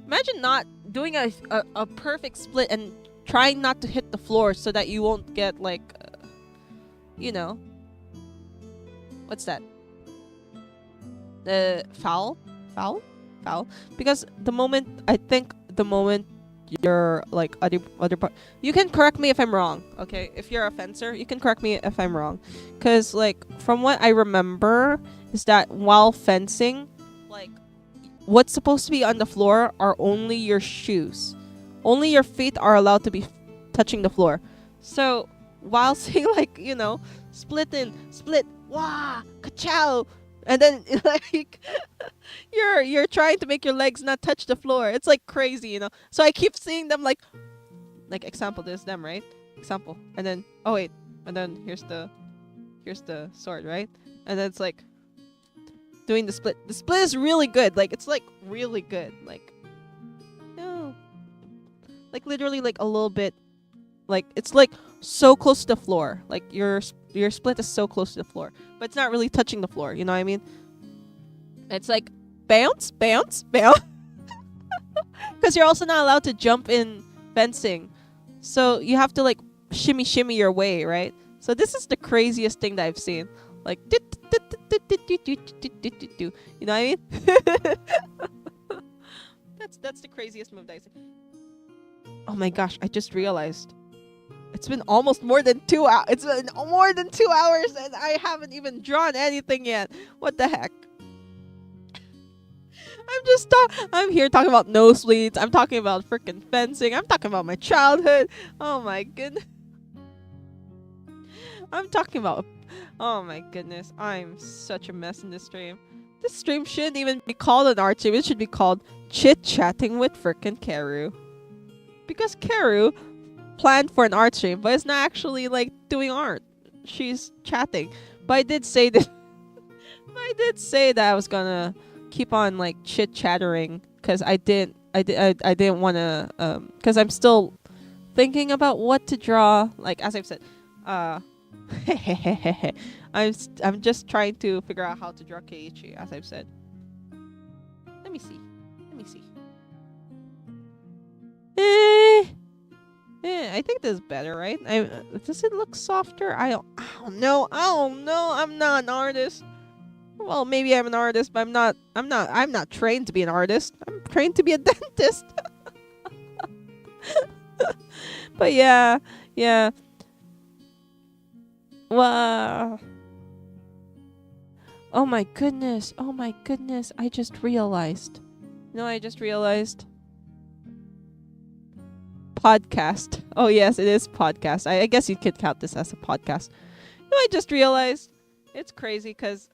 imagine not doing a perfect split and trying not to hit the floor so that you won't get like, you know. What's that? The foul? Because the moment you're like other part, you can correct me if I'm wrong, okay? If you're a fencer, you can correct me if I'm wrong, because like from what I remember is that while fencing, like what's supposed to be on the floor are only your shoes, only your feet are allowed to be touching the floor. So while saying like, you know, split, wah, ka-chow, and then like you're trying to make your legs not touch the floor. It's like crazy, you know. So I keep seeing them like example, there's them, right? Example. And then oh wait, and then here's the sword, right? And then it's like doing the split. The split is really good. Like it's like really good. Like no. Like literally like a little bit, like it's like so close to the floor. Like your split is so close to the floor, but it's not really touching the floor, you know what I mean? It's like bounce, bounce, bounce. Because you're also not allowed to jump in fencing. So you have to like shimmy your way, right? So this is the craziest thing that I've seen. Like you know what I mean? That's the craziest move that I've seen. Oh my gosh, I just realized. It's been almost more than 2 hours. It's been more than 2 hours and I haven't even drawn anything yet. What the heck? I'm here talking about nosebleeds. I'm talking about freaking fencing. I'm talking about my childhood. Oh my goodness. I'm talking about... Oh my goodness. I'm such a mess in this stream. This stream shouldn't even be called an art stream. It should be called Chit Chatting with freaking Karu. Because Karu planned for an art stream, but it's not actually like doing art. She's chatting. But I did say that I did say that I was gonna keep on like chit chattering because I didn't want to because I'm still thinking about what to draw. Like as I've said, uh, I'm just trying to figure out how to draw Keiichi. As I've said, let me see, let me see. I think this is better, right? Does it look softer? I don't know. I don't know. I'm not an artist. Well, maybe I'm an artist, but I'm not trained to be an artist. I'm trained to be a dentist. But yeah, yeah. Wow. Oh my goodness. Oh my goodness. I just realized. No, I just realized. Podcast. Oh yes, it is podcast. I guess you could count this as a podcast. No, I just realized. It's crazy because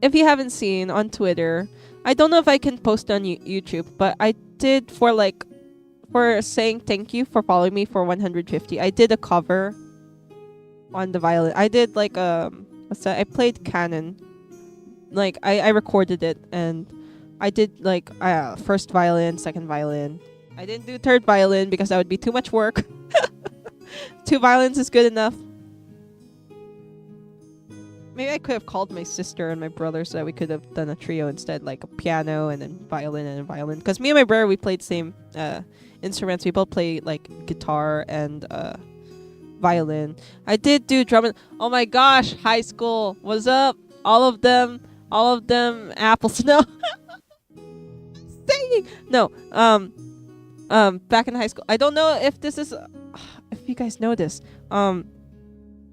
if you haven't seen on Twitter, I don't know if I can post on YouTube, but I did for saying thank you for following me for 150. I did a cover on the violin. I did like what's that? I played canon. Like I recorded it and I did like first violin, second violin. I didn't do third violin because that would be too much work. 2 violins is good enough. Maybe I could have called my sister and my brother so that we could have done a trio instead, like a piano and then violin and a violin. Because me and my brother, we played same instruments. We both play like guitar and violin. I did do drum and oh my gosh, high school. What's up? All of them apples. No. Singing. No. Back in high school. I don't know if this is if you guys know this.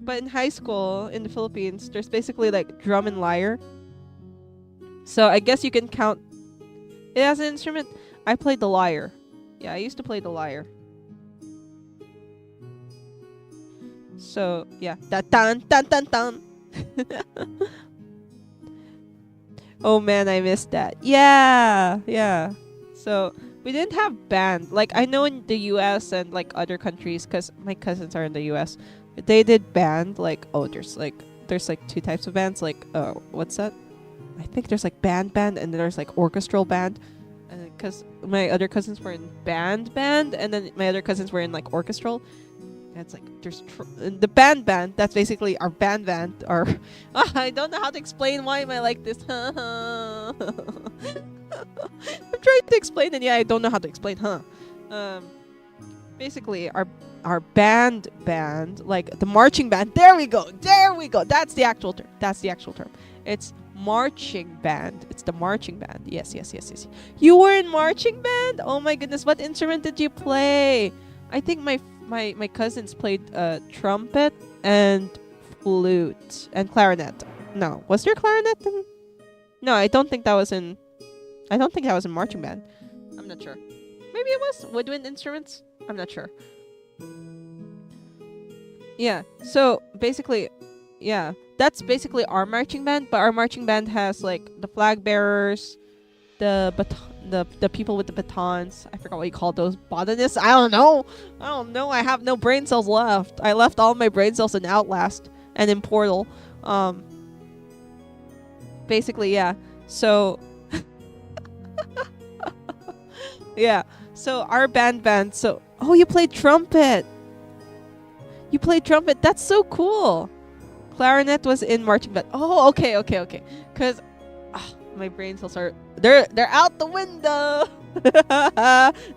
But in high school in the Philippines, there's basically like drum and lyre. So I guess you can count it as an instrument. I played the lyre. Yeah, I used to play the lyre. So yeah, that dun dun dun dun. Oh man, I missed that. Yeah, yeah. So we didn't have band. Like I know in the U.S. and like other countries, because my cousins are in the U.S. They did band. Like there's like 2 types of bands. Like what's that? I think there's like band, and then there's like orchestral band. Because my other cousins were in band, and then my other cousins were in like orchestral. And it's like there's the band. That's basically our band. Or I don't know how to explain. Why am I like this? I'm trying to explain, and yeah, I don't know how to explain. Basically our band, like the marching band. There we go. That's the actual term. It's marching band. It's the marching band. Yes. You were in marching band? Oh my goodness, what instrument did you play? I think my cousins played trumpet and flute and clarinet. No, was there clarinet? No, I don't think that was in marching band. I'm not sure. Maybe it was woodwind instruments. I'm not sure. Yeah. So basically, yeah, that's basically our marching band. But our marching band has like the flag bearers, the people with the batons. I forgot what you call those. Botanists. I don't know. I have no brain cells left. I left all my brain cells in Outlast and in Portal. Basically, yeah. So yeah. So our band. So you played trumpet. That's so cool. Clarinet was in marching band. Oh, okay. Cause my brain cells they're out the window.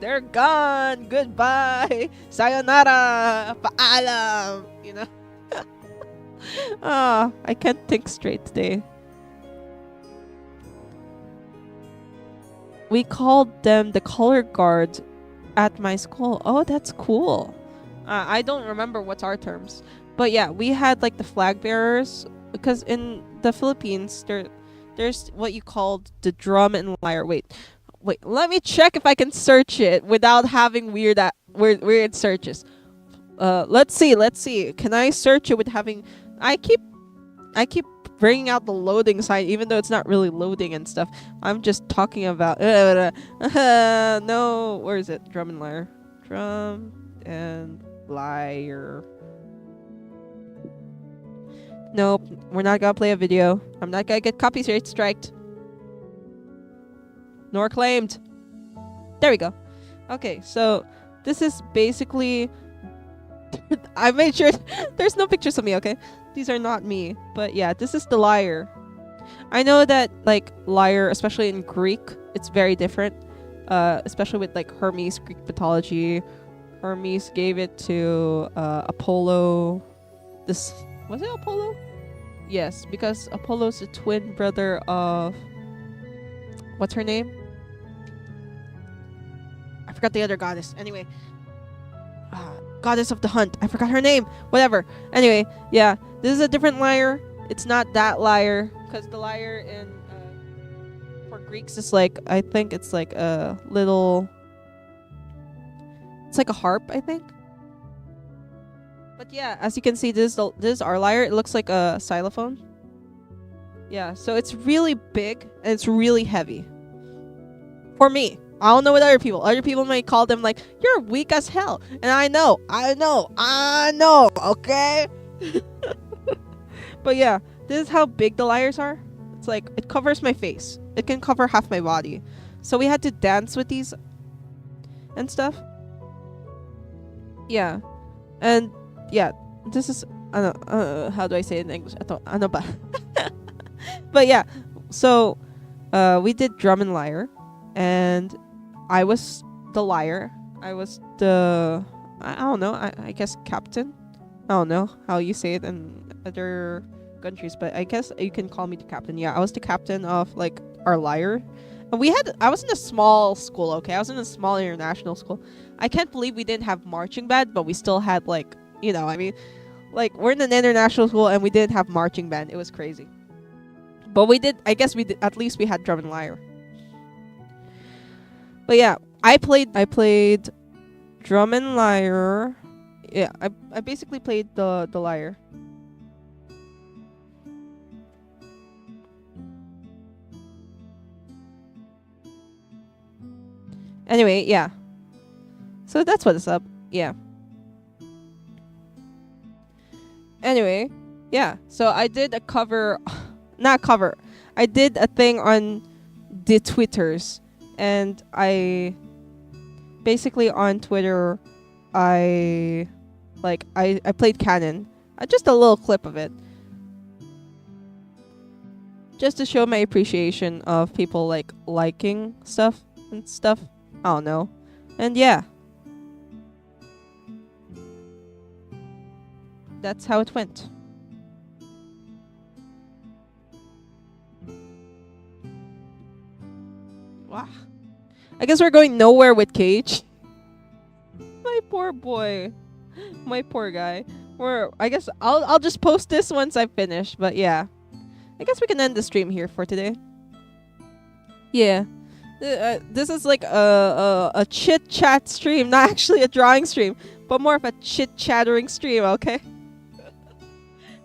They're gone. Goodbye. Sayonara. Paalam. You know. I can't think straight today. We called them the color guard at my school. Oh, that's cool. I don't remember what's our terms. But yeah, we had like the flag bearers. Because in the Philippines, there's what you called the drum and lyre. Wait, let me check if I can search it without having weird searches. Let's see. Can I search it with having... I keep bringing out the loading sign, even though it's not really loading and stuff. I'm just talking about... no, where is it? Drum and lyre. Drum and lyre. Nope, we're not gonna play a video. I'm not gonna get copyright striked. Nor claimed. There we go. Okay, so this is basically... I made sure there's no pictures of me, okay? These are not me. But yeah, this is the lyre. I know that, like, lyre, especially in Greek, it's very different. Especially with, like, Hermes, Greek mythology. Hermes gave it to Apollo. Was it Apollo? Yes, because Apollo's the twin brother of... What's her name? I forgot the other goddess. Anyway. Goddess of the hunt. I forgot her name. Whatever. Anyway, yeah. This is a different lyre. It's not that lyre. Because the lyre in... for Greeks is like... I think it's like a little... It's like a harp, I think. But yeah, as you can see, this is our lyre. It looks like a xylophone. Yeah, so it's really big and it's really heavy. For me. I don't know with other people. Other people might call them like, you're weak as hell. And I know, okay? But yeah, this is how big the lyres are. It's like, it covers my face. It can cover half my body. So we had to dance with these and stuff. Yeah. And yeah, this is, I don't know, how do I say it in English? I know, but yeah, so we did drum and lyre, and I was the lyre. I was the, I don't know, I guess captain. I don't know how you say it in other countries, but I guess you can call me the captain. Yeah, I was the captain of, like, our lyre. And I was in a small school, okay? I was in a small international school. I can't believe we didn't have marching band, but we still had, like, you know, I mean, like, we're in an international school and we didn't have marching band. It was crazy. But we did, I guess we did, at least we had drum and lyre. But yeah, I played drum and lyre. Yeah, I basically played the lyre. Anyway, yeah. So that's what's up. Yeah. Anyway, yeah. So I did a cover, not cover. I did a thing on the Twitters, and I basically on Twitter, I played Canon. Just a little clip of it. Just to show my appreciation of people like liking stuff and stuff. I don't know. And yeah. That's how it went. Wow. I guess we're going nowhere with Cage. My poor boy. My poor guy. I guess I'll just post this once I finish, but yeah. I guess we can end the stream here for today. Yeah. This is like a chit chat stream, not actually a drawing stream, but more of a chit chattering stream, okay?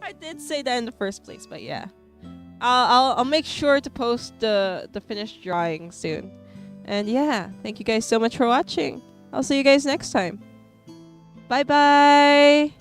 I did say that in the first place, but yeah. I'll make sure to post the finished drawing soon. And yeah, thank you guys so much for watching. I'll see you guys next time. Bye bye.